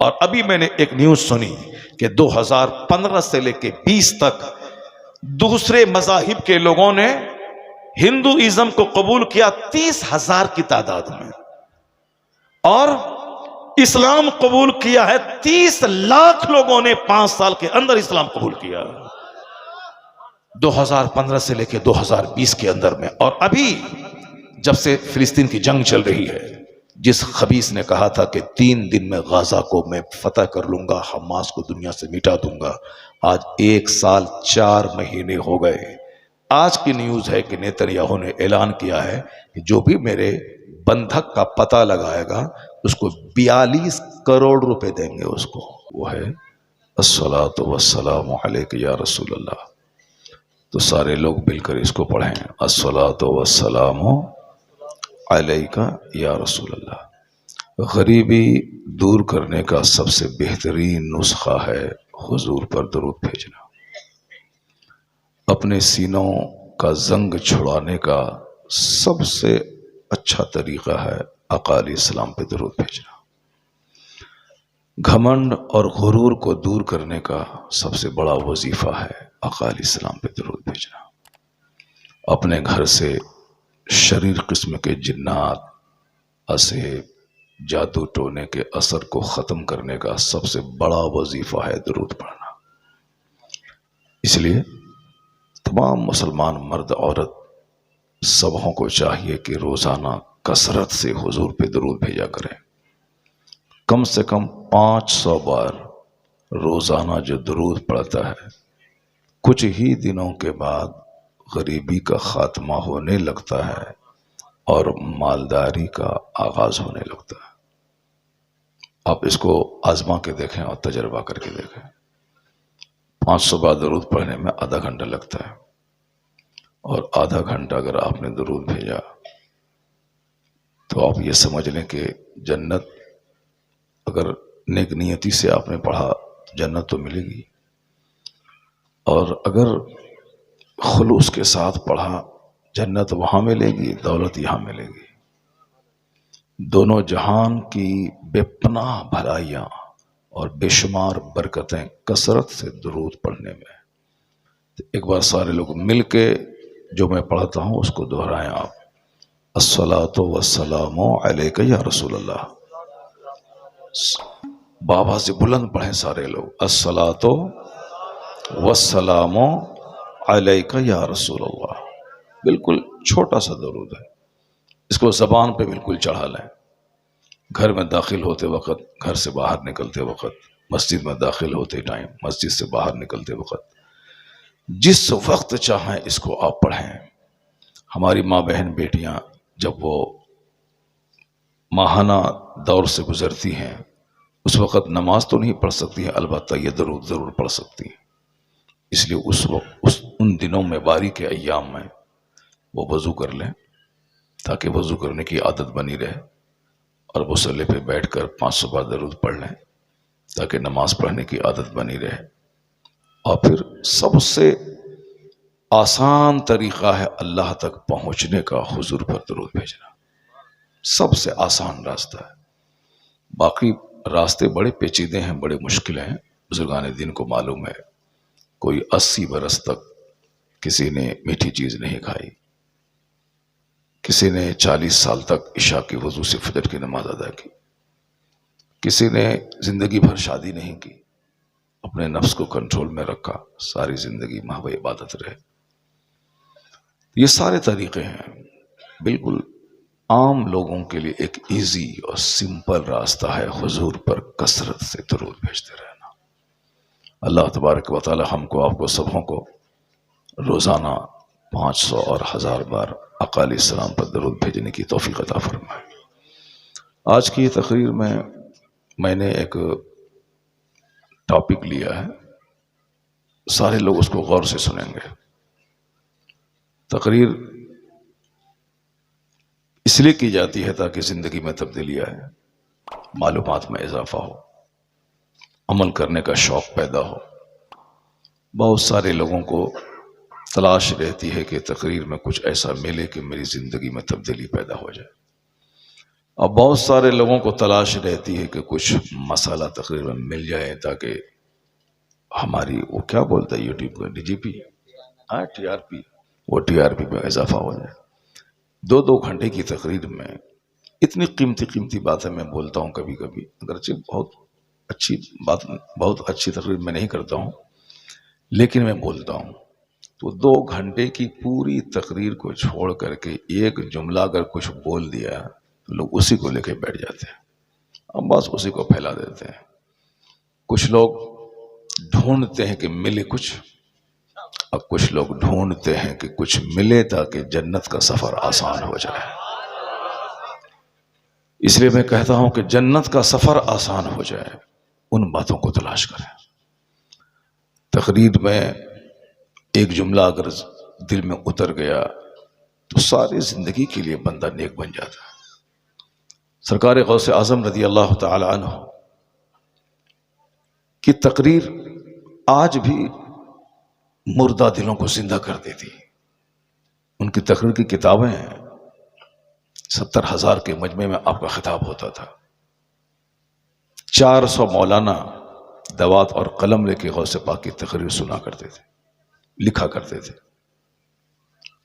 और अभी मैंने एक न्यूज सुनी कि 2015 से लेके 20 तक दूसरे मजाहिब के लोगों ने हिंदुइज्म को कबूल किया 30,000 की तादाद में, और इस्लाम कबूल किया है 30 लाख लोगों ने 5 साल के अंदर इस्लाम कबूल किया 2015 से लेके 2020 के अंदर में। और अभी जब से फिलिस्तीन की जंग चल रही है, जिस खबीस ने कहा था कि 3 दिन में गाजा को मैं फतह कर लूंगा, हमास को दुनिया से मिटा दूंगा, आज 1 साल 4 महीने हो गए। आज की न्यूज है कि नेतन्याहू ने ऐलान किया है कि जो भी मेरे बंधक का पता लगाएगा उसको 42 करोड़ रुपए देंगे उसको। वो है अस्सलातु वस्सलामु अलैका या रसूल अल्लाह। तो सारे लोग मिलकर इसको पढ़ें, अस्सलातु वस्सलामु अलैका या रसूल अल्लाह। गरीबी दूर करने का सबसे बेहतरीन नुस्खा है हुजूर पर दरूद भेजना। अपने सीनों का जंग छुड़ाने का सबसे अच्छा तरीका है अकाली इस्लाम पे दरूद भेजना। घमंड और गुरूर को दूर करने का सबसे बड़ा वजीफा है अकाली इस्लाम पे दरूद भेजना। अपने घर से शरीर किस्म के जिन्नात, असेब, जादू टोने के असर को ख़त्म करने का सबसे बड़ा वजीफा है दरूद पढ़ना। इसलिए तमाम मुसलमान मर्द औरत सबों को चाहिए कि रोज़ाना कसरत से हुजूर पे दरूद भेजा करें। कम से कम 500 बार रोज़ाना जो दरूद पढ़ता है, कुछ ही दिनों के बाद गरीबी का खात्मा होने लगता है और मालदारी का आगाज होने लगता है। आप इसको आजमा के देखें और तजर्बा करके देखें। 500 बार दरूद पढ़ने में आधा घंटा लगता है, और आधा घंटा अगर आपने दरूद भेजा तो आप ये समझ लें कि जन्नत, अगर नेक नियति से आपने पढ़ा जन्नत तो मिलेगी, और अगर खुलूस के साथ पढ़ा जन्नत वहां मिलेगी, दौलत यहां मिलेगी। दोनों जहान की बेपनाह भलाइयां और बेशुमार बरकतें कसरत से दरूद पढ़ने में। तो एक बार सारे लोग मिलके जो मैं पढ़ता हूं उसको दोहराएं आप। अस्सलातु वस्सलामु अलैका या रसूल अल्लाह। बाबा से बुलंद पढ़ें सारे लोग, अस्सलातु वस्सलामु अलैका या रसूल अल्लाह। बिल्कुल छोटा सा दरूद है, इसको ज़बान पे बिल्कुल चढ़ा लें। घर में दाखिल होते वक्त, घर से बाहर निकलते वक्त, मस्जिद में दाखिल होते टाइम, मस्जिद से बाहर निकलते वक्त, जिस वक्त चाहें इसको आप पढ़ें। हमारी माँ बहन बेटियां जब वो माहाना दौर से गुजरती हैं उस वक्त नमाज तो नहीं पढ़ सकती हैं, अलबत्ता ये दरूद ज़रूर पढ़ सकती हैं। इसलिए उस वक्त उन दिनों में, बारी के अय्याम में वो वज़ू कर लें, ताकि वज़ू करने की आदत बनी रहे, और मुसल्ले पे बैठकर 500 बार दरूद पढ़ लें ताकि नमाज पढ़ने की आदत बनी रहे। और फिर सबसे आसान तरीका है अल्लाह तक पहुंचने का हुजूर पर दरूद भेजना। सबसे आसान रास्ता है। बाकी रास्ते बड़े पेचीदे हैं, बड़े मुश्किल हैं। बुजुर्गान दिन को मालूम है, कोई 80 बरस तक किसी ने मीठी चीज नहीं खाई, किसी ने 40 साल तक इशा की वजू से फजर की नमाज अदा की, किसी ने जिंदगी भर शादी नहीं की, अपने नफ्स को कंट्रोल में रखा, सारी जिंदगी महव इबादत रहे। ये सारे तरीके हैं। बिल्कुल आम लोगों के लिए एक इजी और सिंपल रास्ता है हुजूर पर कसरत से दरूद भेजते रहना। अल्लाह तबारक व तआला हमको, आपको, सबों को रोजाना 500 और 1000 बार अकाली इस्लाम पर दरूद भेजने की तौफीक अता फरमाए। आज की तकरीर में मैंने एक टॉपिक लिया है, सारे लोग उसको गौर से सुनेंगे। तकरीर इसलिए की जाती है ताकि जिंदगी में तब्दीली आए, मालूमात में इजाफा हो, अमल करने का शौक पैदा हो। बहुत सारे लोगों को तलाश रहती है कि तकरीर में कुछ ऐसा मिले कि मेरी जिंदगी में तब्दीली पैदा हो जाए। अब बहुत सारे लोगों को तलाश रहती है कि कुछ मसाला तकरीर में मिल जाए ताकि हमारी वो क्या बोलता है यूट्यूब का डीजीपी, हाँ टीआरपी, वो टीआरपी में इजाफा हो जाए। 2-2 घंटे की तकरीर में इतनी कीमती कीमती बातें मैं बोलता हूँ कभी कभी, अगरचे बहुत अच्छी बात, बहुत अच्छी तकरीर मैं नहीं करता हूँ, लेकिन मैं बोलता हूँ। तो 2 घंटे की पूरी तकरीर को छोड़ करके एक जुमला अगर कुछ बोल दिया तो लोग उसी को लेके बैठ जाते हैं, अब बस उसी को फैला देते हैं। कुछ लोग ढूंढते हैं कि मिले कुछ, और कुछ लोग ढूंढते हैं कि कुछ मिले ताकि जन्नत का सफर आसान हो जाए। इसलिए मैं कहता हूं कि जन्नत का सफर आसान हो जाए उन बातों को तलाश करें। तकरीर में एक जुमला अगर दिल में उतर गया तो सारी जिंदगी के लिए बंदा नेक बन जाता है। सरकार गौस आजम रज़ी अल्लाह तआला अन्हु की तकरीर आज भी मुर्दा दिलों को जिंदा कर देती। उनकी तकरीर की किताबें 70,000 के मजमे में आपका खिताब होता था। 400 मौलाना दवात और कलम लेके गौसे पाक की तकरीर सुना करते थे, लिखा करते थे,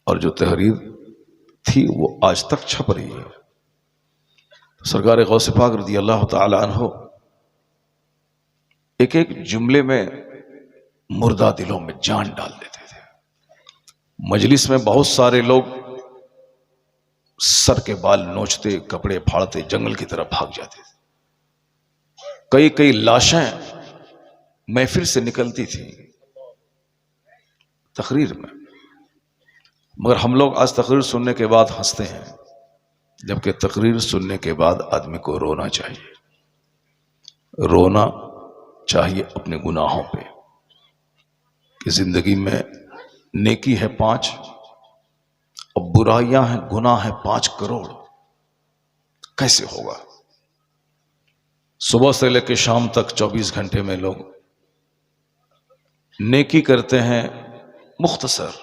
और जो तहरीर थी वो आज तक छप रही है। सरकार गौसे पाक रज़ी अल्लाह तआला अन्हु एक एक जुमले में मुर्दा दिलों में जान डाल देते थे। मजलिस में बहुत सारे लोग सर के बाल नोचते, कपड़े फाड़ते, जंगल की तरफ भाग जाते थे। कई कई लाशें महफिल से निकलती थी तकरीर में, मगर हम लोग आज तकरीर सुनने के बाद हंसते हैं, जबकि तकरीर सुनने के बाद आदमी को रोना चाहिए। रोना चाहिए अपने गुनाहों पे कि जिंदगी में नेकी है 5 और बुराइयां हैं, गुनाह है 5 करोड़। कैसे होगा? सुबह से लेकर शाम तक 24 घंटे में लोग नेकी करते हैं मुख्तसर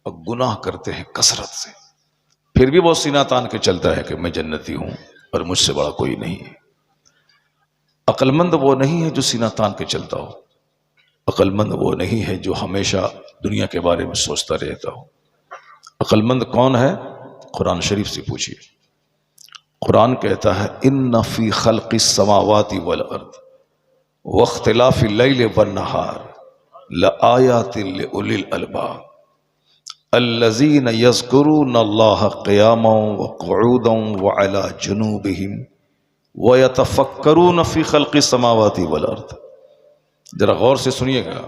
और गुनाह करते हैं कसरत से, फिर भी वो सीना तान के चलता है कि मैं जन्नती हूं और मुझसे बड़ा कोई नहीं है। अक्लमंद वो नहीं है जो सीना तान के चलता हो, अक्लमंद वो नहीं है जो हमेशा दुनिया के बारे में सोचता रहता हो। अक्लमंद कौन है? कुरान शरीफ से पूछिए। कुरान कहता है इन्न फी खल्क़िस समावाति वल अर्द वख्तिलाफिल लैलि वन नहार लआयातिन लिउलिल अलबाब अल्लज़ीना यज़्कुरूनल्लाह क़ियामन व क़ुऊदन व अला जुनूबिहिम व यतफ़क्करून फ़ी ख़ल्क़िस समावाति वल अर्द। जरा गौर से सुनिएगा।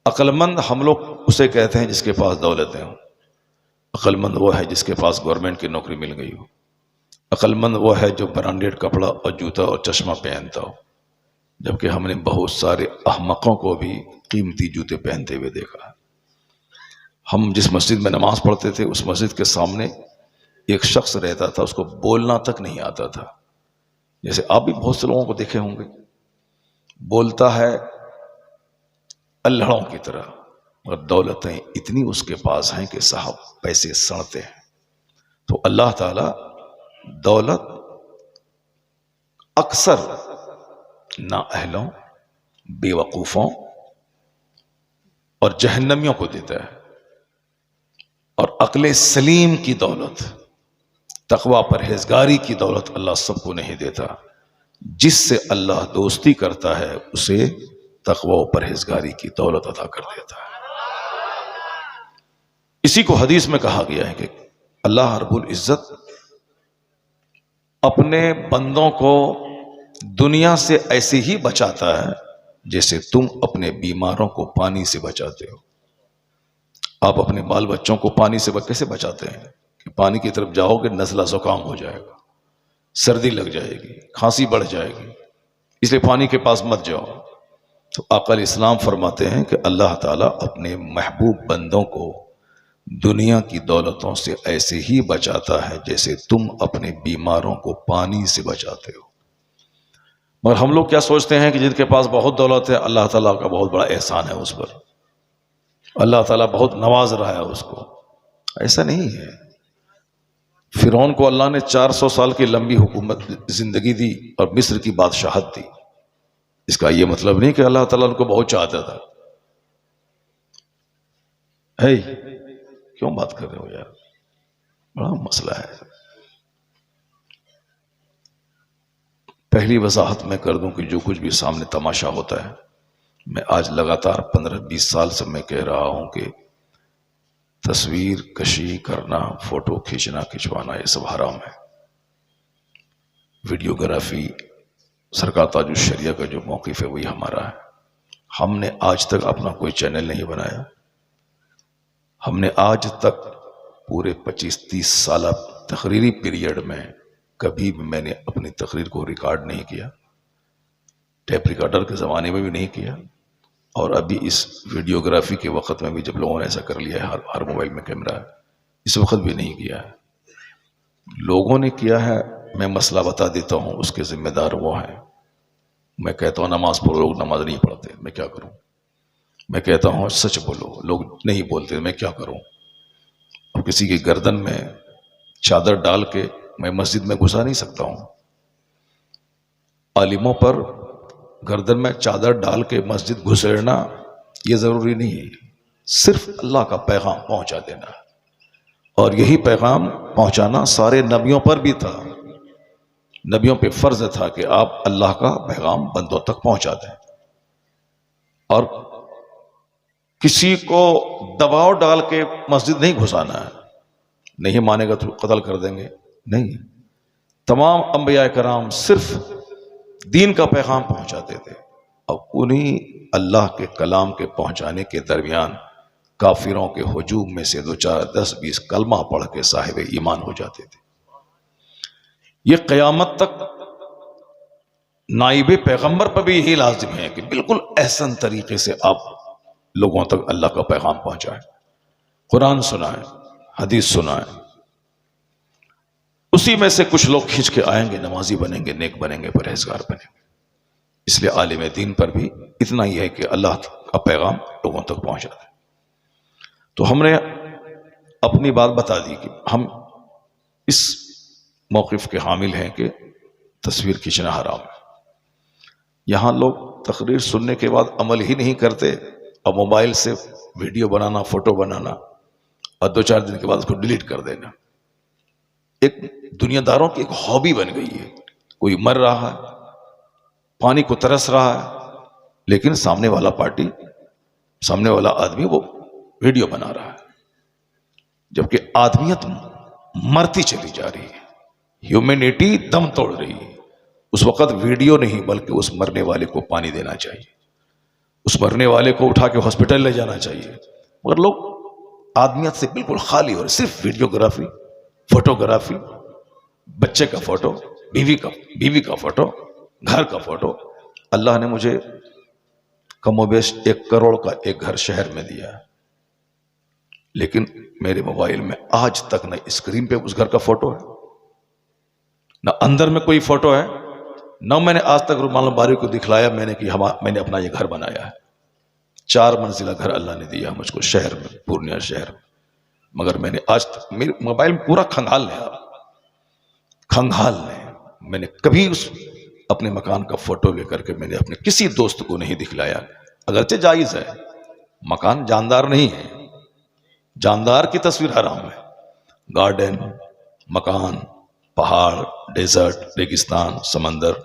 अक्लमंद हम लोग उसे कहते हैं जिसके पास दौलतें हों। अक्लमंद वो है जिसके पास गवर्नमेंट की नौकरी मिल गई हो। अक्लमंद वो है जो ब्रांडेड कपड़ा और जूता और चश्मा पहनता हो, जबकि हमने बहुत सारे अहमकों को भी कीमती जूते पहनते हुए देखा। हम जिस मस्जिद में नमाज पढ़ते थे उस मस्जिद के सामने एक शख्स रहता था, उसको बोलना तक नहीं आता था। जैसे आप भी बहुत से लोगों को देखे होंगे, बोलता है अल्हड़ों की तरह, और दौलतें इतनी उसके पास हैं कि साहब पैसे सड़ते हैं। तो अल्लाह ताला दौलत अक्सर नाअहलों, बेवकूफों और जहन्नमियों को देता है, और अक्ले सलीम की दौलत, तकवा परहेजगारी की दौलत अल्लाह सबको नहीं देता। जिससे अल्लाह दोस्ती करता है उसे तकवा और परहेजगारी की दौलत अता कर देता है। इसी को हदीस में कहा गया है कि अल्लाह रब्बुल इज्जत अपने बंदों को दुनिया से ऐसे ही बचाता है जैसे तुम अपने बीमारों को पानी से बचाते हो। आप अपने बाल बच्चों को पानी से कैसे बचाते हैं कि पानी की तरफ जाओगे नज़ला ज़ुकाम हो जाएगा, सर्दी लग जाएगी, खांसी बढ़ जाएगी, इसलिए पानी के पास मत जाओ। तो आका इस्लाम फरमाते हैं कि अल्लाह ताला अपने महबूब बंदों को दुनिया की दौलतों से ऐसे ही बचाता है जैसे तुम अपने बीमारों को पानी से बचाते हो। मगर हम लोग क्या सोचते हैं कि जिनके पास बहुत दौलत है अल्लाह ताला का बहुत बड़ा एहसान है उस पर, अल्लाह ताला बहुत नवाज रहा है उसको। ऐसा नहीं है। फिरौन को अल्लाह ने 400 साल की लंबी हुकूमत जिंदगी दी और मिस्र की बादशाहत दी। इसका यह मतलब नहीं कि अल्लाह ताला उनको बहुत चाहता था। है क्यों बात कर रहे हो यार, बड़ा मसला है। पहली वजाहत मैं कर दूं कि जो कुछ भी सामने तमाशा होता है, मैं आज लगातार 15-20 साल से मैं कह रहा हूं कि तस्वीर कशी करना, फोटो खिंचवाना ये सब हराम है। वीडियोग्राफी, सरकार ताजुल शरिया का जो मौक़िफ़ है वही हमारा है। हमने आज तक अपना कोई चैनल नहीं बनाया। हमने आज तक पूरे 25-30 साल तकरीरी पीरियड में कभी भी मैंने अपनी तकरीर को रिकॉर्ड नहीं किया। टेप रिकॉर्डर के ज़माने में भी नहीं किया, और अभी इस वीडियोग्राफी के वक्त में भी जब लोगों ने ऐसा कर लिया है, हर मोबाइल में कैमरा है, इस वक्त भी नहीं किया है। लोगों ने किया है, मैं मसला बता देता हूँ, उसके जिम्मेदार वो हैं। मैं कहता हूँ नमाज पढ़ो, लोग नमाज नहीं पढ़ते, मैं क्या करूँ। मैं कहता हूँ सच बोलो, लोग नहीं बोलते, मैं क्या करूँ। अब किसी की गर्दन में चादर डाल के मैं मस्जिद में घुसा नहीं सकता हूँ। आलिमों पर गर्दन में चादर डाल के मस्जिद घुसेड़ना ये जरूरी नहीं है, सिर्फ अल्लाह का पैगाम पहुंचा देना, और यही पैगाम पहुंचाना सारे नबियों पर भी था। नबियों पे फर्ज था कि आप अल्लाह का पैगाम बंदों तक पहुंचा दें, और किसी को दबाव डाल के मस्जिद नहीं घुसाना है। नहीं मानेगा तो कत्ल कर देंगे, नहीं। तमाम अंबिया कराम सिर्फ दीन का पैगाम पहुंचाते थे। अब उन्हीं अल्लाह के कलाम के पहुंचाने के दरमियान काफिरों के हुजूम में से 2, 4, 10, 20 कलमा पढ़ के साहिब ईमान हो जाते थे। ये क़यामत तक नाइबे पैगंबर पर भी यही लाजिम है कि बिल्कुल एहसन तरीके से आप लोगों तक अल्लाह का पैगाम पहुंचाएं, कुरान सुनाएं, हदीस सुनाएं। उसी में से कुछ लोग खींच के आएंगे, नमाजी बनेंगे, नेक बनेंगे, परहेजगार बनेंगे। इसलिए आलिम दीन पर भी इतना ही है कि अल्लाह का पैगाम लोगों तक पहुंचा दे। तो हमने अपनी बात बता दी कि हम इस मौक़िफ़ के हामिल हैं कि तस्वीर खींचना हराम है। यहाँ लोग तकरीर सुनने के बाद अमल ही नहीं करते, और मोबाइल से वीडियो बनाना, फोटो बनाना, और 2-4 दिन के बाद उसको डिलीट कर देना एक दुनियादारों की एक हॉबी बन गई है। कोई मर रहा है, पानी को तरस रहा है, लेकिन सामने वाला पार्टी, सामने वाला आदमी वो वीडियो बना रहा है, जबकि आदमियत मरती चली जा रही है, ह्यूमैनिटी दम तोड़ रही है। उस वक्त वीडियो नहीं बल्कि उस मरने वाले को पानी देना चाहिए, उस मरने वाले को उठा के हॉस्पिटल ले जाना चाहिए। मगर लोग आदमियत से बिल्कुल खाली हो रहे, सिर्फ वीडियोग्राफी, फोटोग्राफी, बच्चे का फोटो, बीवी का फोटो, घर का फोटो। अल्लाह ने मुझे कमोबेश 1 करोड़ का एक घर शहर में दिया है, लेकिन मेरे मोबाइल में आज तक न स्क्रीन पे उस घर का फोटो है, न अंदर में कोई फोटो है, न मैंने आज तक रुमाल बारी को दिखलाया मैंने अपना ये घर बनाया है। 4 मंजिला घर अल्लाह ने दिया मुझको शहर में, पूर्णिया शहर में, मगर मैंने आज तक मेरे मोबाइल में पूरा खंगाल है। मैंने कभी उस अपने मकान का फोटो लेकर के मैंने अपने किसी दोस्त को नहीं दिखलाया। अगरचे जायज है, मकान जानदार नहीं है, जानदार की तस्वीर हराम है। गार्डन, मकान, पहाड़, डेजर्ट, रेगिस्तान, समंदर,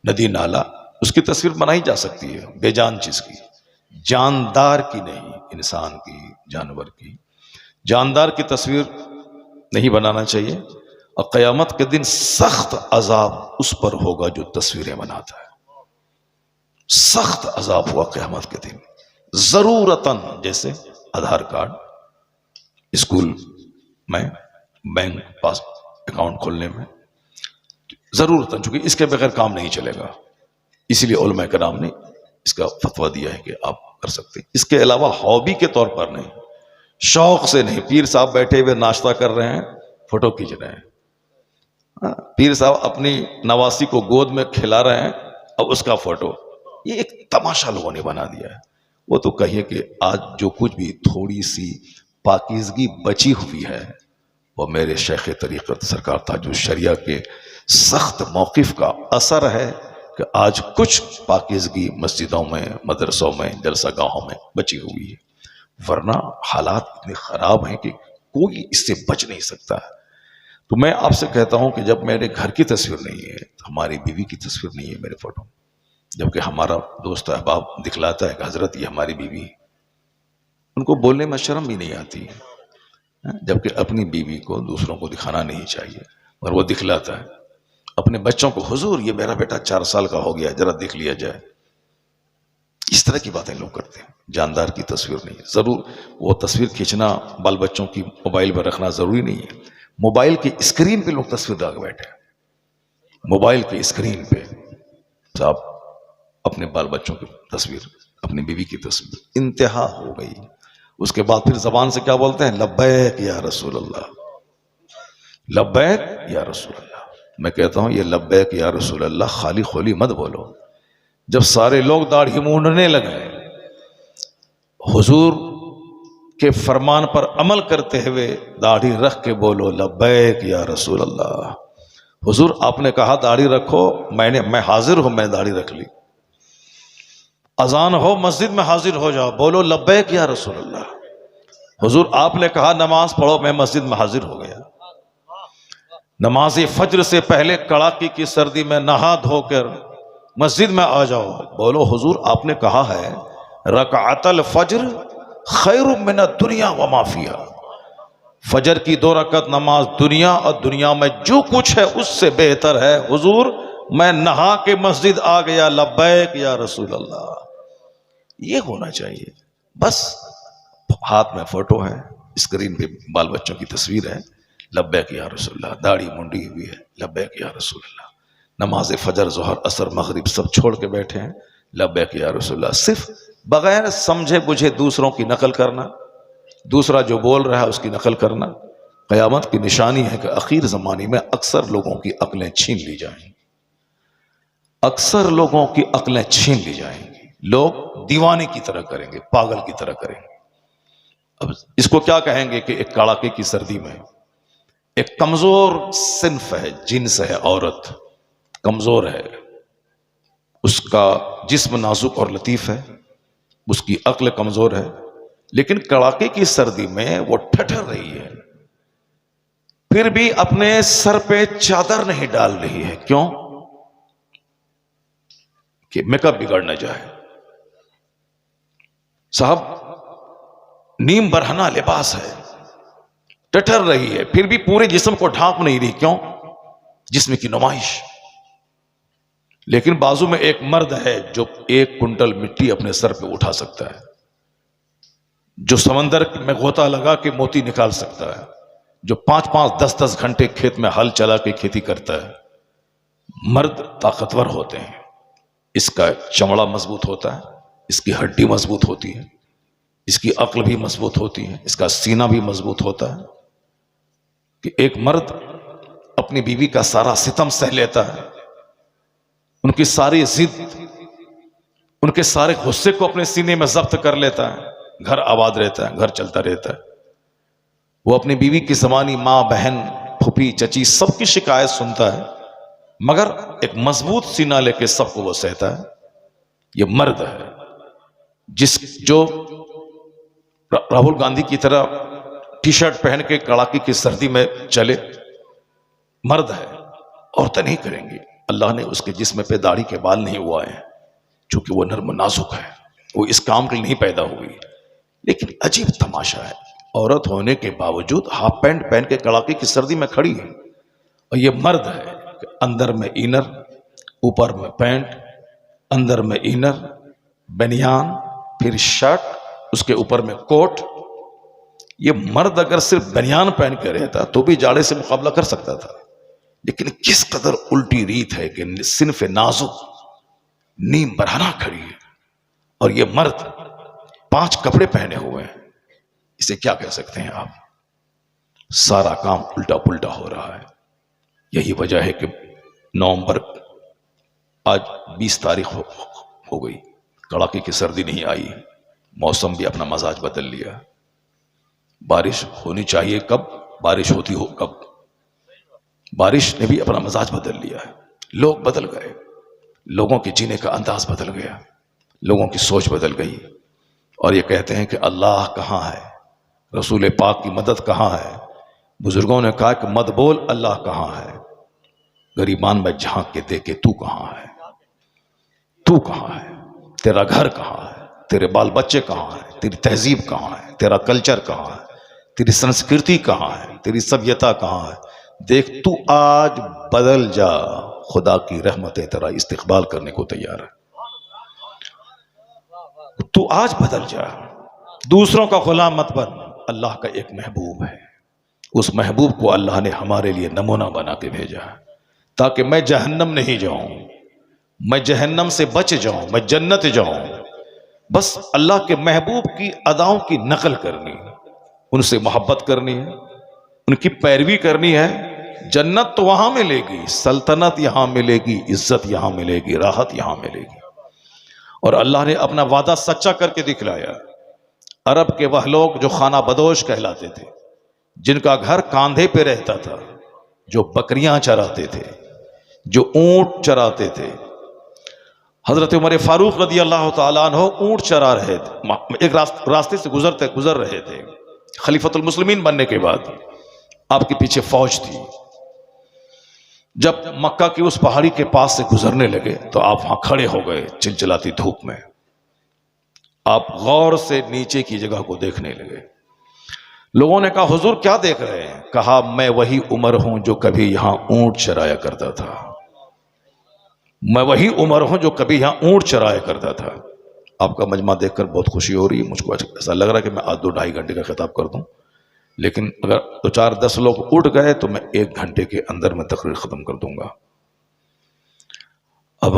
नदी नाला, उसकी तस्वीर बनाई जा सकती है, बेजान चीज की, जानदार की नहीं, इंसान की, जानवर की। जानदार की तस्वीर नहीं बनाना चाहिए, और क़यामत के दिन सख्त अजाब उस पर होगा जो तस्वीरें बनाता है। सख्त अजाब हुआ क़यामत के दिन, जरूरतन, जैसे आधार कार्ड, स्कूल में बैंक पास अकाउंट खोलने में जरूरतन, चूंकि इसके बगैर काम नहीं चलेगा, इसलिए उलमा कराम ने इसका फतवा दिया है कि आप कर सकते हैं। इसके अलावा हॉबी के तौर पर नहीं, शौक से नहीं। पीर साहब बैठे हुए नाश्ता कर रहे हैं, फोटो खींच रहे हैं, पीर साहब अपनी नवासी को गोद में खिला रहे हैं, अब उसका फोटो, ये एक तमाशा लोगों ने बना दिया है। वो तो कहिए कि आज जो कुछ भी थोड़ी सी पाकीज़गी बची हुई है वो मेरे शेख तरीक़त सरकार ताजुल शरिया के सख्त मौक़िफ़ का असर है कि आज कुछ पाकीज़गी मस्जिदों में, मदरसों में, जलसा गाहों में बची हुई है, वरना हालात इतने ख़राब हैं कि कोई इससे बच नहीं सकता है। तो मैं आपसे कहता हूं कि जब मेरे घर की तस्वीर नहीं है, तो हमारी बीवी की तस्वीर नहीं है मेरे फोटो, जबकि हमारा दोस्त अहबाब दिखलाता है कि हजरत ये हमारी बीवी है, उनको बोलने में शर्म भी नहीं आती है, जबकि अपनी बीवी को दूसरों को दिखाना नहीं चाहिए, और वो दिखलाता है अपने बच्चों को, हुजूर ये मेरा बेटा 4 साल का हो गया, जरा देख लिया जाए। इस तरह की बातें लोग करते हैं, जानदार की तस्वीर नहीं है। जरूर वो तस्वीर खींचना, बाल बच्चों की मोबाइल पर रखना जरूरी नहीं है, मोबाइल की स्क्रीन पे लोग तस्वीर डाल बैठे, मोबाइल की स्क्रीन पे साहब अपने बाल बच्चों की तस्वीर, अपनी बीवी की तस्वीर, इंतहा हो गई। उसके बाद फिर जबान से क्या बोलते हैं, लब्बैक या रसूल अल्लाह, लब्बैक या रसूल अल्लाह। मैं कहता हूं ये लब्बैक या रसूल अल्लाह खाली खोली मत बोलो। जब सारे लोग दाढ़ी मूंढने लगे, हुजूर के फरमान पर अमल करते हुए दाढ़ी रख के बोलो लब्बैक या रसूल अल्लाह। हुजूर आपने कहा दाढ़ी रखो, मैं हाजिर हूं, मैं दाढ़ी रख ली। अजान हो मस्जिद में हाजिर हो जाओ, बोलो लब्बैक या रसूल अल्लाह। हुजूर आपने कहा नमाज पढ़ो, मैं मस्जिद में हाजिर हो गया। नमाज फज्र से पहले कड़ाके की सर्दी में नहा धोकर मस्जिद में आ जाओ, बोलो हुजूर आपने कहा है रकाअतल फज्र खैरुम मिन दुनिया व मा फिहा, फजर की 2 रकत नमाज दुनिया और दुनिया में जो कुछ है उससे बेहतर है। हुजूर मैं नहा के मस्जिद आ गया, लब्बैक या रसूल अल्लाह। ये होना चाहिए। बस हाथ में फोटो है, स्क्रीन पे बाल बच्चों की तस्वीर है, लब्बैक या रसूल अल्लाह, दाढ़ी मुंडी हुई है, लब्बैक या रसूल अल्लाह। नमाज फजर, जोहर, असर, मगरिब सब छोड़ के बैठे हैं, लब्बैक या रसूल अल्लाह। सिर्फ बगैर समझे बुझे दूसरों की नकल करना, दूसरा जो बोल रहा है उसकी नकल करना, क़यामत की निशानी है कि आखिर ज़माने में अक्सर लोगों की अक्लें छीन ली जाएंगी, अक्सर लोगों की अक्लें छीन ली जाएंगी, लोग दीवाने की तरह करेंगे, पागल की तरह करेंगे। अब इसको क्या कहेंगे कि एक कड़ाके की सर्दी में एक कमजोर सिन्फ है, जिन्स है, औरत कमजोर है, उसका जिस्म नाजुक और लतीफ है, उसकी अक्ल कमजोर है, लेकिन कड़ाके की सर्दी में वो ठठर रही है, फिर भी अपने सर पे चादर नहीं डाल रही है। क्यों? कि मेकअप बिगड़ न जाए। साहब नीम बरहना लिबास है, ठठर रही है, फिर भी पूरे जिस्म को ढांक नहीं रही। क्यों? जिस्म की नुमाइश। लेकिन बाजू में एक मर्द है जो 1 कुंटल मिट्टी अपने सर पे उठा सकता है, जो समंदर में गोता लगा के मोती निकाल सकता है, जो 5-5, 10-10 घंटे खेत में हल चला के खेती करता है। मर्द ताकतवर होते हैं, इसका चमड़ा मजबूत होता है, इसकी हड्डी मजबूत होती है, इसकी अक्ल भी मजबूत होती है, इसका सीना भी मजबूत होता है। कि एक मर्द अपनी बीवी का सारा सितम सह लेता है, उनकी सारी जिद, उनके सारे गुस्से को अपने सीने में जब्त कर लेता है, घर आबाद रहता है, घर चलता रहता है। वो अपनी बीवी की ज़मानी माँ, बहन, फूफी, चची सबकी शिकायत सुनता है, मगर एक मजबूत सीना लेके सबको वो सहता है। ये मर्द है, जो राहुल गांधी की तरह टी-शर्ट पहन के कड़ाके की सर्दी में चले, मर्द है। औरतें नहीं करेंगी। अल्लाह ने उसके जिस्म पे दाढ़ी के बाल नहीं उगाए हैं, चूंकि वो नर्म नाजुक है, वो इस काम के लिए नहीं पैदा हुई। लेकिन अजीब तमाशा है, औरत होने के बावजूद हाफ पैंट पहन के कड़ाके की सर्दी में खड़ी है, और ये मर्द है कि अंदर में इनर, ऊपर में पैंट, अंदर में इनर, बनियान, फिर शर्ट, उसके ऊपर में कोट। ये मर्द अगर सिर्फ बनियान पहन के रहता तो भी जाड़े से मुकाबला कर सकता था, लेकिन किस कदर उल्टी रीत है कि सिन्फ नाजुक नीम बरहना खड़ी है, और ये मर्द 5 कपड़े पहने हुए हैं। इसे क्या कह सकते हैं आप? सारा काम उल्टा पुल्टा हो रहा है। यही वजह है कि नवंबर आज 20 तारीख हो गई, कड़ाके की सर्दी नहीं आई, मौसम भी अपना मजाज बदल लिया। बारिश होनी चाहिए कब? बारिश होती हो कब। बारिश ने भी अपना मिजाज बदल लिया है, लोग बदल गए, लोगों के जीने का अंदाज बदल गया, लोगों की सोच बदल गई। और ये कहते हैं कि अल्लाह कहाँ है, रसूल पाक की मदद कहाँ है। बुजुर्गों ने कहा कि मत बोल अल्लाह कहाँ है, गरीबान में झांक के देखे तू कहाँ है, तू कहाँ है, तेरा घर कहाँ है, तेरे बाल बच्चे कहाँ हैं, तेरी तहजीब कहाँ है, तेरा कल्चर कहाँ है, तेरी संस्कृति कहाँ है, तेरी सभ्यता कहाँ है। देख तू आज बदल जा, खुदा की रहमतें तेरा इस्तिकबाल करने को तैयार है। तू आज बदल जा, दूसरों का गुलाम मत बन। अल्लाह का एक महबूब है, उस महबूब को अल्लाह ने हमारे लिए नमूना बना के भेजा है, ताकि मैं जहन्नम नहीं जाऊं, मैं जहन्नम से बच जाऊं, मैं जन्नत जाऊं। बस अल्लाह के महबूब की अदाओं की नकल करनी है, उनसे मोहब्बत करनी है, उनकी पैरवी करनी है। जन्नत तो वहां मिलेगी, सल्तनत यहां मिलेगी, इज्जत यहां मिलेगी, राहत यहां मिलेगी। और अल्लाह ने अपना वादा सच्चा करके दिखलाया। अरब के वह लोग जो खाना बदोश कहलाते थे, जिनका घर कांधे पे रहता था, जो बकरियां चराते थे, जो ऊंट चराते थे। हजरत उमर फारूक रदी अल्लाह तआला अन्हु ऊंट चरा रहे थे, एक रास्ते से गुजर रहे थे। खलीफतुल मुस्लिमीन बनने के बाद आपके पीछे फौज थी। जब मक्का की उस पहाड़ी के पास से गुजरने लगे तो आप वहां खड़े हो गए चिलचिलाती धूप में। आप गौर से नीचे की जगह को देखने लगे। लोगों ने कहा हुजूर क्या देख रहे हैं? कहा मैं वही उमर हूं जो कभी यहां ऊंट चराया करता था, मैं वही उमर हूं जो कभी यहां ऊंट चराया करता था। आपका मजमा देखकर बहुत खुशी हो रही है, मुझको ऐसा लग रहा है कि मैं आज 2-2.5 घंटे का खिताब कर दूं, लेकिन अगर 2-4-10 लोग उठ गए तो मैं 1 घंटे के अंदर में तकरीर खत्म कर दूंगा। अब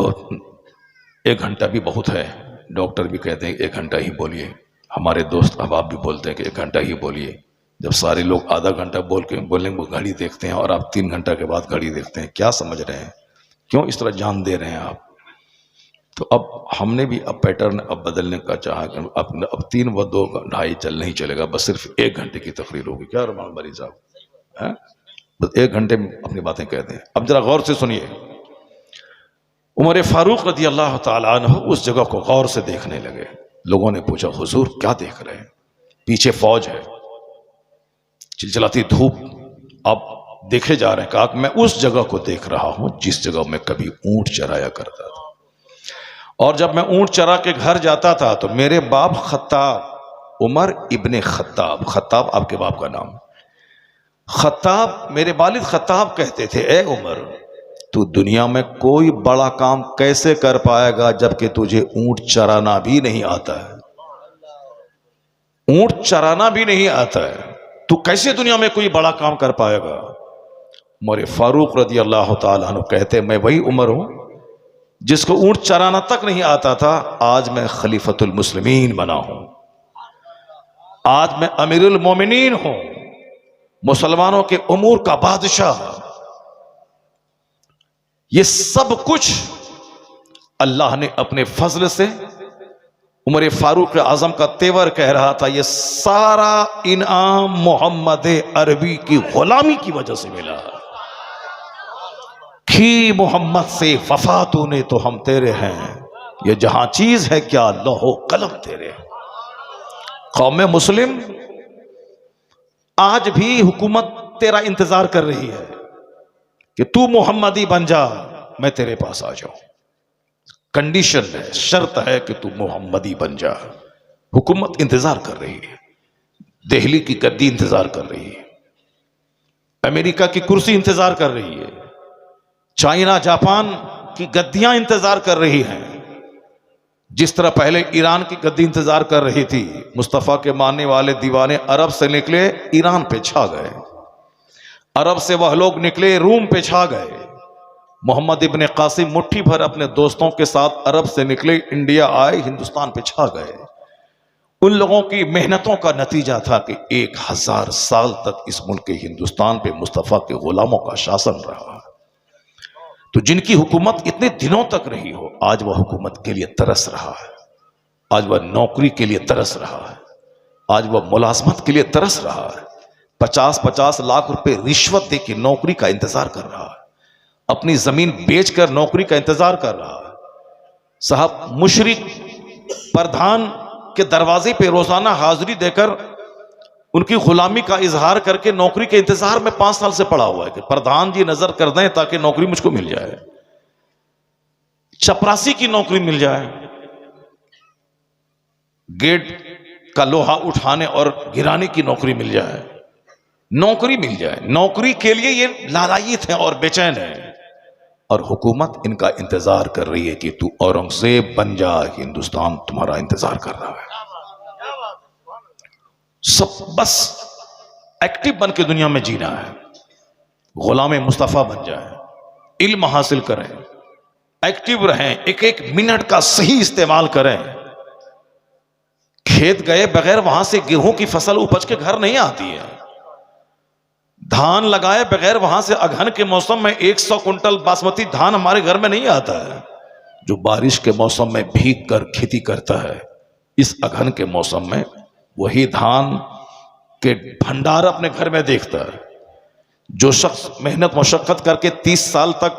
1 घंटा भी बहुत है, डॉक्टर भी कहते हैं 1 घंटा ही बोलिए, हमारे दोस्त अहबाब भी बोलते हैं कि 1 घंटा ही बोलिए। जब सारे लोग आधा घंटा बोलेंगे, वो घड़ी देखते हैं और आप 3 घंटा के बाद घड़ी देखते हैं। क्या समझ रहे हैं, क्यों इस तरह जान दे रहे हैं आप? तो अब हमने भी अब पैटर्न अब बदलने का चाहा कि अब 3 व 2-2.5 चल नहीं चलेगा, बस सिर्फ 1 घंटे की तकरीर होगी। क्या रमान बरी साहब है, बस 1 घंटे में अपनी बातें कहते हैं। अब जरा गौर से सुनिए। उमर फारूक रदी अल्लाह तआला अन्हु उस जगह को गौर से देखने लगे। लोगों ने पूछा हुजूर क्या देख रहे हैं? पीछे फौज है, चिलचिलाती धूप, अब देखे जा रहे हैं। कहा मैं उस जगह को देख रहा हूं जिस जगह में कभी ऊंट चराया करता था। और जब मैं ऊंट चरा के घर जाता था तो मेरे बाप खत्ताब, उमर इब्ने खत्ताब, खत्ताब आपके बाप का नाम, खत्ताब मेरे वालिद खत्ताब कहते थे ए उमर तू दुनिया में कोई बड़ा काम कैसे कर पाएगा जबकि तुझे ऊंट चराना भी नहीं आता है, ऊंट चराना भी नहीं आता है, तू कैसे दुनिया में कोई बड़ा काम कर पाएगा? उमर फारूक रदी अल्लाह तआला अन्हु कहते मैं वही उमर हूं जिसको ऊंट चराना तक नहीं आता था। आज मैं खलीफतुल मुस्लिमीन बना हूं, आज मैं अमीरुल मोमिनीन हूं, मुसलमानों के उमूर का बादशाह। ये सब कुछ अल्लाह ने अपने फजल से उमर फारूक आजम का तेवर कह रहा था, ये सारा इनाम मोहम्मद अरबी की गुलामी की वजह से मिला। खी मोहम्मद से वफा तूने तो हम तेरे हैं, ये जहां चीज है क्या लौहो कलम तेरे। कौम मुस्लिम आज भी हुकूमत तेरा इंतजार कर रही है कि तू मोहम्मदी बन जा, मैं तेरे पास आ जाऊं। कंडीशन है, शर्त है कि तू मोहम्मदी बन जा। हुकूमत इंतजार कर रही है, दिल्ली की गद्दी इंतजार कर रही है, अमेरिका की कुर्सी इंतजार कर रही है, चाइना जापान की गद्दियां इंतजार कर रही हैं। जिस तरह पहले ईरान की गद्दी इंतजार कर रही थी, मुस्तफा के मानने वाले दीवाने अरब से निकले ईरान पे छा गए, अरब से वह लोग निकले रूम पे छा गए। मोहम्मद इब्ने कासिम मुट्ठी भर अपने दोस्तों के साथ अरब से निकले, इंडिया आए, हिंदुस्तान पे छा गए। उन लोगों की मेहनतों का नतीजा था कि 1000 साल तक इस मुल्क हिंदुस्तान पे मुस्तफा के गुलामों का शासन रहा। तो जिनकी हुकूमत इतने दिनों तक रही हो, आज वह हुकूमत के लिए तरस रहा है, आज वह नौकरी के लिए तरस रहा है, आज वह मुलाजमत के लिए तरस रहा है, 50-50 लाख रुपए रिश्वत दे के नौकरी का इंतजार कर रहा है, अपनी जमीन बेचकर नौकरी का इंतजार कर रहा है। साहब मुशरिक प्रधान के दरवाजे पे रोजाना हाजिरी देकर उनकी गुलामी का इजहार करके नौकरी के इंतजार में 5 साल से पड़ा हुआ है कि प्रधान जी नजर कर दें ताकि नौकरी मुझको मिल जाए, चपरासी की नौकरी मिल जाए, गेट का लोहा उठाने और गिराने की नौकरी मिल जाए, नौकरी मिल जाए। नौकरी के लिए ये लालायित हैं और बेचैन हैं, और हुकूमत इनका इंतजार कर रही है कि तू औरंगजेब बन जा, हिंदुस्तान तुम्हारा इंतजार कर रहा है। सब बस एक्टिव बन के दुनिया में जीना है, गुलाम मुस्तफा बन जाए, इल्म हासिल करें, एक्टिव रहें, एक एक मिनट का सही इस्तेमाल करें। खेत गए बगैर वहां से गेहूं की फसल उपज के घर नहीं आती है, धान लगाए बगैर वहां से अगहन के मौसम में 100 कुंटल बासमती धान हमारे घर में नहीं आता है। जो बारिश के मौसम में भीग कर खेती करता है, इस अगहन के मौसम में वही धान के भंडार अपने घर में देखता है। जो शख्स मेहनत मशक्कत करके 30 साल तक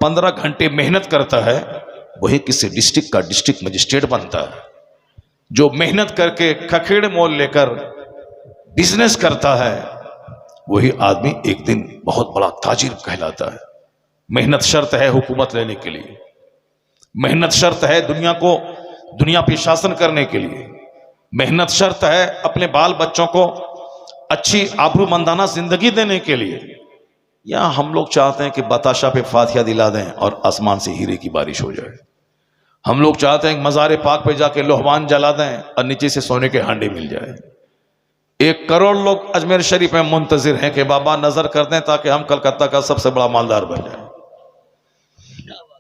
15 घंटे मेहनत करता है, वही किसी डिस्ट्रिक्ट का डिस्ट्रिक्ट मजिस्ट्रेट बनता है। जो मेहनत करके खखेड़ मोल लेकर बिजनेस करता है, वही आदमी एक दिन बहुत बड़ा ताजिर कहलाता है। मेहनत शर्त है हुकूमत लेने के लिए, मेहनत शर्त है दुनिया पे शासन करने के लिए, मेहनत शर्त है अपने बाल बच्चों को अच्छी आबरूमंदाना जिंदगी देने के लिए। या हम लोग चाहते हैं कि बताशा पे फातिहा दिला दें और आसमान से हीरे की बारिश हो जाए। हम लोग चाहते हैं कि मज़ार पाक पे जाके लोहवान जला दें और नीचे से सोने के हांडे मिल जाए। 1 करोड़ लोग अजमेर शरीफ में मुंतजिर हैं कि बाबा नजर कर दें ताकि हम कलकत्ता का सबसे बड़ा मालदार बन जाए।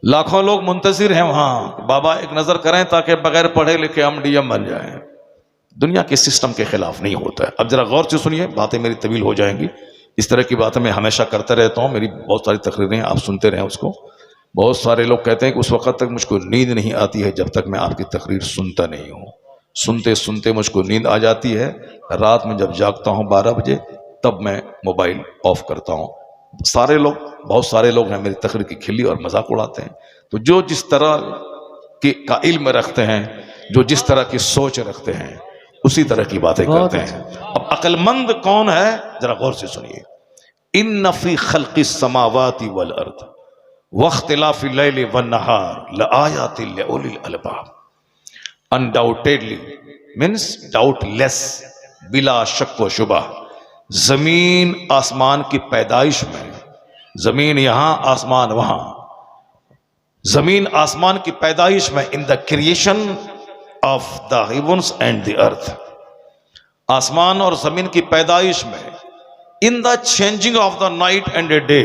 लाखों लोग मुंतजिर हैं वहां, बाबा एक नजर करें ताकि बगैर पढ़े लिखे हम डीएम बन जाएं। दुनिया के सिस्टम के खिलाफ नहीं होता है। अब जरा गौर से सुनिए, बातें मेरी तवील हो जाएंगी। इस तरह की बातें मैं हमेशा करता रहता हूँ, मेरी बहुत सारी तकरीरें आप सुनते रहें उसको। बहुत सारे लोग कहते हैं कि उस वक्त तक मुझको नींद नहीं आती है जब तक मैं आपकी तकरीर सुनता नहीं हूँ। सुनते सुनते मुझको नींद आ जाती है। रात में जब जागता हूँ 12 बजे, तब मैं मोबाइल ऑफ करता हूँ। बहुत सारे लोग हैं मेरी तकरीर की खिल्ली और मजाक उड़ाते हैं। तो जो जिस तरह का इल्म रखते हैं, जो जिस तरह की सोच रखते हैं, उसी तरह की बातें करते हैं। अब अक्लमंद कौन है, जरा गौर से सुनिए। इन्न फी खल्क़िस समावाति वल अर्द वख्तिलाफिल लैलि वन नहार लआयातिल लिउलिल अलबाब। अनडाउटेडली मीन्स डाउटलेस, बिला शक व शुबा, जमीन आसमान की पैदाइश में, जमीन यहां आसमान वहां, जमीन आसमान की पैदाइश में, in the creation of the heavens and the earth, आसमान और जमीन की पैदाइश में, in the changing of the night and a day,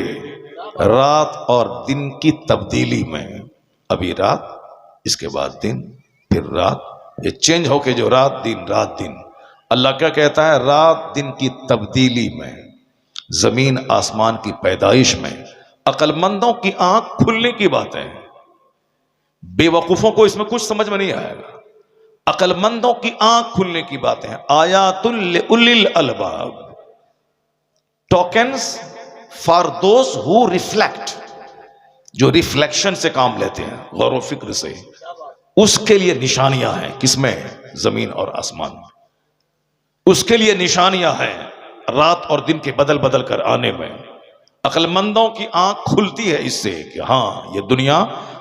रात और दिन की तब्दीली में। अभी रात, इसके बाद दिन, फिर रात, ये चेंज होके जो रात दिन रात दिन। अल्लाह क्या कहता है, रात दिन की तब्दीली में, जमीन आसमान की पैदाइश में। अक्लमंदों की आंख खुलने की बातें, बेवकूफों को इसमें कुछ समझ में नहीं आएगा। अक्लमंदों की आंख खुलने की बातें हैं। आयातुल लिउलिल अलबाब, tokens for those who reflect, जो रिफ्लेक्शन से काम लेते हैं, गौर व फिक्र से, उसके लिए निशानियां हैं। किसमें? जमीन और आसमान में। उसके लिए निशानियां हैं रात और दिन के बदल बदल कर आने में। अक्लमंदों की आंख खुलती है इससे कि हाँ, ये दुनिया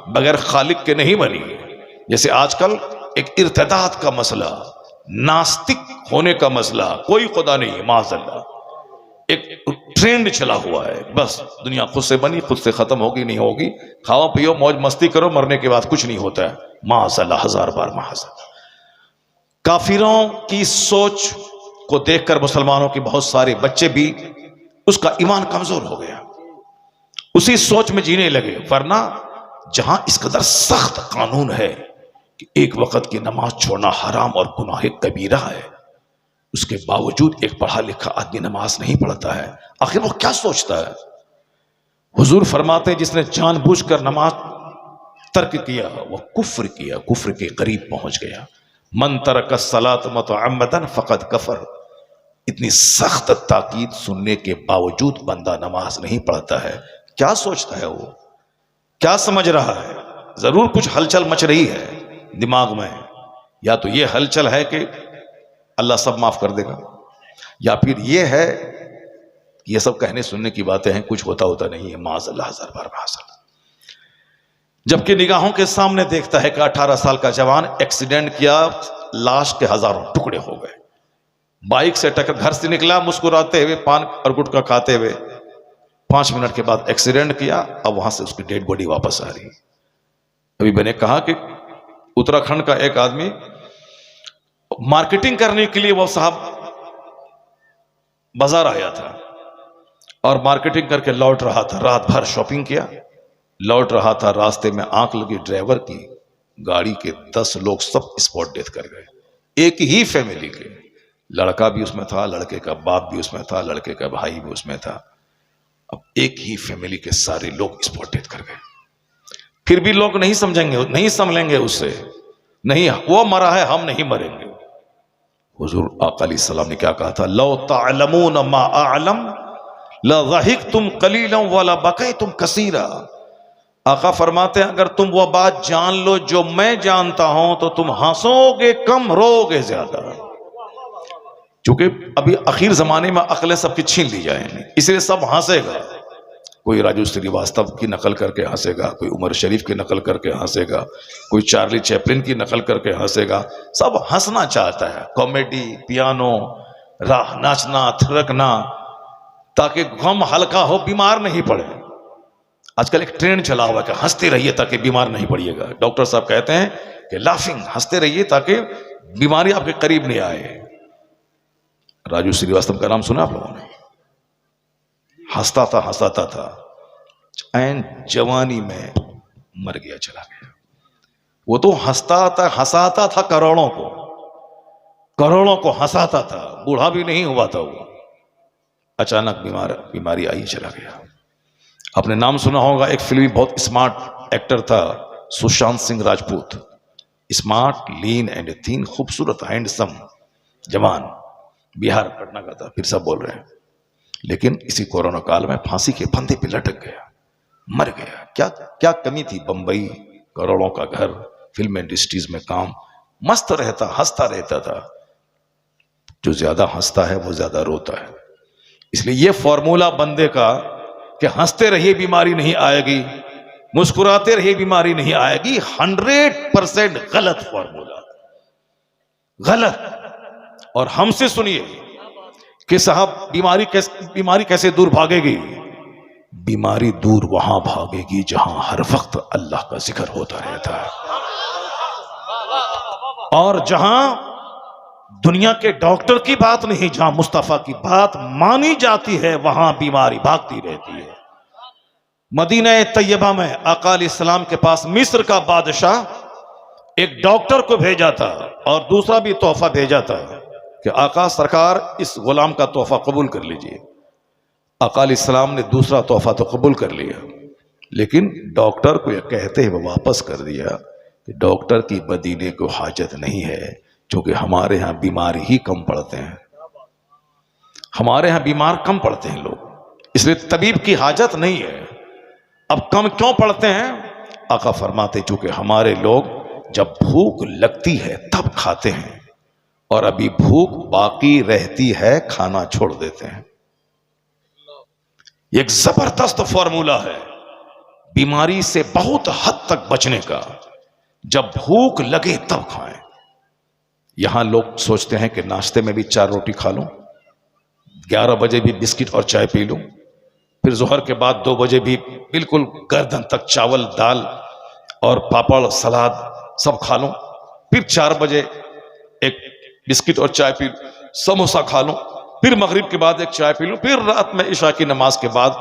बगैर खालिक के नहीं बनी। जैसे आजकल एक इर्तिदाद का मसला, नास्तिक होने का मसला, कोई खुदा नहीं है, माज़अल्लाह, एक ट्रेंड चला हुआ है। बस दुनिया खुद से बनी, खुद से खत्म होगी, नहीं होगी, खाओ पियो मौज मस्ती करो, मरने के बाद कुछ नहीं होता है। माज़अल्लाह, 1000 बार माज़अल्लाह। काफिरों की सोच को देखकर मुसलमानों के बहुत सारे बच्चे भी, उसका ईमान कमजोर हो गया, उसी सोच में जीने लगे। वरना जहां इस कदर सख्त कानून है कि एक वक्त की नमाज छोड़ना हराम और गुनाह कबीरा है, उसके बावजूद एक पढ़ा लिखा आदमी नमाज नहीं पढ़ता है। आखिर वो क्या सोचता है? हुजूर फरमाते हैं, जिसने जानबूझकर नमाज तर्क किया वो कुफ्र किया, कुफ्र के करीब पहुंच गया। मन तरक सलात मुतअम्मदन फकद कफर, इतनी सख्त ताकीद सुनने के बावजूद बंदा नमाज नहीं पढ़ता है। क्या सोचता है वो, क्या समझ रहा है? जरूर कुछ हलचल मच रही है दिमाग में। या तो ये हलचल है कि अल्लाह सब माफ कर देगा, या फिर ये है कि ये सब कहने सुनने की बातें हैं, कुछ होता होता नहीं है। माज़अल्लाह, हजार बार माज़अल्लाह। जबकि निगाहों के सामने देखता है कि 18 साल का जवान एक्सीडेंट किया, लाश के हजारों टुकड़े हो गए, बाइक से टक्कर, घर से निकला मुस्कुराते हुए, पान और गुटखा खाते हुए, 5 मिनट के बाद एक्सीडेंट किया। अब वहां से उसकी डेड बॉडी वापस आ रही है। अभी मैंने कहा कि उत्तराखंड का एक आदमी मार्केटिंग करने के लिए वो साहब बाजार आया था और मार्केटिंग करके लौट रहा था। रात भर शॉपिंग किया, लौट रहा था, रास्ते में आंख लगी ड्राइवर की, गाड़ी के 10 लोग सब स्पॉट डेथ कर गए। एक ही फैमिली के, लड़का भी उसमें था, लड़के का बाप भी उसमें था, लड़के का भाई भी उसमें था। अब एक ही फैमिली के सारे लोग स्पॉट डेथ कर गए। फिर भी लोग नहीं समझेंगे, नहीं समझेंगे उससे, नहीं वो मरा है, हम नहीं मरेंगे। हुजूर आका अलैहिस्सलाम ने क्या कहा था? लौ तअलमून मा अअलम लज़हिकतुम कलीलन वला बकैतुम कसीरा। आका फरमाते हैं अगर तुम वो बात जान लो जो मैं जानता हूं तो तुम हंसोगे कम, रोगे ज्यादा। क्योंकि अभी आखिर जमाने में अकलें सबकी छीन ली जाएंगी, इसलिए सब हंसेगा। कोई राजू श्रीवास्तव की नकल करके हंसेगा, कोई उमर शरीफ की नकल करके हंसेगा, कोई चार्ली चैपलिन की नकल करके हंसेगा। सब हंसना चाहता है, कॉमेडी, पियानो, राह, नाचना, थिरकना, ताकि गम हल्का हो, बीमार नहीं पड़े। आजकल एक ट्रेंड चला हुआ है कि हंसते रहिए ताकि बीमार नहीं पड़िएगा। डॉक्टर साहब कहते हैं कि लाफिंग, हंसते रहिए ताकि बीमारी आपके करीब नहीं आए। राजू श्रीवास्तव का नाम सुना आप लोगों ने? हंसता था, हंसाता था, ऐन जवानी में मर गया, चला गया। वो तो हंसाता था करोड़ों को हंसाता था, बूढ़ा भी नहीं हुआ था वो। अचानक बीमारी आई, चला गया। आपने नाम सुना होगा, एक फिल्मी बहुत स्मार्ट एक्टर था Sushant Singh Rajput. Smart, lean and थीन, खूबसूरत, हैंडसम जवान, बिहार पटना का था। फिर सब बोल रहे हैं, लेकिन इसी कोरोना काल में फांसी के फंदे पे लटक गया, मर गया। क्या कमी थी? बंबई, करोड़ों का घर, फिल्म इंडस्ट्रीज में काम, मस्त रहता, हंसता रहता था। जो ज्यादा हंसता है वो ज्यादा रोता है। इसलिए ये फॉर्मूला बंदे का कि हंसते रहिए बीमारी नहीं आएगी, मुस्कुराते रहिए बीमारी नहीं आएगी, 100% गलत फॉर्मूला, गलत। और हमसे सुनिए कि साहब बीमारी कैसे दूर भागेगी? बीमारी दूर वहां भागेगी जहां हर वक्त अल्लाह का जिक्र होता रहता है, और जहां दुनिया के डॉक्टर की बात नहीं, जहां मुस्तफा की बात मानी जाती है, वहां बीमारी भागती रहती है। मदीना तैयबा में आका अलैहिस्सलाम के पास मिस्र का बादशाह एक डॉक्टर को भेजा था और दूसरा भी तोहफा भेजा था कि आका सरकार इस गुलाम का तोहफा कबूल कर लीजिए। आका अलैहिस्सलाम ने दूसरा तोहफा तो कबूल कर लिया, लेकिन डॉक्टर को यह कहते हुए वापस कर दिया कि डॉक्टर की मदीने को हाजत नहीं है, क्योंकि हमारे यहाँ बीमार ही कम पड़ते हैं, हमारे यहाँ बीमार कम पड़ते हैं लोग, इसलिए तबीब की हाजत नहीं है। अब कम क्यों पड़ते हैं? आका फरमाते चूंकि हमारे लोग जब भूख लगती है तब खाते हैं, और अभी भूख बाकी रहती है, खाना छोड़ देते हैं। एक जबरदस्त फॉर्मूला है बीमारी से बहुत हद तक बचने का। जब भूख लगे तब खाएं। यहां लोग सोचते हैं कि नाश्ते में भी 4 रोटी खा लूं, 11 बजे भी बिस्किट और चाय पी लूं, फिर जोहर के बाद 2 बजे भी बिल्कुल गर्दन तक चावल, दाल और पापड़, सलाद सब खा लूं, फिर 4 बजे एक बिस्किट और चाय पी, समोसा खा लूं, फिर मगरिब के बाद एक चाय पी लूं, फिर रात में इशा की नमाज के बाद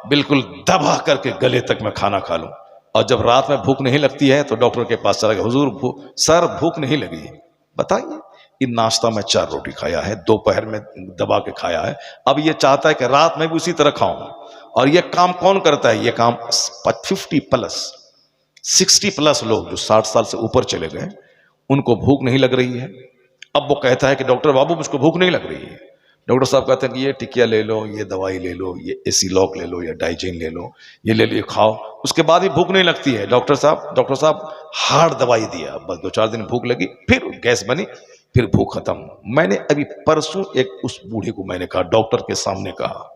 बिल्कुल दबा करके गले तक मैं खाना खा लूं। और जब रात में भूख नहीं लगती है तो डॉक्टर के पास चला गया, हुजूर सर भूख नहीं लगी। बताइए, इन नाश्ता में 4 रोटी खाया है, दोपहर में दबा के खाया है, अब ये चाहता है कि रात में भी उसी तरह खाऊं। और ये काम कौन करता है? ये काम 50+, 60+ लोग जो 60 साल से ऊपर चले गए, उनको भूख नहीं लग रही है। अब वो कहता है कि डॉक्टर बाबू मुझको भूख नहीं लग रही है, डॉक्टर साहब कहते हैं कि ये टिकिया ले लो, ये दवाई ले लो, ये एसिलॉक ले लो, या डाइजिन ले लो, ये ले लो, ये खाओ, उसके बाद ही भूख नहीं लगती है। डॉक्टर साहब हार्ड दवाई दिया, बस 2-4 दिन भूख लगी, फिर गैस बनी, फिर भूख खत्म। मैंने अभी परसों एक उस बूढ़े को मैंने कहा, डॉक्टर के सामने कहा,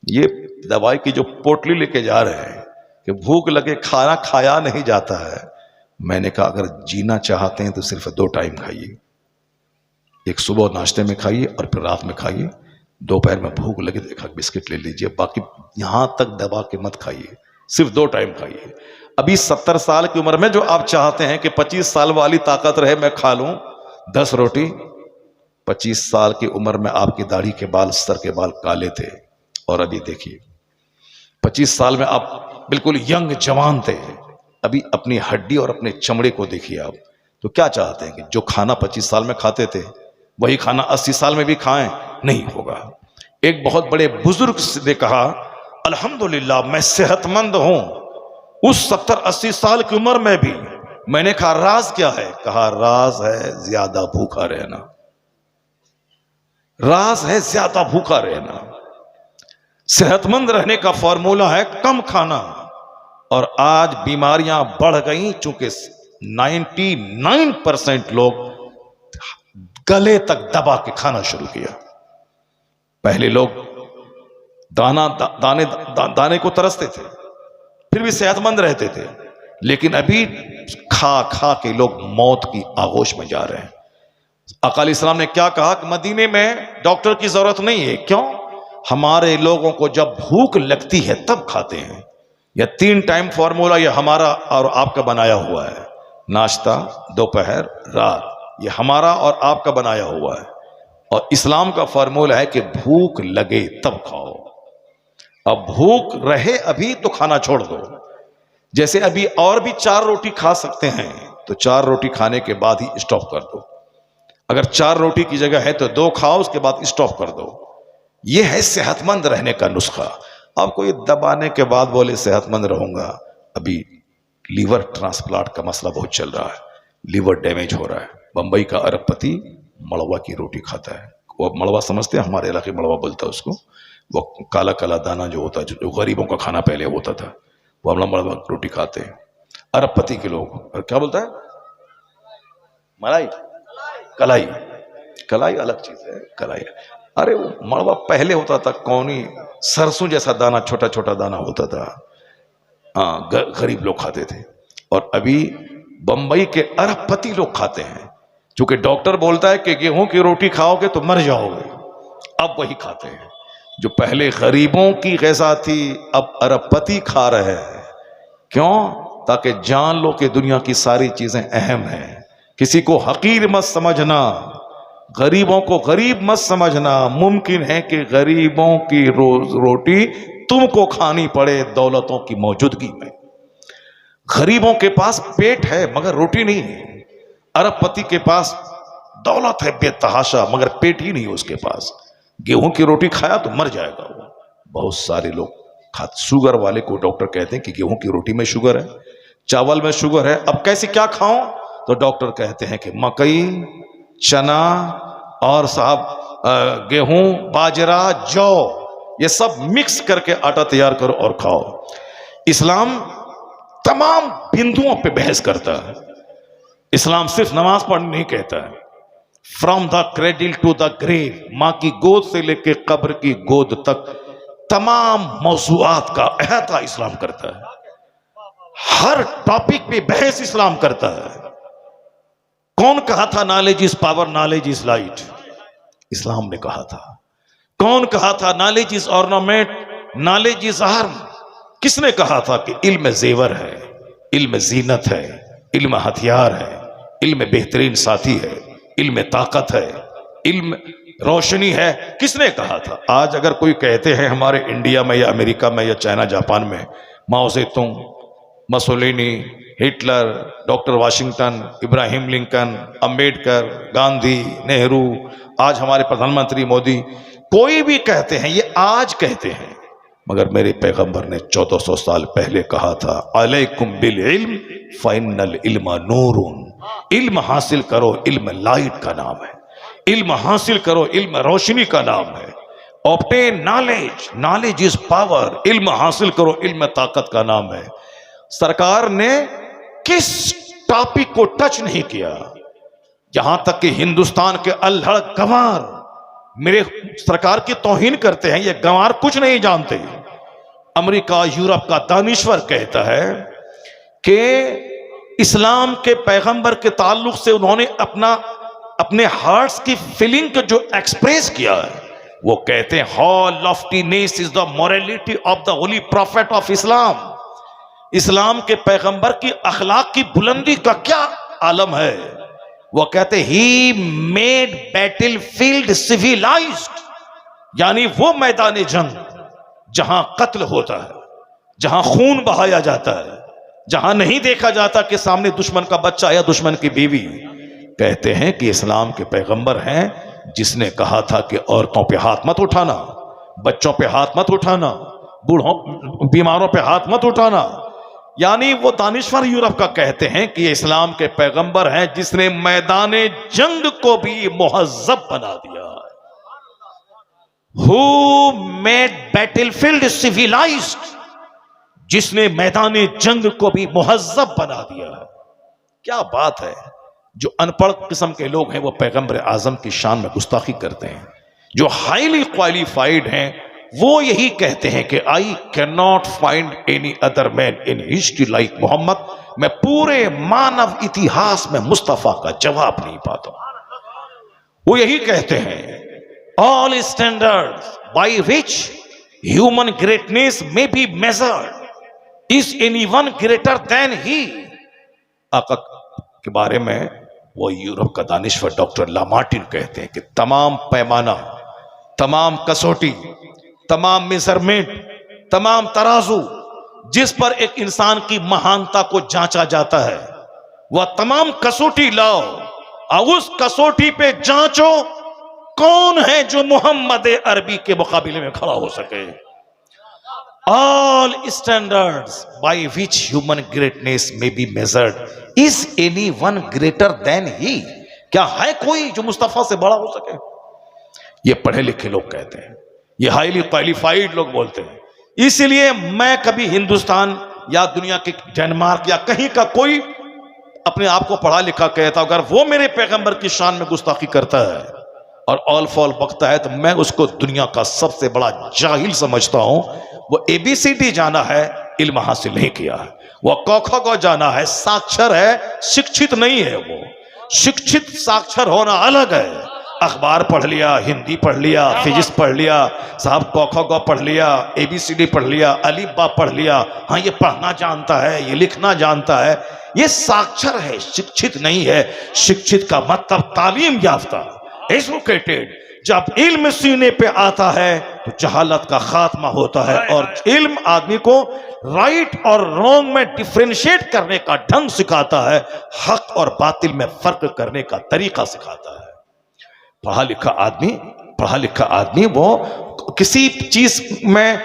ये दवाई की जो पोटली लेके जा रहे हैं कि भूख लगे खाना खाया नहीं जाता है। मैंने कहा अगर जीना चाहते हैं तो सिर्फ 2 टाइम खाइए, एक सुबह नाश्ते में खाइए और फिर रात में खाइए, दोपहर में भूख लगे तो एक बिस्किट ले लीजिए, बाकी यहां तक दबा के मत खाइए, सिर्फ 2 टाइम खाइए। अभी 70 साल की उम्र में जो आप चाहते हैं कि 25 साल वाली ताकत रहे, मैं खा लूं 10 रोटी, 25 साल की उम्र में आपकी दाढ़ी के बाल, सर के बाल काले थे, और अभी देखिए 25 साल में आप बिल्कुल यंग जवान थे, अभी अपनी हड्डी और अपने चमड़े को देखिए आप। तो क्या चाहते हैं कि जो खाना 25 साल में खाते थे वही खाना 80 साल में भी खाएं? नहीं होगा। एक बहुत बड़े बुजुर्ग ने कहा, अल्हम्दुलिल्लाह मैं सेहतमंद हूं उस 70-80 साल की उम्र में भी। मैंने कहा राज क्या है? कहा राज है ज्यादा भूखा रहना, राज है ज्यादा भूखा रहना। सेहतमंद रहने का फॉर्मूला है कम खाना, और आज बीमारियां बढ़ गई चूंकि 99% लोग गले तक दबा के खाना शुरू किया। पहले लोग दाने को तरसते थे, फिर भी सेहतमंद रहते थे, लेकिन अभी खा खा के लोग मौत की आगोश में जा रहे हैं। अकाल इस्लाम ने क्या कहा कि मदीने में डॉक्टर की जरूरत नहीं है। क्यों? हमारे लोगों को जब भूख लगती है तब खाते हैं। यह 3 टाइम फॉर्मूला यह हमारा और आपका बनाया हुआ है, नाश्ता, दोपहर, रात, ये हमारा और आपका बनाया हुआ है। और इस्लाम का फॉर्मूला है कि भूख लगे तब खाओ। अब भूख रहे अभी तो खाना छोड़ दो। जैसे अभी और भी 4 रोटी खा सकते हैं तो 4 रोटी खाने के बाद ही स्टॉप कर दो। अगर 4 रोटी की जगह है तो 2 खाओ, उसके बाद स्टॉप कर दो। यह है सेहतमंद रहने का नुस्खा। अब कोई दबाने के बाद बोले सेहतमंद रहूंगा। अभी लीवर ट्रांसप्लांट का मसला बहुत चल रहा है, लीवर डैमेज हो रहा है। बंबई का अरबपति मड़वा की रोटी खाता है। वो मड़वा समझते हैं, हमारे इलाके मड़वा बोलता है उसको। वो काला काला दाना जो होता है, जो गरीबों का खाना पहले होता था, वो हम लोग मड़वा रोटी खाते हैं अरबपति के लोग। और क्या बोलता है? मलाई, कलाई। कलाई अलग चीज है, कलाई। अरे वो मड़वा पहले होता था कौनी सरसों जैसा दाना, छोटा छोटा दाना होता था। हाँ, गरीब लोग खाते थे। और अभी बंबई के अरबपति लोग खाते हैं, क्योंकि डॉक्टर बोलता है कि गेहूं की रोटी खाओगे तो मर जाओगे। अब वही खाते हैं जो पहले गरीबों की ग़िज़ा थी, अब अरबपति खा रहे हैं। क्यों? ताकि जान लो कि दुनिया की सारी चीजें अहम हैं। किसी को हकीर मत समझना, गरीबों को गरीब मत समझना। मुमकिन है कि गरीबों की रोटी तुमको खानी पड़े दौलतों की मौजूदगी में। गरीबों के पास पेट है मगर रोटी नहीं है। अरबपति के पास दौलत है बेतहाशा मगर पेट ही नहीं है उसके पास। गेहूं की रोटी खाया तो मर जाएगा वो। बहुत सारे लोग खाते। शुगर वाले को डॉक्टर कहते हैं कि गेहूं की रोटी में शुगर है, चावल में शुगर है, अब कैसे क्या खाऊं? तो डॉक्टर कहते हैं कि मकई, चना और साहब गेहूं, बाजरा, जौ, ये सब मिक्स करके आटा तैयार करो और खाओ। इस्लाम तमाम बिंदुओं पे बहस करता है। इस्लाम सिर्फ नमाज पढ़ने नहीं कहता है। From the cradle to the grave, मां की गोद से लेके कब्र की गोद तक तमाम मौज़ूआत का अहता इस्लाम करता है। हर टॉपिक पे बहस इस्लाम करता है। कौन कहा था knowledge is power, knowledge is light? Islam ने कहा था। कौन कहा था knowledge is ornament, knowledge is arm? किसने कहा था कि इल्म जेवर है, इल्म जीनत है, इल्म हथियार है, इल्म बेहतरीन साथी है, इल्म ताकत है, इल्म रोशनी है? किसने कहा था? आज अगर कोई कहते हैं हमारे इंडिया में या अमेरिका में या चाइना जापान में Mao Zedong, Mussolini, Hitler, doctor Washington, इब्राहिम लिंकन, अंबेडकर, गांधी, नेहरू, आज हमारे प्रधानमंत्री मोदी, कोई भी कहते हैं, ये आज कहते हैं, मगर मेरे पैगंबर ने 1400 साल पहले कहा था, अलैकुम बिल इल्म फइन्नल इल्म नूरुन। इल्म हासिल करो, इल्म लाइट का नाम है। इल्म हासिल करो, इल्म रोशनी का नाम है। Obtain knowledge, knowledge is power. इल्म हासिल करो, इल्म ताकत का नाम है। सरकार ने किस टॉपिक को टच नहीं किया, यहां तक कि हिंदुस्तान के अल्हड़ गंवार मेरे सरकार की तौहीन करते हैं। ये गंवार कुछ नहीं जानते। अमेरिका यूरोप का दानिश्वर कहता है कि इस्लाम के पैगंबर के ताल्लुक से उन्होंने अपने हार्ट्स की फीलिंग को जो एक्सप्रेस किया है, वो कहते हैं how loftiness is the morality of the holy prophet of Islam. Islam के पैगंबर की अखलाक की बुलंदी का क्या आलम है। वो कहते he made battlefield civilised, यानी वो मैदान जंग जहां कत्ल होता है, जहां खून बहाया जाता है, जहां नहीं देखा जाता कि सामने दुश्मन का बच्चा या दुश्मन की बीवी। कहते हैं कि इस्लाम के पैगंबर हैं जिसने कहा था कि औरतों पे हाथ मत उठाना, बच्चों पे हाथ मत उठाना, बूढ़ों बीमारों पे हाथ मत उठाना। यानी वो दानिश्वर यूरोप का कहते हैं कि इस्लाम के पैगंबर हैं जिसने मैदान जंग को भी मुहज्जब बना दिया। Who made battlefield civilized, जिसने मैदान जंग को भी मुहज्जब बना दिया है। क्या बात है। जो अनपढ़ किस्म के लोग हैं वो पैगंबर आजम की शान में गुस्ताखी करते हैं। जो हाईली क्वालिफाइड हैं वो यही कहते हैं कि I can not find any other man in history like Muhammad. मैं पूरे मानव इतिहास में मुस्तफा का जवाब नहीं पाता। वो यही कहते हैं all standards by which human greatness may be measured is anyone greater than he. आका के बारे में वो यूरोप का दानिश्वर डॉक्टर लामार्टिन कहते हैं कि तमाम पैमाना, तमाम कसौटी, तमाम मेजरमेंट, तमाम तराजू जिस पर एक इंसान की महानता को जांचा जाता है, वह तमाम कसौटी लाओ और उस कसौटी पे जांचो कौन है जो मोहम्मद अरबी के मुकाबले में खड़ा हो सके। All standards by which human greatness may be measured is anyone greater than he. क्या है कोई जो मुस्तफा से बड़ा हो सके। ये पढ़े लिखे लोग कहते हैं, ये हाईली क्वालिफाइड लोग बोलते हैं। इसलिए मैं कभी हिंदुस्तान या दुनिया के डेनमार्क या कहीं का कोई अपने आप को पढ़ा लिखा कहता, अगर वो मेरे पैगंबर की शान में गुस्ताखी करता है और ऑल फॉल बकता है तो मैं उसको दुनिया का सबसे बड़ा जाहिल समझता हूं। वो एबीसीडी जाना है, इल्म हासिल नहीं किया है। वो क ख ग जाना है, साक्षर है, शिक्षित नहीं है। वो शिक्षित साक्षर होना अलग है। अखबार पढ़ लिया, हिंदी पढ़ लिया, फिजिक्स पढ़ लिया, साहब क ख ग पढ़ लिया, एबीसीडी पढ़ लिया, अलिफ बा पढ़ लिया, हाँ ये पढ़ना जानता है, ये लिखना जानता है, ये साक्षर है, शिक्षित नहीं है। शिक्षित का मतलब तालीम याफ्ता, एजुकेटेड। जब इल्म सीने पे आता है तो जहालत का खात्मा होता है और इल्म आदमी को राइट और रॉन्ग में डिफरेंशिएट करने का ढंग सिखाता है, हक और बातिल में फर्क करने का तरीका सिखाता है। पढ़ा लिखा आदमी वो किसी चीज में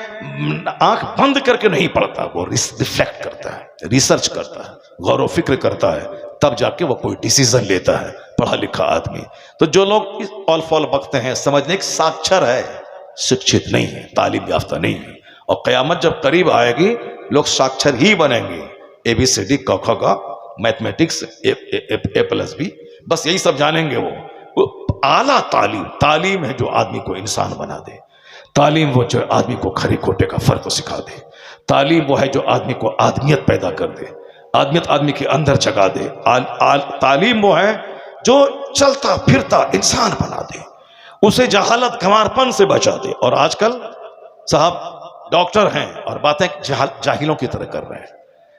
आंख बंद करके नहीं पढ़ता, वो रिफ्लेक्ट करता है, रिसर्च करता है, गौर व फिक्र करता है, तब जाके वो कोई डिसीजन लेता है पढ़ा लिखा आदमी। तो जो लोग इस ऑल फॉल बकते हैं समझने के साक्षर है, शिक्षित नहीं है, तालीम याफ्ता नहीं है। और कयामत जब करीब आएगी लोग साक्षर ही बनेंगे। एबीसीडी क ख ग, मैथमेटिक्स ए प्लस बी, बस यही सब जानेंगे। वो आला तालीम है जो आदमी को इंसान बना दे। तालीम वो जो आदमी को खरे खोटे का फर्क सिखा दे। तालीम वो है जो आदमी को आदमियत पैदा कर दे, आदमियत आदमी के अंदर जगा दे। तालीम वो है जो चलता फिरता इंसान बना दे, उसे जहालत गंवारपन से बचा दे। और आजकल साहब डॉक्टर हैं और बातें जाहिलों की तरह कर रहे हैं,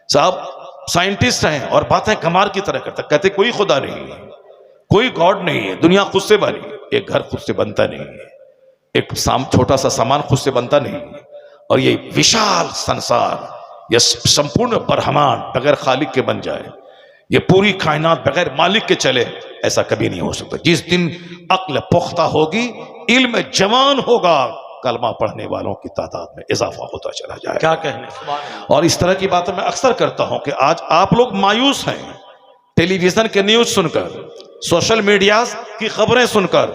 साहब साइंटिस्ट हैं और बातें गंवार की तरह करते, कहते कोई खुदा नहीं है, कोई गॉड नहीं है, दुनिया खुद से बनी। एक घर खुद से बनता नहीं है, एक छोटा सा सामान खुद से बनता नहीं है, और ये विशाल संसार, ये संपूर्ण ब्रह्मांड बगैर खालिक के बन जाए, ये पूरी कायनात बगैर मालिक के चले, ऐसा कभी नहीं हो सकता। जिस दिन अक्ल पुख्ता होगी, इल्म जवान होगा, कलमा पढ़ने वालों की तादाद में इजाफा होता चला जाए। क्या कहने। और इस तरह की बातें मैं अक्सर करता हूं कि आज आप लोग मायूस हैं टेलीविजन के न्यूज सुनकर, सोशल मीडिया की खबरें सुनकर,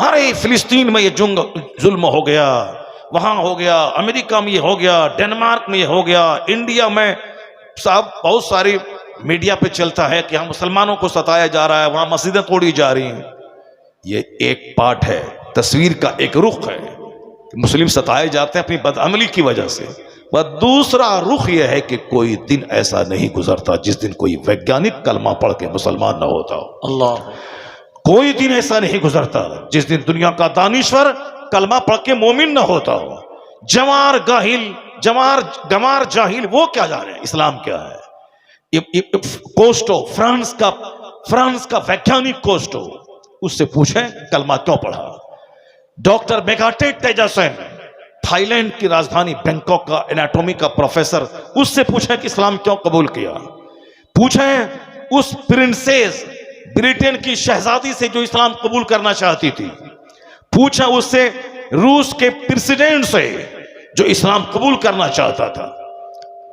अरे फिलिस्तीन में ये जुल्म हो गया, वहां हो गया, अमेरिका में ये हो गया, डेनमार्क में ये हो गया, इंडिया में साहब बहुत सारी मीडिया पे चलता है कि हम मुसलमानों को सताया जा रहा है, वहां मस्जिदें तोड़ी जा रही हैं। ये एक पार्ट है, तस्वीर का एक रुख है कि मुस्लिम सताए जाते हैं अपनी बदअमली की वजह से। वह दूसरा रुख यह है कि कोई दिन ऐसा नहीं गुजरता जिस दिन कोई वैज्ञानिक कलमा पढ़ के मुसलमान न होता हो। अल्लाह, कोई दिन ऐसा नहीं गुजरता जिस दिन दुनिया का दानिश्वर कलमा पढ़ के मोमिन न होता हो। गमार जाहिल वो क्या जाने इस्लाम क्या है। कोस्टो, फ्रांस का वैज्ञानिक कोस्टो, उससे पूछें कलमा क्यों पढ़ा। डॉक्टर मेगाटे तेजासेन, थाईलैंड की राजधानी बैंकॉक का एनाटॉमी का प्रोफेसर, उससे पूछें कि इस्लाम क्यों कबूल किया। पूछें उस प्रिंसेस, ब्रिटेन की शहजादी से जो इस्लाम कबूल करना चाहती थी। पूछें उससे रूस के प्रेसिडेंट से जो इस्लाम कबूल करना चाहता था।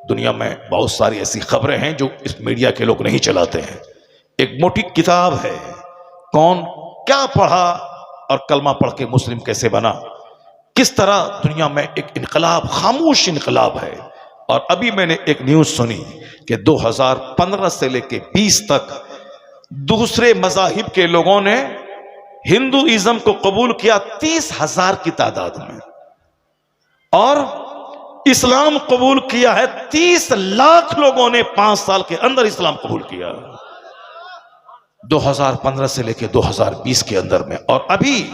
दुनिया में बहुत सारी ऐसी खबरें हैं जो इस मीडिया के लोग नहीं चलाते हैं। एक मोटी किताब है, कौन क्या पढ़ा और कलमा पढ़ के मुस्लिम कैसे बना। किस तरह दुनिया में एक इनकलाब, खामोश इनकलाब है। और अभी मैंने एक न्यूज सुनी कि 2015 से लेके 20 तक दूसरे मजाहिब के लोगों ने हिंदुइज्म को कबूल किया 30,000 की तादाद में, और इस्लाम कबूल किया है 30 लाख लोगों ने 5 साल के अंदर इस्लाम कबूल किया 2015 से लेके 2020 के अंदर में। और अभी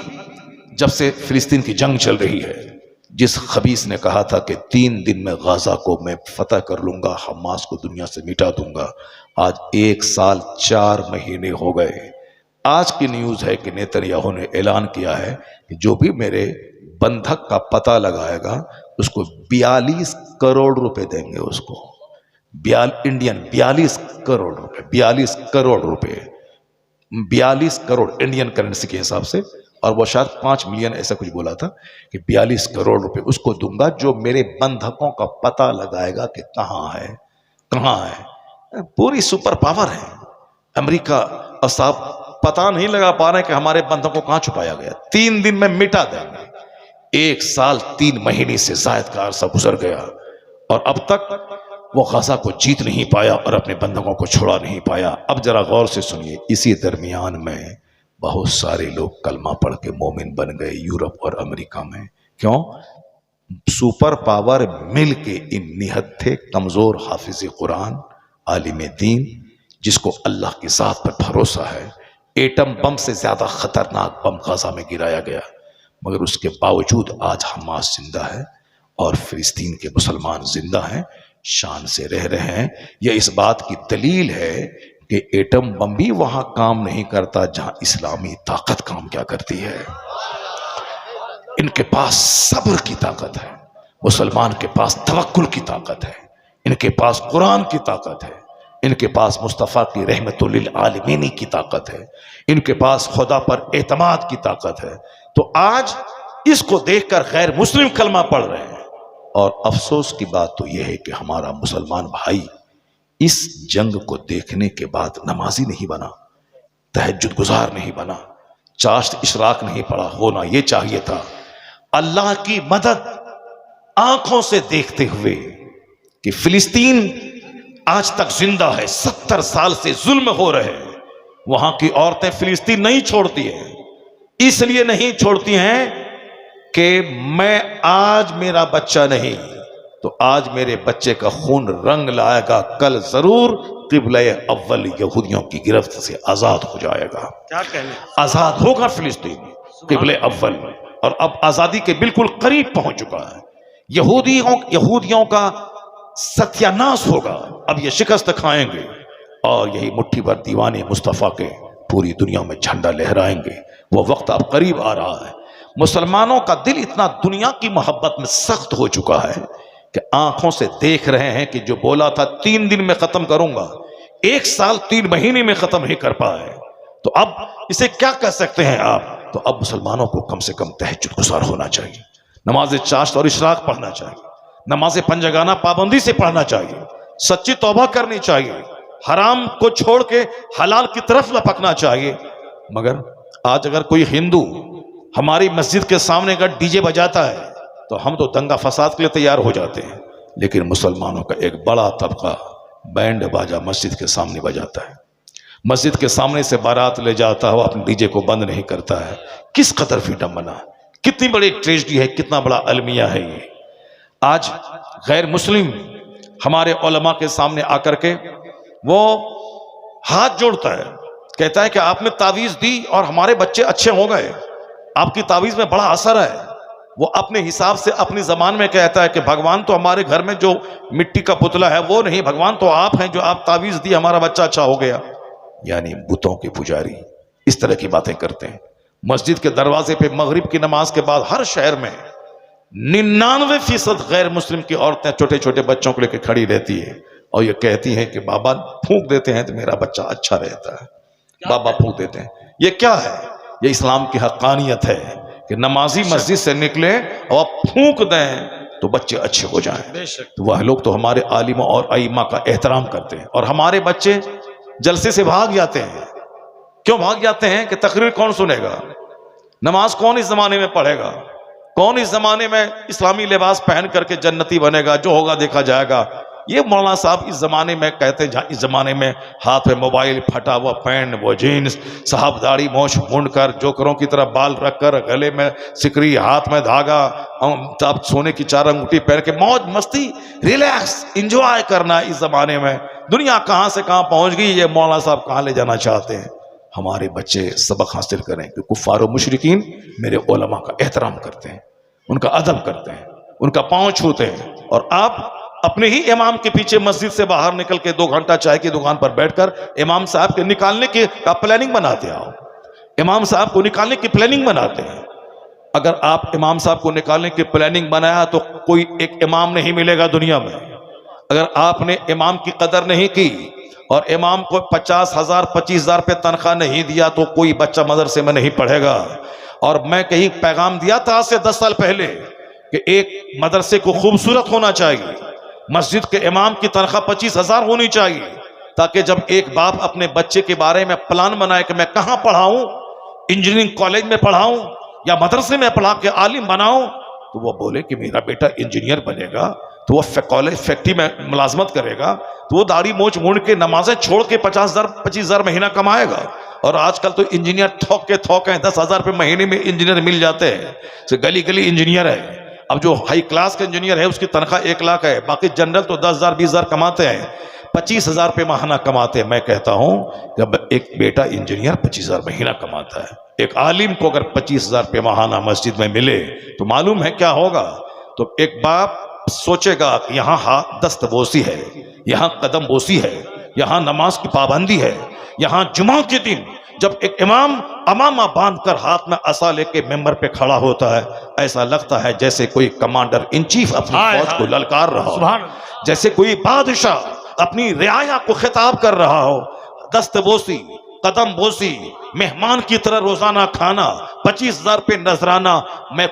जब से फिलिस्तीन की जंग चल रही है, जिस खबीस ने कहा था कि 3 दिन में गाजा को मैं फतह कर लूंगा, हमास को दुनिया से मिटा दूंगा, आज 1 साल 4 महीने हो गए। आज की न्यूज है कि नेतन्याहू ने ऐलान किया है कि जो भी मेरे बंधक का पता लगाएगा उसको 42 करोड़ रुपए देंगे। उसको 42 करोड़ रुपए, 42 करोड़ रुपए, 42 करोड़ इंडियन करेंसी के हिसाब से, और वो शायद 5 मिलियन ऐसा कुछ बोला था कि 42 करोड़ रुपए उसको दूंगा जो मेरे बंधकों का पता लगाएगा कि कहाँ है। पूरी सुपर पावर है अमेरिका, और साहब पता नहीं लगा पा रहे कि हमारे बंधकों को कहाँ छुपाया गया। 3 दिन में मिटा देंगे। 1 साल 3 महीने से जायद का अरसा गुजर गया और अब तक वो गाजा को जीत नहीं पाया और अपने बंधकों को छोड़ा नहीं पाया। अब जरा गौर से सुनिए, इसी दरमियान में बहुत सारे लोग कलमा पढ़ के मोमिन बन गए यूरोप और अमेरिका में। क्यों? सुपर पावर मिल के इन निहत्थे कमजोर हाफिज कुरान, आलिम दीन, जिसको अल्लाह की जात पर भरोसा है, एटम बम से ज्यादा खतरनाक बम गाजा में गिराया गया, मगर उसके बावजूद आज हमास जिंदा है और फिलिस्तीन के मुसलमान जिंदा हैं, शान से रह रहे हैं। यह इस बात की दलील है कि एटम बम भी वहां काम नहीं करता जहां इस्लामी ताकत काम क्या करती है। इनके पास सब्र की ताकत है, मुसलमान के पास तवक्कुल की ताकत है, इनके पास कुरान की ताकत है, इनके पास मुस्तफ़ा की रहमतुल लिल आलमीन की ताकत है, इनके पास खुदा पर एतमाद की ताकत है। तो आज इसको देखकर गैर मुस्लिम कलमा पढ़ रहे हैं। और अफसोस की बात तो यह है कि हमारा मुसलमान भाई इस जंग को देखने के बाद नमाजी नहीं बना, तहज्जुद गुजार नहीं बना, चाश्त इशराक नहीं पड़ा। होना यह चाहिए था अल्लाह की मदद आंखों से देखते हुए कि फिलिस्तीन आज तक जिंदा है, 70 साल से जुल्म हो रहे हैं। वहां की औरतें फिलिस्तीन नहीं छोड़ती हैं, इसलिए नहीं छोड़ती हैं कि मैं आज मेरा बच्चा नहीं तो आज मेरे बच्चे का खून रंग लाएगा, कल जरूर क़िबला अव्वल यहूदियों की गिरफ्त से आजाद हो जाएगा। क्या कहने, आजाद होगा फिलिस्तीन, क़िबला अव्वल। और अब आजादी के बिल्कुल करीब पहुंच चुका है। यहूदियों का सत्यानाश होगा। अब ये शिकस्त खाएंगे और यही मुट्ठी भर दीवाने मुस्तफ़ा के पूरी दुनिया में झंडा लहराएंगे। वो वक्त अब करीब आ रहा है। मुसलमानों का दिल इतना दुनिया की मोहब्बत में सख्त हो चुका है कि आंखों से देख रहे हैं कि जो बोला था 3 दिन में खत्म करूंगा, 1 साल 3 महीने में खत्म नहीं कर पाए। तो अब इसे क्या कह सकते हैं आप? तो अब मुसलमानों को कम से कम तहज्जुद गुजार होना चाहिए, नमाज चाश्त और इशराक पढ़ना चाहिए, नमाज पंजगाना पाबंदी से पढ़ना चाहिए, सच्ची तौबा करनी चाहिए, हराम को छोड़ के हलाल की तरफ लपकना चाहिए। मगर आज अगर कोई हिंदू हमारी मस्जिद के सामने का डीजे बजाता है तो हम तो दंगा फसाद के लिए तैयार हो जाते हैं, लेकिन मुसलमानों का एक बड़ा तबका बैंड बाजा मस्जिद के सामने बजाता है, मस्जिद के सामने से बारात ले जाता है, वो अपने डीजे को बंद नहीं करता है। किस कदर फ्रीडम बना, कितनी बड़ी ट्रेजेडी है, कितना बड़ा अलमिया है ये। आज गैर मुस्लिम हमारे उलमा के सामने आकर के वो हाथ जोड़ता है, कहता है कि आपने तावीज दी और हमारे बच्चे अच्छे हो गए, आपकी तावीज में बड़ा असर है। वो अपने हिसाब से अपनी जबान में कहता है कि भगवान तो हमारे घर में जो मिट्टी का पुतला है वो नहीं, भगवान तो आप हैं जो आप तावीज दी हमारा बच्चा अच्छा हो गया। यानी बुतों के पुजारी इस तरह की बातें करते हैं। मस्जिद के दरवाजे पे मगरिब की नमाज के बाद हर शहर में 99% गैर मुस्लिम की औरतें छोटे छोटे बच्चों को लेकर खड़ी रहती है और ये कहती हैं कि बाबा फूंक देते हैं तो मेरा बच्चा अच्छा रहता है, बाबा फूंक देते हैं। ये क्या है? ये इस्लाम की हक्कानियत है कि नमाजी मस्जिद से निकले और फूंक दें तो बच्चे अच्छे हो जाएं। तो वह लोग तो हमारे आलिमों और आइमा का एहतराम करते हैं और हमारे बच्चे जलसे से भाग जाते हैं। क्यों भाग जाते हैं? कि तकरीर कौन सुनेगा, नमाज कौन इस जमाने में पढ़ेगा, कौन इस जमाने में इस्लामी लिबास पहन करके जन्नती बनेगा, जो होगा देखा जाएगा। ये मौलाना साहब इस जमाने में कहते हैं, इस जमाने में हाथ में मोबाइल, फटा हुआ पैंट, वो जीन्स, साहब दाढ़ी मोछ मूंड कर, जोकरों की तरह बाल रखकर, गले में सिकरी, हाथ में धागा, तब सोने की 4 अंगूठी पहन के मौज मस्ती, रिलैक्स, इंजॉय करना। इस जमाने में दुनिया कहां से कहां पहुंच गई, ये मौलाना साहब कहां ले जाना चाहते हैं। हमारे बच्चे सबक हासिल करें कि कुफ्फार और मुशरिकीन मेरे उलमा का एहतराम करते हैं, उनका अदब करते हैं, उनका पांव छूते हैं। और आप अपने ही इमाम के पीछे मस्जिद से बाहर निकल के 2 घंटा चाय की दुकान पर बैठकर इमाम साहब के निकालने की प्लानिंग बनाते आओ, इमाम साहब को निकालने की प्लानिंग बनाते हैं। अगर आप इमाम साहब को निकालने की प्लानिंग बनाया तो कोई एक इमाम नहीं मिलेगा दुनिया में। अगर आपने इमाम की कदर नहीं की और इमाम को 50,000 25,000 रुपये तनख्वाह नहीं दिया तो कोई बच्चा मदरसे में नहीं पढ़ेगा। और मैं कहीं पैगाम दिया था आज से 10 साल पहले कि एक मदरसे को खूबसूरत होना चाहिए, मस्जिद के इमाम की तनख्वाह 25,000 होनी चाहिए, ताकि जब एक बाप अपने बच्चे के बारे में प्लान बनाए कि मैं कहाँ पढ़ाऊं, इंजीनियरिंग कॉलेज में पढ़ाऊं या मदरसे में पढ़ा के आलिम बनाऊं, तो वो बोले कि मेरा बेटा इंजीनियर बनेगा, तो वो कॉलेज फैक्ट्री में मुलाजमत करेगा, तो वो दाढ़ी मोच मुड़ के नमाजें छोड़ के 50,000 25,000 महीना कमाएगा। और आजकल तो इंजीनियर थोक हैं, 10,000 रुपये महीने में इंजीनियर मिल जाते हैं, तो गली गली इंजीनियर है। अब जो हाई क्लास का इंजीनियर है उसकी तनख्वाह 1 लाख है, बाकी जनरल तो 10,000 20,000 कमाते हैं, 25,000 रुपये महीना कमाते हैं। मैं कहता हूं जब एक बेटा इंजीनियर 25,000 महीना कमाता है, एक आलिम को अगर 25,000 रुपये महीना मस्जिद में मिले तो मालूम है क्या होगा। तो एक बाप सोचेगा कि यहाँ दस्तबोसी है, यहाँ कदम बोसी है, यहाँ नमाज की पाबंदी है, यहाँ जुमा के दिन जब एक इमाम अमामा बांधकर हाथ में असा लेके मेंबर पे खड़ा होता है, ऐसा लगता है जैसे कोई कमांडर इन चीफ अपनी फौज को ललकार रहा हो, जैसे कोई बादशाह अपनी रियाया को खिताब कर रहा हो। दस्तबोसी, कदम बोसी, मेहमान की तरह रोजाना खाना, 25,000 रुपये नजराना। मैं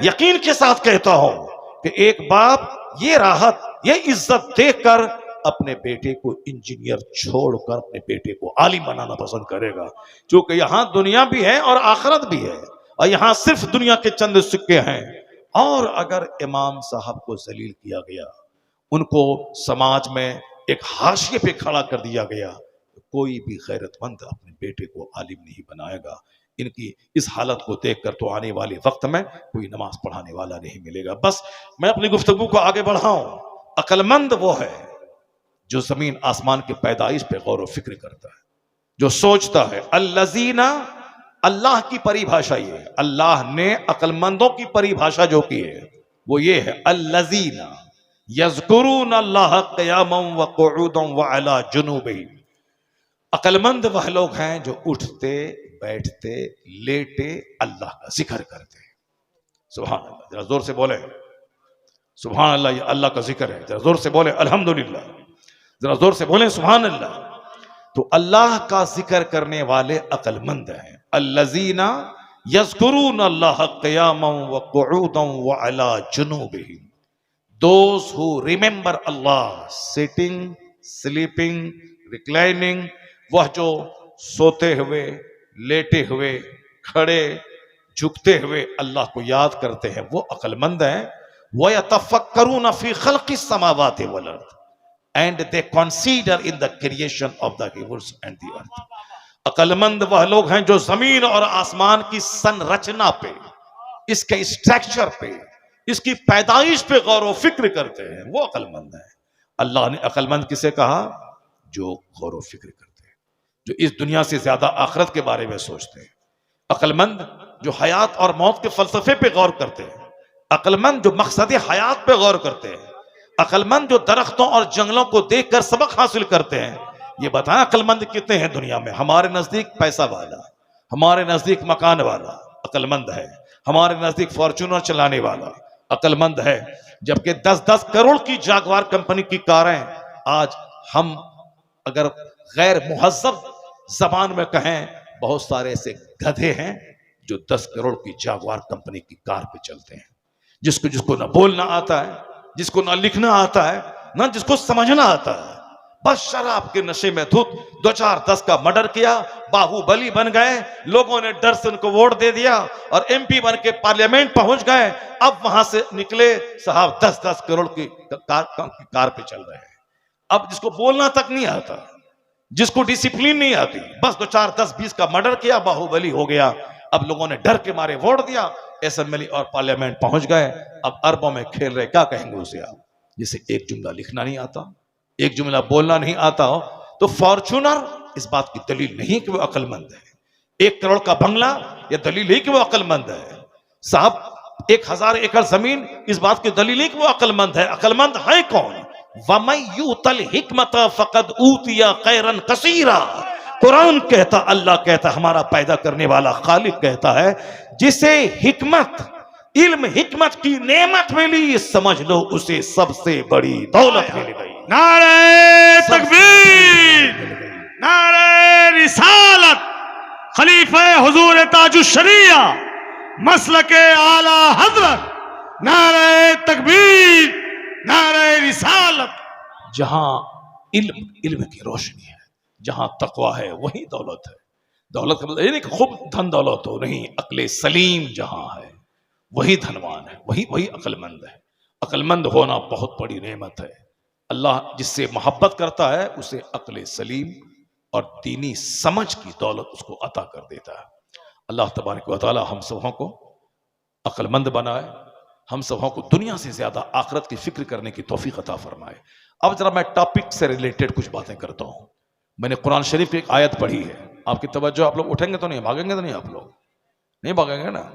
यकीन के साथ कहता हूं कि एक बाप ये राहत, ये इज्जत देखकर अपने बेटे को इंजीनियर छोड़कर अपने बेटे को आलिम बनाना पसंद करेगा, क्योंकि यहां दुनिया भी है और आखिरत भी है, और यहां सिर्फ दुनिया के चंद सिक्के हैं। और अगर इमाम साहब को जलील किया गया, उनको समाज में एक हाशिए पे खड़ा कर दिया गया, तो कोई भी गैरतमंद अपने बेटे को आलिम नहीं बनाएगा। इनकी इस हालत को देखकर तो आने वाले वक्त में कोई नमाज पढ़ाने वाला नहीं मिलेगा। बस मैं अपनी गुफ्तगू को आगे बढ़ाऊं। अक्लमंद वो है जो जमीन आसमान की पैदाइश पे गौर व फिक्र करता है, जो सोचता है। अल्लज़ीना, अल्लाह की परिभाषा ये है, अल्लाह ने अक्लमंदों की परिभाषा जो की है वो ये है, अल्लज़ीना यज़कुरून अल्लाह क़ियामन व क़ुऊदन व अला जुनूबिहिम। अक्लमंद वह लोग हैं जो उठते बैठते लेटे अल्लाह का जिक्र करते हैं। सुभान अल्लाह, जरा जोर से बोले सुभान अल्लाह, ये अल्लाह का जिक्र है। जरा जोर से बोले अल्हम्दुलिल्लाह, जरा जोर से बोले सुभान अल्लाह। तो अल्लाह का जिक्र करने वाले अक्लमंद हैं। अल्लज़ीना यज़कुरून अल्लाह क़ियामन व क़ुऊदन व अला जुनूबिहिम। Those who remember Allah sitting, sleeping, reclining, वह जो सोते हुए, लेटे हुए, खड़े, झुकते हुए अल्लाह को याद करते हैं, वो अक्लमंद हैं। वयतफक्करूना फी खल्क़िस समावाति वल अर्द and they consider in the creation of the heavens and the earth. अक्लमंद वह लोग हैं जो जमीन और आसमान की संरचना पे, इसके स्ट्रक्चर पे, इसकी पैदाइश पे गौर व फिक्र करते हैं, वो अक्लमंद है। अल्लाह ने अक्लमंद किसे कहा? जो गौर व फिक्र करते हैं, जो इस दुनिया से ज्यादा आखिरत के बारे में सोचते हैं। अक्लमंद जो हयात और मौत के फलसफे पे गौर करते हैं। अक्लमंद जो मकसद हयात पे गौर करते हैं। अक्लमंद जो दरख्तों और जंगलों को देखकर सबक हासिल करते हैं। ये बताएं अक्लमंद कितने हैं दुनिया में? हमारे नजदीक पैसा वाला, हमारे नजदीक मकान वाला अक्लमंद है, हमारे नजदीक फॉर्च्यूनर चलाने वाला अक्लमंद है, जबकि 10-10 करोड़ की जागवार कंपनी की कारें आज हम अगर गैर मुहज्जब जबान में कहें, बहुत सारे ऐसे गधे हैं जो 10 करोड़ की जागवार कंपनी की कार पे चलते हैं, जिसको ना बोलना आता है, जिसको ना लिखना आता है, ना जिसको समझना आता है, बस शराब के नशे में धुत 2-4-10 का मर्डर किया, बाहुबली बन गए, लोगों ने डर से उनको वोट दे दिया और एमपी बन के पार्लियामेंट पहुंच गए। अब वहां से निकले साहब 10-10 करोड़ की कार पे चल रहे हैं। अब जिसको बोलना तक नहीं आता, जिसको डिसिप्लिन नहीं आती, बस 2-4-10-20 का मर्डर किया, बाहुबली हो गया। अब लोगों ने डर के मारे वोट दिया, असेंबली और पार्लियामेंट पहुंच गए, अब अरबों में खेल रहे। क्या कहेंगे उसे आप, जिसे एक जुमला लिखना नहीं आता, एक जुमला बोलना नहीं आता हो? तो फॉर्च्यूनर इस बात की दलील नहीं कि वो अक्लमंद है। 1 करोड़ का बंगला यह दलील नहीं कि वो अक्लमंद है। साहब 1000 एकड़ जमीन इस बात की दलील नहीं कि वो अक्लमंद है। अक्लमंद है कौन? वमन यूतल हिकमत फकद ऊतिया खैरन कसीरा। कुरान कहता, अल्लाह कहता, हमारा पैदा करने वाला खालिक कहता है, जिसे हिकमत, इल्म हिकमत की नेमत मिली, समझ लो उसे सबसे बड़ी दौलत मिल गई। नारे तकबीर, नारे रिसालत, खलीफा हुजूर ताजुश्शरिया मसलके आला हजरत, नारे तकबीर, नारे रिसालत। जहां इल्म की रोशनी है, जहां तकवा है, वही दौलत है। दौलत का मतलब ये नहीं कि खूब धन दौलत हो, नहीं, अक्ले सलीम जहां है वही धनवान है, वही अक्लमंद है। अक्लमंद होना बहुत बड़ी नेमत है। अल्लाह जिससे मोहब्बत करता है उसे अक्ल सलीम और दीनी समझ की दौलत उसको अता कर देता है। अल्लाह तबारक व तआला हम सबों को अक्लमंद बनाए, हम सबों को दुनिया से ज्यादा आखिरत की फिक्र करने की तौफीक अता फरमाए। अब जरा मैं टॉपिक से रिलेटेड कुछ बातें करता हूं। मैंने कुरान शरीफ की एक आयत पढ़ी है, आपकी तवज्जो, आप लोग उठेंगे तो नहीं, भागेंगे तो नहीं, आप लोग नहीं भागेंगे ना?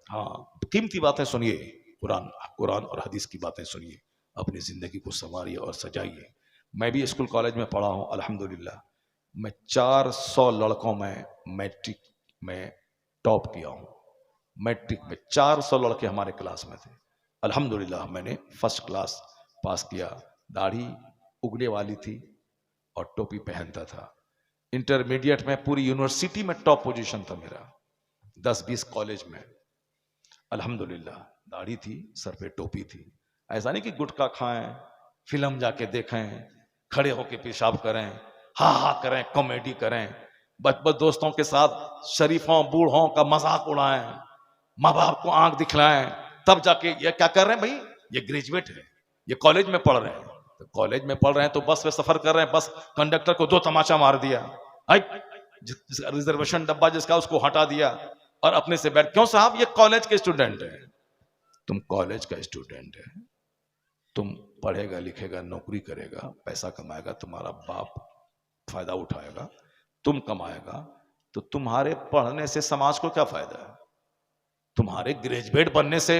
हाँ, कीमती बातें सुनिए, कुरान और हदीस की बातें सुनिए, अपनी जिंदगी को संवारिए और सजाइए। मैं भी स्कूल कॉलेज में पढ़ा हूँ अल्हम्दुलिल्लाह। मैं 400 लड़कों में मैट्रिक में टॉप किया हूँ। मैट्रिक में 400 लड़के हमारे क्लास में थे। अल्हम्दुलिल्लाह मैंने फर्स्ट क्लास पास किया। दाढ़ी उगने वाली थी और टोपी पहनता था। इंटरमीडिएट में पूरी यूनिवर्सिटी में टॉप पोजीशन था मेरा, 10-20 कॉलेज में। अल्हम्दुलिल्लाह दाढ़ी थी, सर पे टोपी थी। ऐसा नहीं कि गुटखा खाएं, फिल्म जाके देखें, खड़े होके पेशाब करें, हा करें, कॉमेडी करें, बच दोस्तों के साथ शरीफों बूढ़ों का मजाक उड़ाएं, माँ बाप को आंख दिखलाएं, तब जाके ये क्या कर रहे हैं भाई, ये ग्रेजुएट है, ये कॉलेज में पढ़ रहे हैं। तो कॉलेज में पढ़ रहे हैं तो बस में सफर कर रहे हैं, बस कंडक्टर को 2 तमाचा मार दिया, रिजर्वेशन डब्बा जिसका उसको हटा दिया और अपने से बैठ। क्यों साहब, ये कॉलेज के स्टूडेंट है। तुम कॉलेज का स्टूडेंट है, तुम पढ़ेगा लिखेगा, नौकरी करेगा, पैसा कमाएगा, तुम्हारा बाप फायदा उठाएगा, तुम कमाएगा, तो तुम्हारे पढ़ने से समाज को क्या फायदा है? तुम्हारे ग्रेजुएट बनने से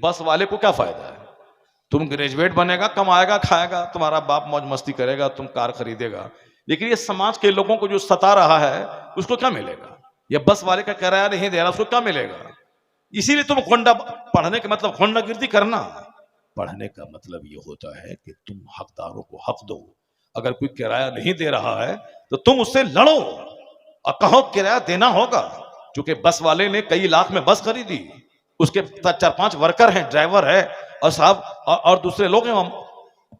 बस वाले को क्या फायदा है? तुम ग्रेजुएट बनेगा, कमाएगा, खाएगा, तुम्हारा बाप मौज मस्ती करेगा, तुम कार खरीदेगा, लेकिन ये समाज के लोगों को जो सता रहा है उसको क्या मिलेगा? ये बस वाले का किराया नहीं दे रहा, उसको क्या मिलेगा? इसीलिए तुम होंडा, पढ़ने का मतलब होंडागिर्दी करना। पढ़ने का मतलब ये होता है कि तुम हकदारों को हक दो। अगर कोई किराया नहीं दे रहा है तो तुम उससे लड़ो और कहो किराया देना होगा। क्योंकि बस वाले ने कई लाख में बस खरीदी, उसके 4-5 वर्कर हैं, ड्राइवर है और साहब और दूसरे लोग हैं,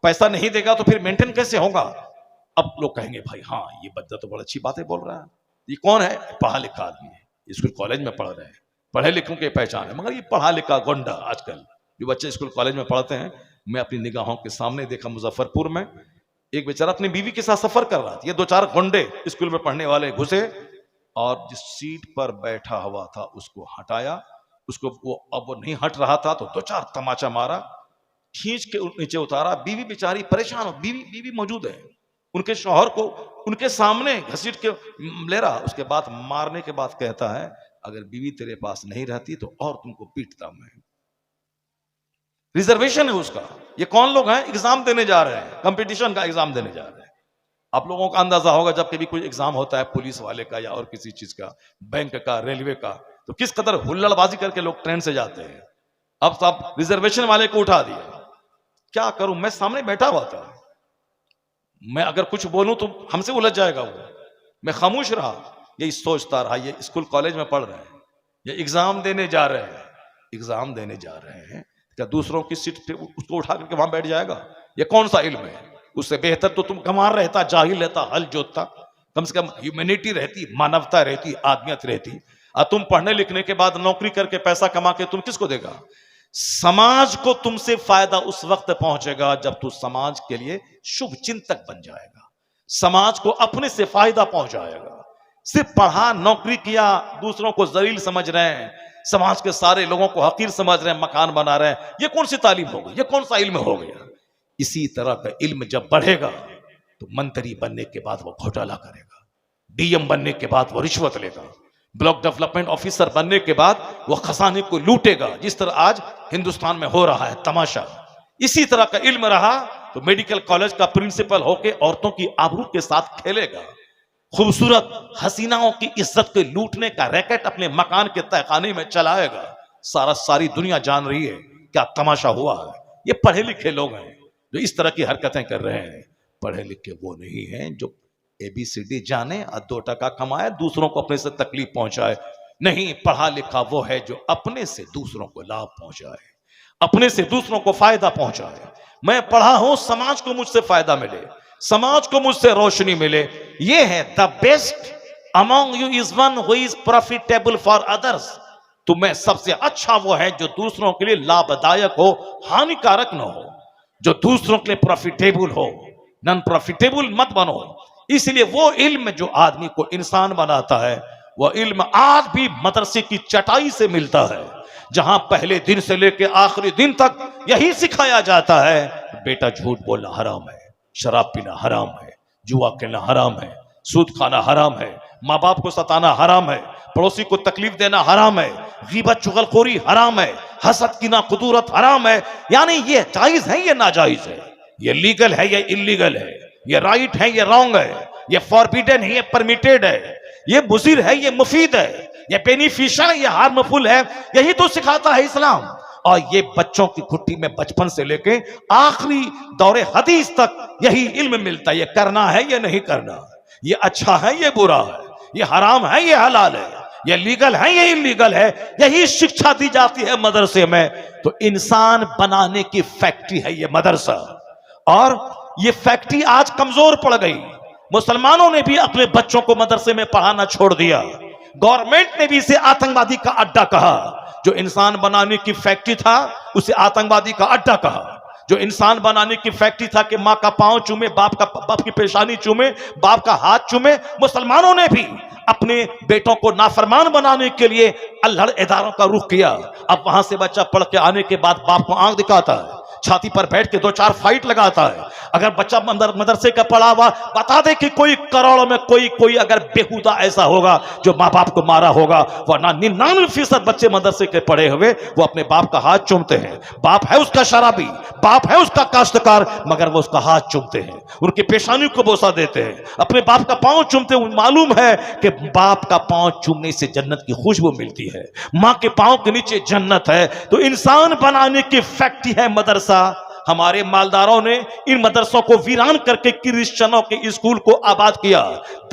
पैसा नहीं देगा तो फिर मेंटेन कैसे होगा? अब लोग कहेंगे भाई हाँ ये बंदा तो बड़ी अच्छी बातें बोल रहा है, ये कौन है? पढ़ा लिखा आदमी है, स्कूल कॉलेज में पढ़ रहे हैं, पढ़े लिखों की पहचान है। मगर ये पढ़ा लिखा गोंडा आजकल जो बच्चे स्कूल कॉलेज में पढ़ते हैं, मैं अपनी निगाहों के सामने देखा मुजफ्फरपुर में एक बेचारा अपनी बीवी के साथ सफर कर रहा था। ये 2-4 गोंडे स्कूल में पढ़ने वाले घुसे और जिस सीट पर बैठा हुआ था उसको हटाया, उसको वो नहीं हट रहा था तो 2-4 तमाचा मारा, खींच के नीचे उतारा। बीवी बेचारी परेशान हो, बीवी मौजूद है, उनके शौहर को उनके सामने घसीट के ले रहा। उसके बाद मारने के बाद कहता है अगर बीवी तेरे पास नहीं रहती तो और तुमको पीटता मैं। रिजर्वेशन है उसका। ये कौन लोग हैं? एग्जाम देने जा रहे हैं, कंपटीशन का एग्जाम देने जा रहे हैं। आप लोगों का अंदाजा होगा जब कभी कोई एग्जाम होता है पुलिस वाले का या और किसी चीज का, बैंक का, रेलवे का, तो किस कदर हुल्लड़बाजी करके लोग ट्रेन से जाते हैं। अब सब रिजर्वेशन वाले को उठा दिया। क्या करूं, मैं सामने बैठा हुआ था, मैं अगर कुछ बोलूं तो हमसे उलझ जाएगा वो। मैं खामोश रहा, यही सोचता रहा। ये स्कूल कॉलेज में पढ़ रहे हैं, ये एग्जाम देने जा रहे हैं, एग्जाम देने जा रहे हैं, क्या दूसरों की सीट पे उसको उठा करके वहां बैठ जाएगा? ये कौन सा इल्म है? उससे बेहतर तो तुम गंवार रहता, जाहिल रहता, हल जोतता, कम से कम ह्यूमैनिटी रहती, मानवता रहती, आदमियत रहती। और तुम पढ़ने लिखने के बाद नौकरी करके पैसा कमा के तुम किसको देगा? समाज को तुमसे फायदा उस वक्त पहुंचेगा जब तू समाज के लिए शुभ चिंतक बन जाएगा, समाज को अपने से फायदा पहुंचाएगा। सिर्फ पढ़ा, नौकरी किया, दूसरों को जलील समझ रहे हैं, समाज के सारे लोगों को हकीर समझ रहे हैं, मकान बना रहे हैं, ये कौन सी तालीम हो गई? ये कौन सा इल्म हो गया? इसी तरह का इल्म जब बढ़ेगा तो मंत्री बनने के बाद वो घोटाला करेगा, डीएम बनने के बाद वो रिश्वत लेगा, ब्लॉक डेवलपमेंट ऑफिसर बनने के बाद वो खजाने को लूटेगा, जिस तरह आज हिंदुस्तान में हो रहा है तमाशा। इसी तरह का इल्म रहा तो मेडिकल कॉलेज का प्रिंसिपल होके औरतों की आबरू के साथ खेलेगा, खूबसूरत हसीनाओं की इज्जत को लूटने का रैकेट अपने मकान के तहखाने में चलाएगा। सारी दुनिया जान रही है क्या तमाशा हुआ है। ये पढ़े लिखे लोग हैं जो इस तरह की हरकतें कर रहे हैं। पढ़े लिखे वो नहीं हैं जो ABCD जाने और 2 टका कमाए, दूसरों को अपने से तकलीफ पहुंचाए। नहीं, पढ़ा लिखा वो है जो अपने से दूसरों को लाभ पहुंचाए, अपने से दूसरों को फायदा पहुंचाए। मैं पढ़ा हूं, समाज को मुझसे फायदा मिले, समाज को मुझसे रोशनी मिले। ये है the best among you is one who is profitable for others. तुम्हें सबसे अच्छा वो है जो दूसरों के लिए लाभदायक हो, हानिकारक न हो, जो दूसरों के लिए प्रॉफिटेबल हो। नॉन प्रॉफिटेबल मत बनो। इसलिए वो इल्म जो आदमी को इंसान बनाता है, वो इल्म आज भी मदरसे की चटाई से मिलता है, जहां पहले दिन से लेकर आखिरी दिन तक यही सिखाया जाता है बेटा झूठ बोलना हराम है, शराब पीना हराम है, जुआ खेलना हराम है, सूद खाना हराम है, माँ बाप को सताना हराम है, पड़ोसी को तकलीफ देना हराम है, गीबत चुगलखोरी हराम है, हसद की ना कुदूरत हराम है। यानी ये जायज है, ये नाजायज है, ये लीगल है, ये इलीगल है, ये राइट है, ये रॉन्ग है, ये फॉरबिडन है, ये परमिटेड है, ये मुजीर है, ये मुफीद है, ये बेनिफिशियल है, ये हार्मफुल है। यही तो सिखाता है इस्लाम। और ये बच्चों की खुट्टी में बचपन से लेके आखिरी दौरे हदीस तक यही इल्म मिलता है। ये करना है, ये नहीं करना, ये अच्छा है, ये बुरा है, ये हराम है, ये हलाल है, ये लीगल है, ये इलीगल है। यही शिक्षा दी जाती है मदरसे में। तो इंसान बनाने की फैक्ट्री है ये मदरसा। और ये फैक्ट्री आज कमजोर पड़ गई। मुसलमानों ने भी अपने बच्चों को मदरसे में पढ़ाना छोड़ दिया। गवर्नमेंट ने भी इसे आतंकवादी का अड्डा कहा। जो इंसान बनाने की फैक्ट्री था उसे आतंकवादी का अड्डा कहा। जो इंसान बनाने की फैक्ट्री था कि माँ का पांव चूमे, बाप की पेशानी चूमे, बाप का हाथ चूमे, मुसलमानों ने भी अपने बेटों को नाफरमान बनाने के लिए अल्हड़ इदारों का रुख किया। अब वहां से बच्चा पढ़ के आने के बाद बाप को आंख दिखाता है, छाती पर बैठ के 2-4 फाइट लगाता है। अगर बच्चा मदरसे का पढ़ा हुआ बता दे कि कोई करोड़ों में कोई अगर बेहुदा ऐसा होगा जो माँ बाप को मारा होगा, वरना 99% बच्चे मदरसे के पढ़े हुए वो अपने बाप का हाथ चूमते हैं। बाप है उसका शराबी, बाप है उसका काश्तकार, मगर वो उसका हाथ चूमते हैं, उनकी पेशानी को बोसा देते हैं, अपने बाप का पांव चूमते हैं। मालूम है कि बाप का पांव चूमने से जन्नत की खुशबू मिलती है, माँ के पांव के नीचे जन्नत है। तो इंसान बनाने की फैक्ट्री है मदरसा। हमारे मालदारों ने इन मदरसों को वीरान करके क्रिश्चियनों के स्कूल को आबाद किया।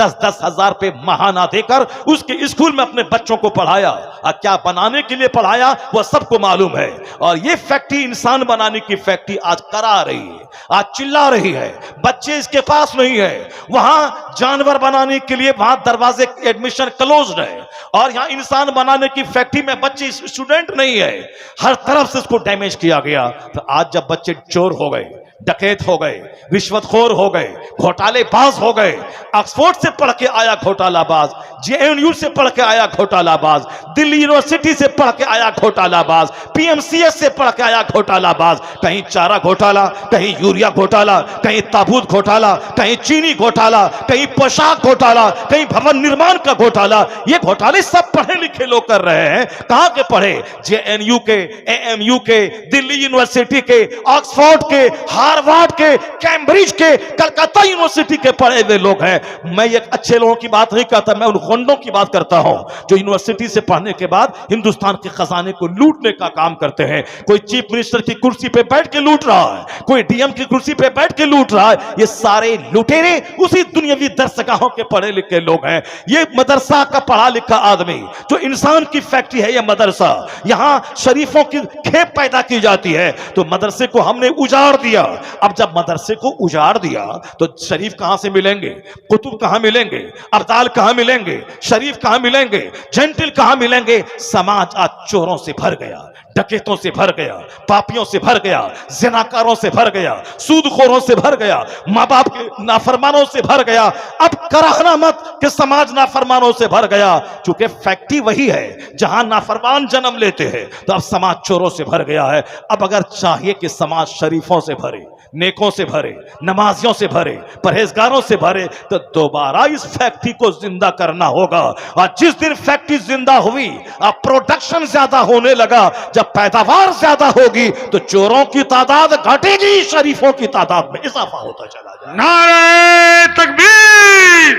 10-10 हजार पे महाना देकर उसके स्कूल में अपने बच्चों को पढ़ाया। और क्या बनाने के लिए पढ़ाया वह सबको मालूम है। और ये फैक्ट्री इंसान बनाने की फैक्ट्री आज करा रही है। आज चिल्ला रही है, बच्चे इसके पास नहीं है। वहां जानवर बनाने के लिए वहां दरवाजे एडमिशन क्लोज्ड है, और यहां इंसान बनाने की फैक्ट्री में बच्चे स्टूडेंट नहीं है। हर तरफ से इसको डैमेज किया गया। तो आज जब बच्चे चोर हो गए, डकैत हो गए, रिश्वतखोर हो गए, घोटालेबाज हो गए, ऑक्सफोर्ड से पढ़ के आया घोटालाबाज, जेएनयू से पढ़ के आया घोटालाबाज, दिल्ली यूनिवर्सिटी से पढ़ के आया घोटालाबाज, पीएमसीएस से पढ़ के आया घोटालाबाज, कहीं चारा घोटाला, कहीं यूरिया घोटाला, कहीं ताबूत घोटाला, कहीं चीनी घोटाला, कहीं पोशाक घोटाला, कहीं भवन निर्माण का घोटाला। ये घोटाले सब पढ़े लिखे लोग कर रहे हैं। कहां के पढ़े? जेएनयू के, एएमयू के, दिल्ली यूनिवर्सिटी के, ऑक्सफोर्ड के, हार्वर्ड के, कैम्ब्रिज के, कलकत्ता यूनिवर्सिटी के पढ़े हुए लोग हैं। मैं एक अच्छे लोगों की बात नहीं करता, मैं उन गुंडों की बात करता हूं जो यूनिवर्सिटी से पढ़ने के बाद हिंदुस्तान के खजाने को लूटने का काम करते हैं। कोई चीफ मिनिस्टर की कुर्सी पे बैठ के लूट रहा है, कोई डीएम की कुर्सी पे बैठ के लूट रहा है। ये सारे लुटेरे उसी दुनियावी दरसगाहों के पढ़े लिखे लोग हैं। ये मदरसा का पढ़ा लिखा आदमी, जो इंसान की फैक्ट्री है ये मदरसा, यहां शरीफों की खेप पैदा की जाती है। तो मदरसे को हमने उजाड़ दिया। अब जब मदरसे को उजाड़ दिया तो शरीफ कहां से मिलेंगे, कुतुब कहां मिलेंगे, अब्दाल कहां मिलेंगे, शरीफ कहां मिलेंगे, जेंटिल कहां मिलेंगे? समाज आज चोरों से भर गया, डकैतों से भर गया, पापियों से भर गया, ज़िनाकारों से भर गया, सूदखोरों से भर गया, माँ बाप के नाफरमानों से भर गया। अब कराहना मत कि समाज नाफरमानों से भर गया, चूंकि फैक्ट्री वही है जहां नाफरमान जन्म लेते हैं। तो अब समाज चोरों से भर गया है। अब अगर चाहिए कि समाज शरीफों से भरे, नेकों से भरे, नमाजियों से भरे, परहेजगारों से भरे, तो दोबारा इस फैक्ट्री को जिंदा करना होगा। और जिस दिन फैक्ट्री जिंदा हुई, अब प्रोडक्शन ज्यादा होने लगा, जब पैदावार ज्यादा होगी तो चोरों की तादाद घटेगी, शरीफों की तादाद में इजाफा होता चला जाएगा। नारे तकबीर,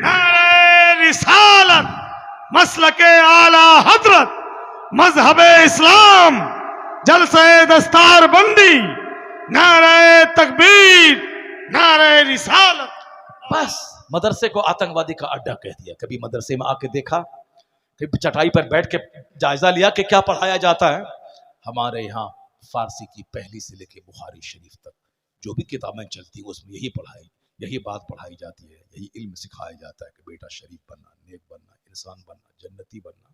नारे रिसालत, मसलके आला हजरत, मजहबे इस्लाम, जलसे दस्तार बंदी, नारे तकबीर, नारे रिसालत। बस मदरसे को आतंकवादी का अड्डा कह दिया। कभी मदरसे में आके देखा, कभी चटाई पर बैठ के जायजा लिया कि क्या पढ़ाया जाता है? हमारे यहाँ फारसी की पहली से लेके बुखारी शरीफ तक जो भी किताबें चलती है उसमें यही बात पढ़ाई जाती है, यही इल्म सिखाया जाता है कि बेटा शरीफ बनना, नेक बनना, इंसान बनना, जन्नती बनना,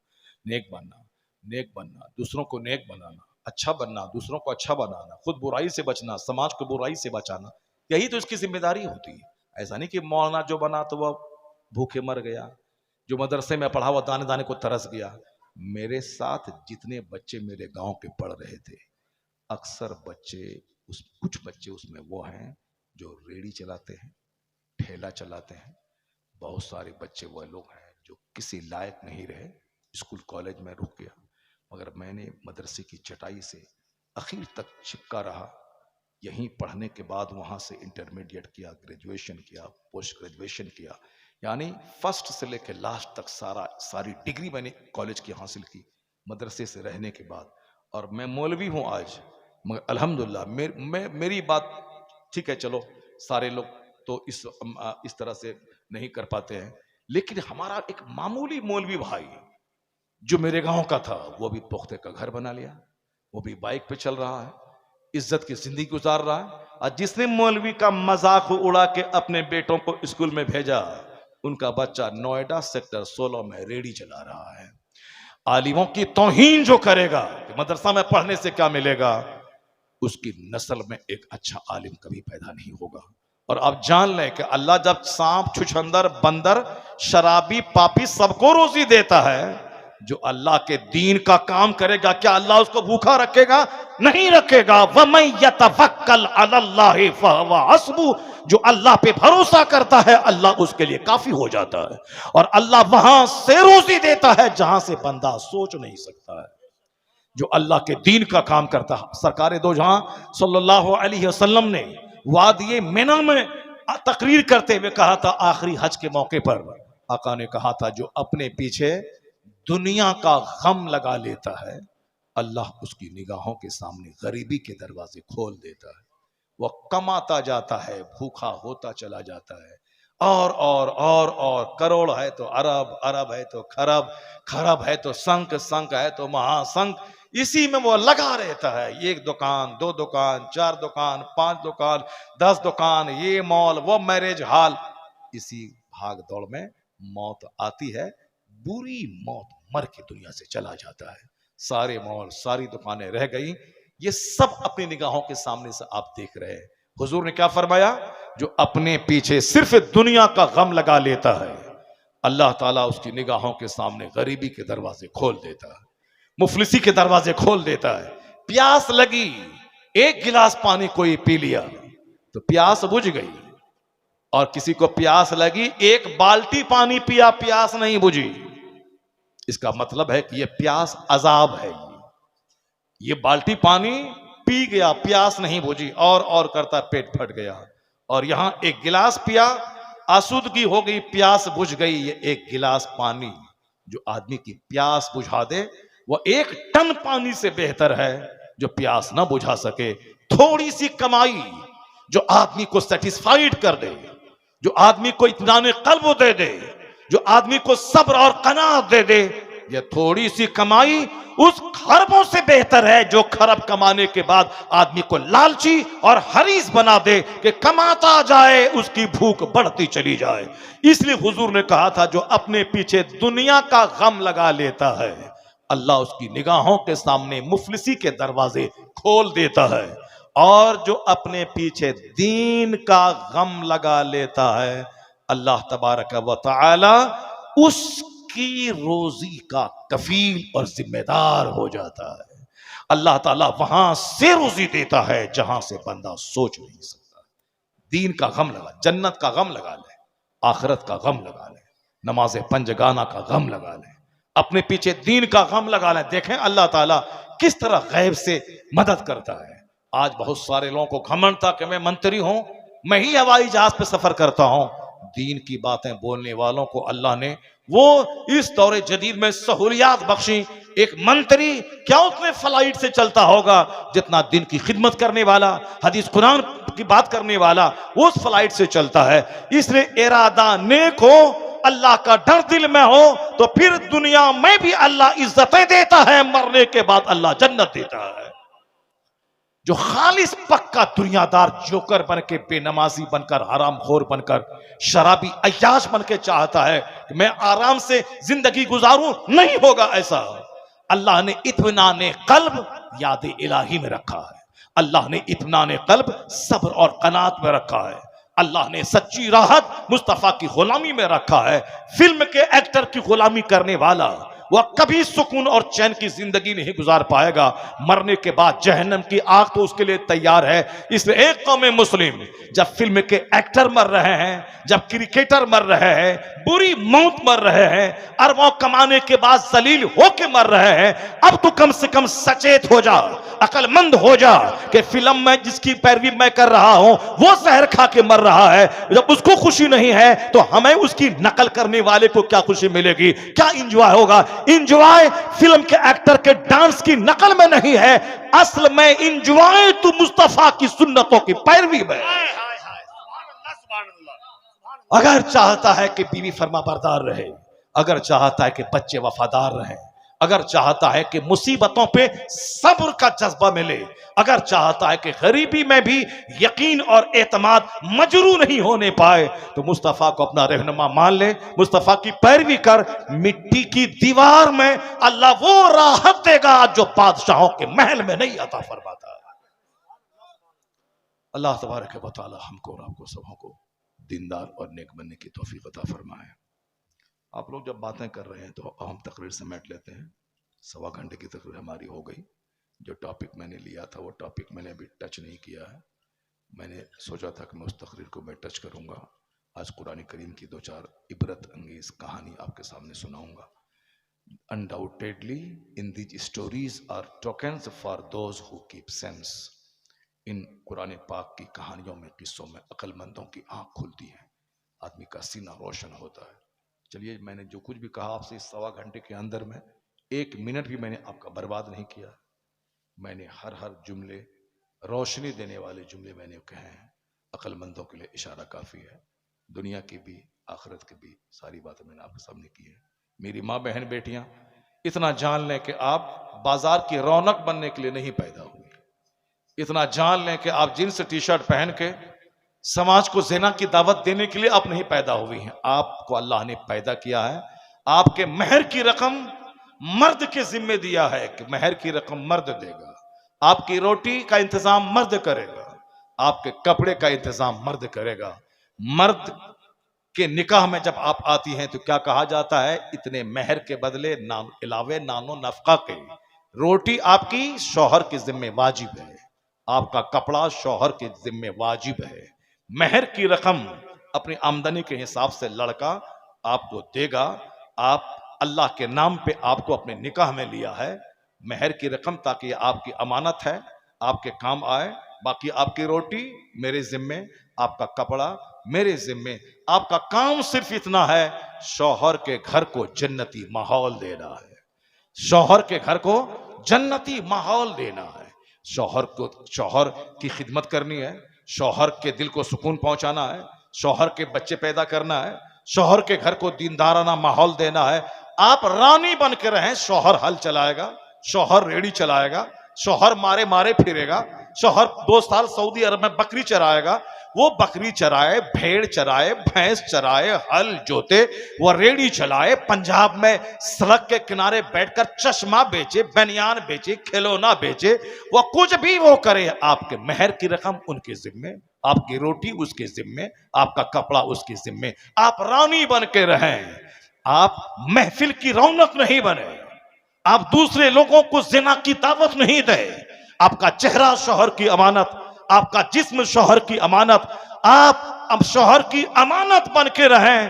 नेक बनना, दूसरों को नेक बनाना, अच्छा बनना, दूसरों को अच्छा बनाना, खुद बुराई से बचना, समाज को बुराई से बचाना, यही तो इसकी जिम्मेदारी होती है। ऐसा नहीं कि मौलाना जो बना तो वह भूखे मर गया, जो मदरसे में पढ़ा हुआ दाने दाने को तरस गया। मेरे साथ जितने बच्चे मेरे गांव के पढ़ रहे थे, अक्सर कुछ बच्चे उसमें वो हैं जो रेड़ी चलाते हैं, ठेला चलाते हैं। बहुत सारे बच्चे वह लोग हैं जो किसी लायक नहीं रहे, स्कूल कॉलेज में रुक गया। मगर मैंने मदरसे की चटाई से आखिर तक चिपका रहा। यहीं पढ़ने के बाद वहाँ से इंटरमीडिएट किया, ग्रेजुएशन किया, पोस्ट ग्रेजुएशन किया, यानी फर्स्ट से लेकर लास्ट तक सारी डिग्री मैंने कॉलेज की हासिल की मदरसे से रहने के बाद। और मैं मौलवी हूँ आज, मगर अल्हम्दुलिल्लाह मेरी बात ठीक है, चलो सारे लोग तो इस तरह से नहीं कर पाते हैं, लेकिन हमारा एक मामूली मौलवी भाई जो मेरे गांव का था, वो भी पुख्ते का घर बना लिया, वो भी बाइक पे चल रहा है, इज्जत की जिंदगी गुजार रहा है। और जिसने मौलवी का मजाक उड़ा के अपने बेटों को स्कूल में भेजा, उनका बच्चा नोएडा सेक्टर 16 में रेडी चला रहा है। आलिमों की तौहीन जो करेगा कि मदरसा में पढ़ने से क्या मिलेगा, उसकी नस्ल में एक अच्छा आलिम कभी पैदा नहीं होगा। और अब जान लें कि अल्लाह जब सांप, छुछंदर, बंदर, शराबी, पापी सबको रोजी देता है, जो अल्लाह के दीन का काम करेगा क्या अल्लाह उसको भूखा रखेगा? नहीं रखेगा। वमन यतवक्कल अलल्लाहि फहुवा हस्बुह, जो अल्लाह पे भरोसा करता है अल्लाह उसके लिए काफी हो जाता है। और अल्लाह वहां से रोजी देता है जहां से बंदा सोच नहीं सकता है। जो अल्लाह के दीन का काम करता है। सरकार दो जहां सल्लल्लाहु अलैहि वसल्लम ने वादिये मिना में तकरीर करते हुए कहा था, आखिरी हज के मौके पर आका ने कहा था, जो अपने पीछे दुनिया का गम लगा लेता है, अल्लाह उसकी निगाहों के सामने गरीबी के दरवाजे खोल देता है। वह कमाता जाता है, भूखा होता चला जाता है, और करोड़ है तो अरब, अरब है तो खरब, खरब है तो संक, संक है तो महासंक। इसी में वो लगा रहता है। एक दुकान, दो दुकान, चार दुकान, पांच दुकान, 10 दुकान, ये मॉल, वो मैरिज हॉल। इसी भाग दौड़ में मौत आती है, बुरी मौत, मर के दुनिया से चला जाता है। सारे मॉल, सारी दुकानें रह गई। ये सब अपनी निगाहों के सामने से आप देख रहे हैं। हुजूर ने क्या फरमाया? जो अपने पीछे सिर्फ दुनिया का गम लगा लेता है, अल्लाह ताला उसकी निगाहों के सामने गरीबी के दरवाजे खोल देता है, मुफलिसी के दरवाजे खोल देता है। प्यास लगी, एक गिलास पानी कोई पी लिया तो प्यास बुझ गई, और किसी को प्यास लगी, एक बाल्टी पानी पिया, प्यास नहीं बुझी। इसका मतलब है कि यह प्यास अजाब है। ये बाल्टी पानी पी गया, प्यास नहीं बुझी, और करता पेट फट गया। और यहां एक गिलास पिया, आसूदगी हो गई, प्यास बुझ गई। ये एक गिलास पानी जो आदमी की प्यास बुझा दे, वो 1 टन पानी से बेहतर है जो प्यास ना बुझा सके। थोड़ी सी कमाई जो आदमी को सेटिस्फाइड कर दे, जो आदमी को इत्मीनान कल्ब दे दे, जो आदमी को सब्र और कनात दे दे, ये थोड़ी सी कमाई उस खरबों से बेहतर है जो खरब कमाने के बाद आदमी को लालची और हरीस बना दे कि कमाता जाए, उसकी भूख बढ़ती चली जाए। इसलिए हुजूर ने कहा था, जो अपने पीछे दुनिया का गम लगा लेता है, अल्लाह उसकी निगाहों के सामने मुफलिसी के दरवाजे खोल देता है। और जो अपने पीछे दीन का गम लगा लेता है, अल्लाह तबारक व तआला उसकी रोजी का कफील और जिम्मेदार हो जाता है। अल्लाह ताला वहां से रोजी देता है जहां से बंदा सोच नहीं सकता। दीन का गम लगा, जन्नत का गम लगा ले, आखिरत का गम लगा ले, नमाज पंजगाना का गम लगा ले, अपने पीछे दीन का गम लगा ले। देखें अल्लाह ताला किस तरह गैब से मदद करता है। आज बहुत सारे लोगों को घमंड था कि मैं मंत्री हूं, मैं ही हवाई जहाज पे सफर करता हूं। दीन की बातें बोलने वालों को अल्लाह ने वो इस दौरे जदीद में सहूलियात बख्शी। एक मंत्री क्या उतने फ्लाइट से चलता होगा जितना दिन की खिदमत करने वाला, हदीस कुरान की बात करने वाला उस फ्लाइट से चलता है। इसलिए इरादा नेक हो, अल्लाह का डर दिल में हो, तो फिर दुनिया में भी अल्लाह इज्जतें देता है, मरने के बाद अल्लाह जन्नत देता है। जो खालिस पक्का दुनियादार जोकर बन के, बेनमाजी बनकर, हरामखोर बनकर, शराबी अय्याश बन के चाहता है कि मैं आराम से जिंदगी गुजारूं, नहीं होगा ऐसा। अल्लाह ने इत्मीनान कल्ब याद इलाही में रखा है। अल्लाह ने इत्मीनान कल्ब सब्र और कनात में रखा है। अल्लाह ने सच्ची राहत मुस्तफा की गुलामी में रखा है। फिल्म के एक्टर की गुलामी करने वाला वह कभी सुकून और चैन की जिंदगी नहीं गुजार पाएगा। मरने के बाद जहन्नम की आग तो उसके लिए तैयार है। इसलिए एक कौम मुस्लिम जब फिल्म के एक्टर मर रहे हैं, जब क्रिकेटर मर रहे हैं, बुरी मौत मर रहे हैं, अरबों कमाने के बाद जलील होके मर रहे हैं, अब तो कम से कम सचेत हो जा, अकलमंद हो जा कि फिल्म में जिसकी पैरवी मैं कर रहा हूं वो जहर खा के मर रहा है। जब उसको खुशी नहीं है तो हमें उसकी नकल करने वाले को क्या खुशी मिलेगी, क्या इंजॉय होगा? इंजॉय फिल्म के एक्टर के डांस की नकल में नहीं है, असल में इंजॉय तो मुस्तफा की सुन्नतों की पैरवी में। अगर चाहता है कि बीवी फरमाबरदार रहे, अगर चाहता है कि बच्चे वफादार रहें, अगर चाहता है कि मुसीबतों पे सब्र का जज्बा मिले, अगर चाहता है कि गरीबी में भी यकीन और एतमाद मजरू नहीं होने पाए, तो मुस्तफा को अपना रहनुमा मान ले, मुस्तफा की पैरवी कर। मिट्टी की दीवार में अल्लाह वो राहत देगा जो बादशाहों के महल में नहीं अता फरमाता। अल्लाह तबारक व तआला हमको और आपको सबों को दीनदार और नेक बनने की तौफीक अता फरमाए। आप लोग जब बातें कर रहे हैं तो हम तकरीर समेट लेते हैं। 1.25 घंटे की तकरीर हमारी हो गई। जो टॉपिक मैंने लिया था वो टॉपिक मैंने अभी टच नहीं किया है। मैंने सोचा था कि मैं उस तकरीर को मैं टच करूंगा। आज कुरान करीम की 2-4 इबरत अंगेज कहानी आपके सामने सुनाऊंगा। Undoubtedly in these stories are tokens for those who keep sense. इन कुरान पाक की कहानियों में, किस्सों में अक्लमंदों की आंख खुलती है, आदमी का सीना रोशन होता है। चलिए, मैंने जो कुछ भी कहा आपसे इस 1.25 घंटे के अंदर में 1 मिनट भी मैंने आपका बर्बाद नहीं किया। मैंने हर जुमले रोशनी देने वाले जुमले मैंने कहे हैं। अक्लमंदों के लिए इशारा काफ़ी है। दुनिया की भी आखिरत की भी सारी बातें मैंने आपके सामने की है। मेरी माँ बहन बेटियां, इतना जान लें कि आप बाजार की रौनक बनने के लिए नहीं पैदा हुए। इतना जान लें कि आप जींस टी शर्ट पहन के समाज को ज़िना की दावत देने के लिए आप नहीं पैदा हुई हैं। आपको अल्लाह ने पैदा किया है, आपके महर की रकम मर्द के जिम्मे दिया है कि महर की रकम मर्द देगा, आपकी रोटी का इंतजाम मर्द करेगा, आपके कपड़े का इंतजाम मर्द करेगा। मर्द के निकाह में जब आप आती हैं तो क्या कहा जाता है, इतने महर के बदले इलावे नानो नफका के रोटी आपकी शौहर के जिम्मे वाजिब है, आपका कपड़ा शौहर के जिम्मे वाजिब है। महर की रकम अपनी आमदनी के हिसाब से लड़का आपको देगा। आप अल्लाह के नाम पे आपको अपने निकाह में लिया है महर की रकम, ताकि आपकी अमानत है, आपके काम आए। बाकी आपकी रोटी मेरे जिम्मे, आपका कपड़ा मेरे जिम्मे, आपका काम सिर्फ इतना है, शौहर के घर को जन्नती माहौल देना है, शौहर के घर को जन्नती माहौल देना है। शौहर की खिदमत करनी है, शौहर के दिल को सुकून पहुंचाना है, शौहर के बच्चे पैदा करना है, शौहर के घर को दीनदाराना माहौल देना है। आप रानी बन के रहें, शौहर हल चलाएगा, शौहर रेड़ी चलाएगा, शौहर मारे मारे फिरेगा, शौहर 2 साल सऊदी अरब में बकरी चराएगा, वो बकरी चराए, भेड़ चराए, भैंस चराए, हल जोते, वो रेड़ी चलाए, पंजाब में सड़क के किनारे बैठकर चश्मा बेचे, बनियान बेचे, खिलौना बेचे, वो कुछ भी वो करे, आपके महर की रकम उनके जिम्मे, आपकी रोटी उसके जिम्मे, आपका कपड़ा उसके जिम्मे। आप रानी बन के रहें, आप महफिल की रौनक नहीं बने, आप दूसरे लोगों को जिना की दावत नहीं दे। आपका चेहरा शौहर की अमानत, आपका जिस्म शौहर की अमानत, आप अब शौहर की अमानत बन के रहें।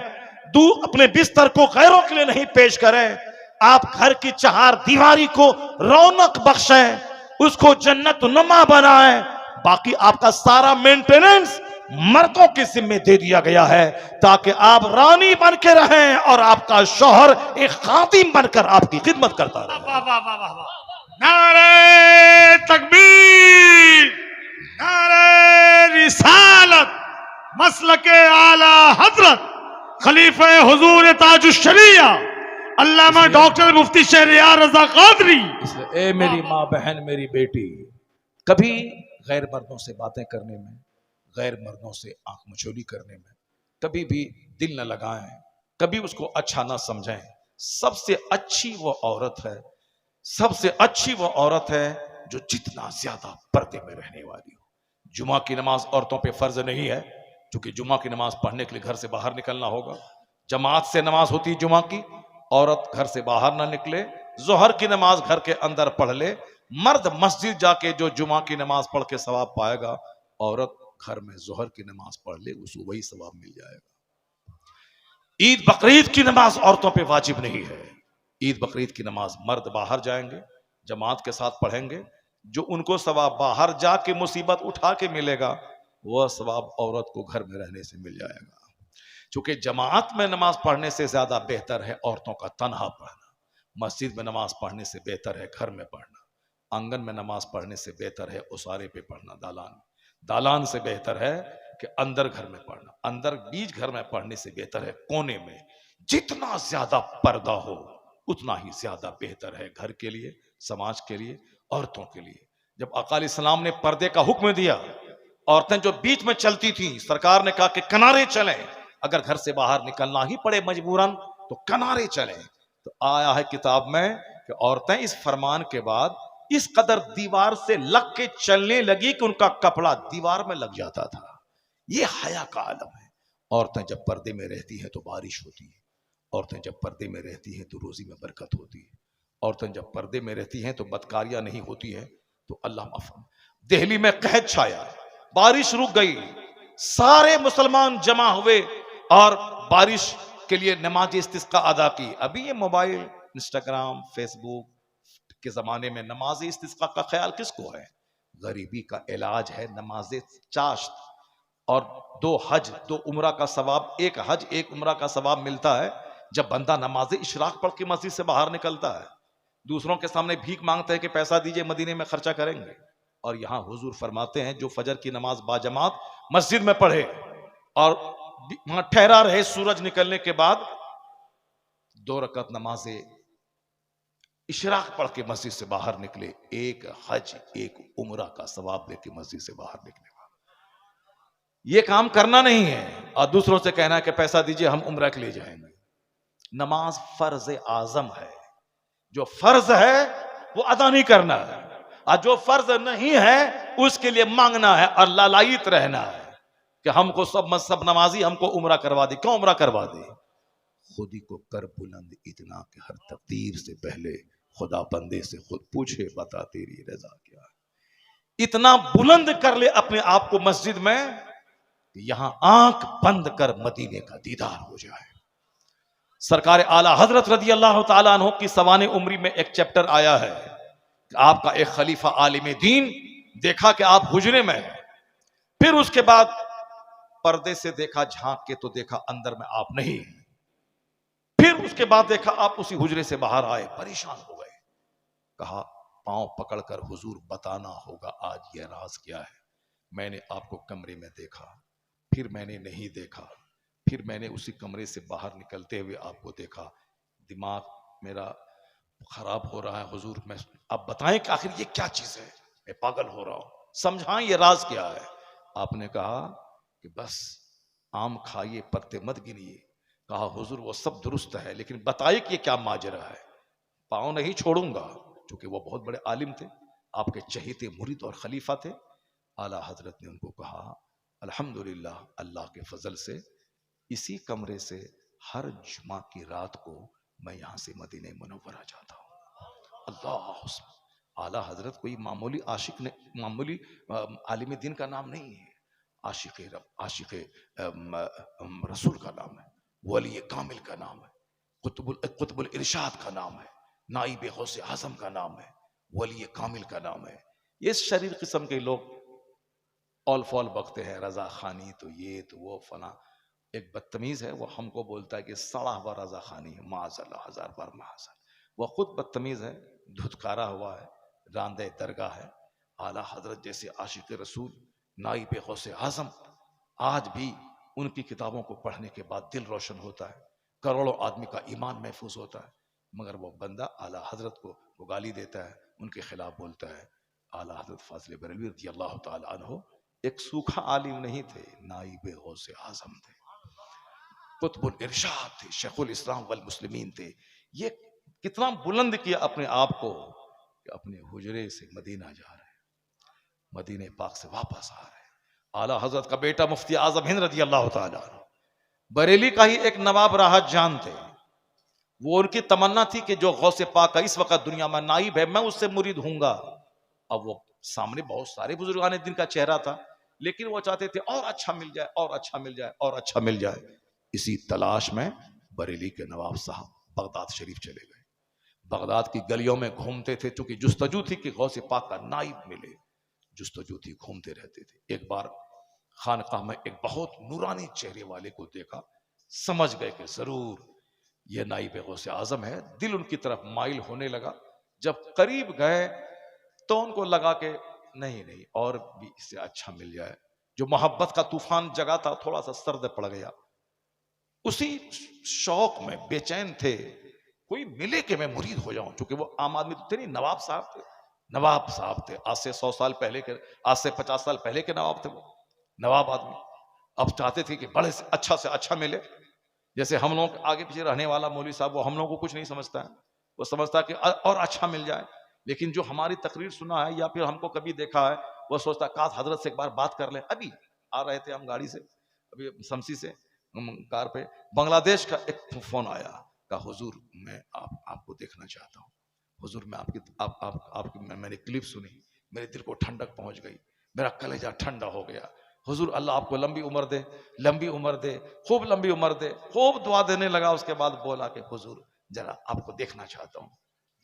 अपने बिस्तर को गैरों के लिए नहीं पेश करें, आप घर की 4 दीवारी को रौनक बख्शें, उसको जन्नत नुमा बनाएं। बाकी आपका सारा मेंटेनेंस मर्दों के जिम्मे दे दिया गया है, ताकि आप रानी बन के रहें और आपका शौहर एक खातिम बनकर आपकी खिदमत करता रहे। वाह वाह वाह वाह वाह। नारे तकबीर, नारे रिसालत, मसलके आला हजरत खलीफे हुजूर ताजुश शरिया अल्लामा डॉक्टर मुफ्ती शहरियार रजा कादरी। ए मेरी माँ, बहन, मेरी बेटी, कभी गैर मर्दों से बातें करने में, गैर मर्दों से आंख मचोली करने में कभी भी दिल न लगाएं, कभी उसको अच्छा ना समझें। सबसे अच्छी वो औरत है, सबसे अच्छी वो औरत है जो जितना ज्यादा पर्दे में रहने वाली हो। जुमा की नमाज औरतों पे फर्ज नहीं है, क्योंकि जुमा की नमाज पढ़ने के लिए घर से बाहर निकलना होगा। जमात से नमाज होती है जुमा की, औरत घर से बाहर ना निकले, जोहर की नमाज घर के अंदर पढ़ ले। मर्द मस्जिद जाके जो जुमा की नमाज पढ़ के सवाब पाएगा, औरत घर में जोहर की नमाज पढ़ ले, उसको वही सवाब मिल जाएगा। ईद बकरीद की नमाज औरतों पे वाजिब नहीं है। ईद बकरीद की नमाज मर्द बाहर जाएंगे, जमात के साथ पढ़ेंगे, जो उनको सवाब बाहर जाके मुसीबत उठा के मिलेगा, वह सवाब औरत को घर में रहने से मिल जाएगा। क्योंकि जमात में नमाज पढ़ने से ज्यादा बेहतर है औरतों का तन्हा पढ़ना। मस्जिद में नमाज पढ़ने से बेहतर है घर में पढ़ना। आंगन में नमाज पढ़ने से बेहतर है उसारे पे पढ़ना, दालान। दालान से बेहतर है कि अंदर घर में पढ़ना। अंदर बीच घर में पढ़ने से बेहतर है कोने में। जितना ज्यादा पर्दा हो उतना ही ज्यादा बेहतर है घर के लिए, समाज के लिए, औरतों के लिए। जब आका अलैहिस्सलाम ने पर्दे का हुक्म दिया, औरतें जो बीच में चलती थी, सरकार ने कहा कि किनारे चलें, अगर घर से बाहर निकलना ही पड़े मजबूरन तो किनारे चलें। तो आया है किताब में कि औरतें इस फरमान के बाद इस कदर दीवार से लग के चलने लगी कि उनका कपड़ा दीवार में लग जाता था। ये हया का आलम है। औरतें जब पर्दे में रहती हैं तो बारिश होती है, औरतें जब पर्दे में रहती हैं तो रोजी में बरकत होती है, औरतें जब पर्दे में रहती हैं तो बदकारियां नहीं होती है। तो अल्लाह माफ। दिल्ली में कहत छाया, बारिश रुक गई, सारे मुसलमान जमा हुए और बारिश के लिए नमाज इस्तिस्का अदा की। अभी ये मोबाइल, इंस्टाग्राम, फेसबुक के जमाने में नमाज इस्तिस्का का ख्याल किसको है? गरीबी का इलाज है नमाज चाश्त। और 2 हज 2 उम्रा का सवाब, 1 हज 1 उम्रा का सवाब मिलता है जब बंदा नमाज इशराक पढ़ के मस्जिद से बाहर निकलता है। दूसरों के सामने भीख मांगते हैं कि पैसा दीजिए, मदीने में खर्चा करेंगे। और यहां हुजूर फरमाते हैं जो फजर की नमाज बाजमात मस्जिद में पढ़े और वहां ठहरा रहे सूरज निकलने के बाद, 2 रकत नमाज इशराक पढ़ के मस्जिद से बाहर निकले, एक हज एक उम्रा का सवाब लेके मस्जिद से बाहर निकले। ये काम करना नहीं है और दूसरों से कहना है कि पैसा दीजिए हम उम्रा के लिए जाएंगे। नमाज फर्ज आजम है, जो फर्ज है वो अदा नहीं करना है, और जो फर्ज नहीं है उसके लिए मांगना है और लालायित रहना है कि हमको सब नमाजी हमको उम्रा करवा दे। क्यों उम्रा करवा दे? खुद ही को कर बुलंद इतना कि हर तकदीर से पहले खुदा बंदे से खुद पूछे, बता तेरी रजा क्या है। इतना बुलंद कर ले अपने आप को मस्जिद में, यहां आंख बंद कर मदीने का दीदार हो जाए। सरकार आला हजरत रदी अल्लाह ताला अन्हु की सवाने उम्री में एक चैप्टर आया है कि आपका एक खलीफा आलिम दीन देखा कि आप हुजरे में हैं, फिर उसके बाद पर्दे से देखा, झांक के तो देखा अंदर में आप नहीं, फिर उसके बाद देखा आप उसी हुजरे से बाहर आए, परेशान हो गए। कहा पांव पकड़कर हुजूर बताना होगा आज यह राज क्या है। मैंने आपको कमरे में देखा, फिर मैंने नहीं देखा, फिर मैंने उसी कमरे से बाहर निकलते हुए आपको देखा। दिमाग मेरा खराब हो रहा है हुजूर, मैं आप बताएं कि आखिर ये क्या चीज है, मैं पागल हो रहा हूं, समझाएं ये राज क्या है। आपने कहा कि बस आम खाइए पत्ते मत गिनिए। कहा हुजूर वो सब दुरुस्त है, लेकिन बताइए कि ये क्या माजरा है। पाँव नहीं छोड़ूंगा, क्योंकि वो बहुत बड़े आलिम थे, आपके चहेते मुरीद और खलीफा थे। आला हजरत ने उनको कहा अल्हम्दुलिल्लाह, अल्लाह के फजल से इसी कमरे से हर जुमा की रात को मैं यहां से मदीने मुनव्वरा जाता हूं। अल्लाह, आला हजरत कोई मामूली आशिक ने, मामूली आलिम दीन का नाम नहीं है, आशिक रब, आशिक रसूल का नाम है, वली कामिल का नाम है, कुतुबुल इरशाद का नाम है, नाइब गौसे आजम का नाम है, वली कामिल का नाम है। ये शरीर किस्म के लोग ऑल फॉल बकते हैं, रजा खानी तो ये तो वो फला। एक बदतमीज है, वो हमको बोलता है कि सड़ा हुआ रजा खानी है, माज़अल्लाह, हजार बार माज़अल्लाह। वह खुद बदतमीज है, धुतकारा हुआ है, रांदे दरगाह है। आला हजरत जैसे आशिक रसूल, नाइब गौसे आजम, आज भी उनकी किताबों को पढ़ने के बाद दिल रोशन होता है, करोड़ों आदमी का ईमान महफूज होता है। मगर वो बंदा आला हजरत को गाली देता है, उनके खिलाफ बोलता है। आला हजरत फाजिल बरेलवी रज़ी अल्लाह तआला अन्हु एक सूखा आलिम नहीं थे, नाइब गौसे आजम थे, कुतुबुल इरशाद थे, शेखुल इस्लाम वल मुस्लिमीन थे। ये कितना बुलंद किया अपने आप को कि अपने हुजरे से मदीना जा रहे हैं, मदीने पाक से वापस आ रहे हैं। आला हजरत का बेटा मुफ्ती आजम हिंद रज़ी अल्लाह तआला अन्हु बरेली का ही एक नवाब राहत जान थे। वो उनकी तमन्ना थी कि जो गौसे पाक का इस वक्त दुनिया में नाइब है, मैं उससे मुरीद हूंगा। अब वो सामने बहुत सारे बुजुर्गान दिन का चेहरा था, लेकिन वो चाहते थे और अच्छा मिल जाए, और अच्छा मिल जाए, और अच्छा मिल जाए। इसी तलाश में बरेली के नवाब साहब बगदाद शरीफ चले गए। बगदाद की गलियों में घूमते थे, चूंकि जुस्तजू थी कि गौसे पाक का नाइब मिले, जुस्तजू थी, घूमते रहते थे। एक बार खानकाह में एक बहुत नूरानी चेहरे वाले को देखा, समझ गए कि जरूर ये नाइब गौसे आजम है। दिल उनकी तरफ माइल होने लगा। जब करीब गए तो उनको लगा कि नहीं नहीं, और भी इससे अच्छा मिल जाए। जो मोहब्बत का तूफान जगा था, थोड़ा सा सर्द पड़ गया। उसी शौक में बेचैन थे, कोई मिले कि मैं मुरीद हो जाऊं, क्योंकि वो आम आदमी तो थे नहीं, नवाब साहब थे। नवाब साहब थे, आज से 100 साल पहले के, आज से 50 साल पहले के नवाब थे वो, नवाब आदमी। अब चाहते थे कि बड़े से अच्छा मिले। जैसे हम लोग आगे पीछे रहने वाला मौलवी साहब, वो हम लोगों को कुछ नहीं समझता है, वो समझता है कि और अच्छा मिल जाए। लेकिन जो हमारी तकरीर सुना है या फिर हमको कभी देखा है, वो सोचता काश हजरत से एक बार बात कर ले। अभी आ रहे थे हम गाड़ी से, अभी शमसी से कार पे, बांग्लादेश का एक फोन आया, कहा हुजूर मैं आपको देखना चाहता हूँ। हुजूर मैं आपकी मैंने क्लिप सुनी, मेरे दिल को ठंडक पहुंच गई, मेरा कलेजा ठंडा हो गया। हुजूर अल्लाह आपको लंबी उम्र दे, लंबी उम्र दे, खूब लंबी उम्र दे। खूब दुआ देने लगा। उसके बाद बोला कि हुजूर जरा आपको देखना चाहता हूँ,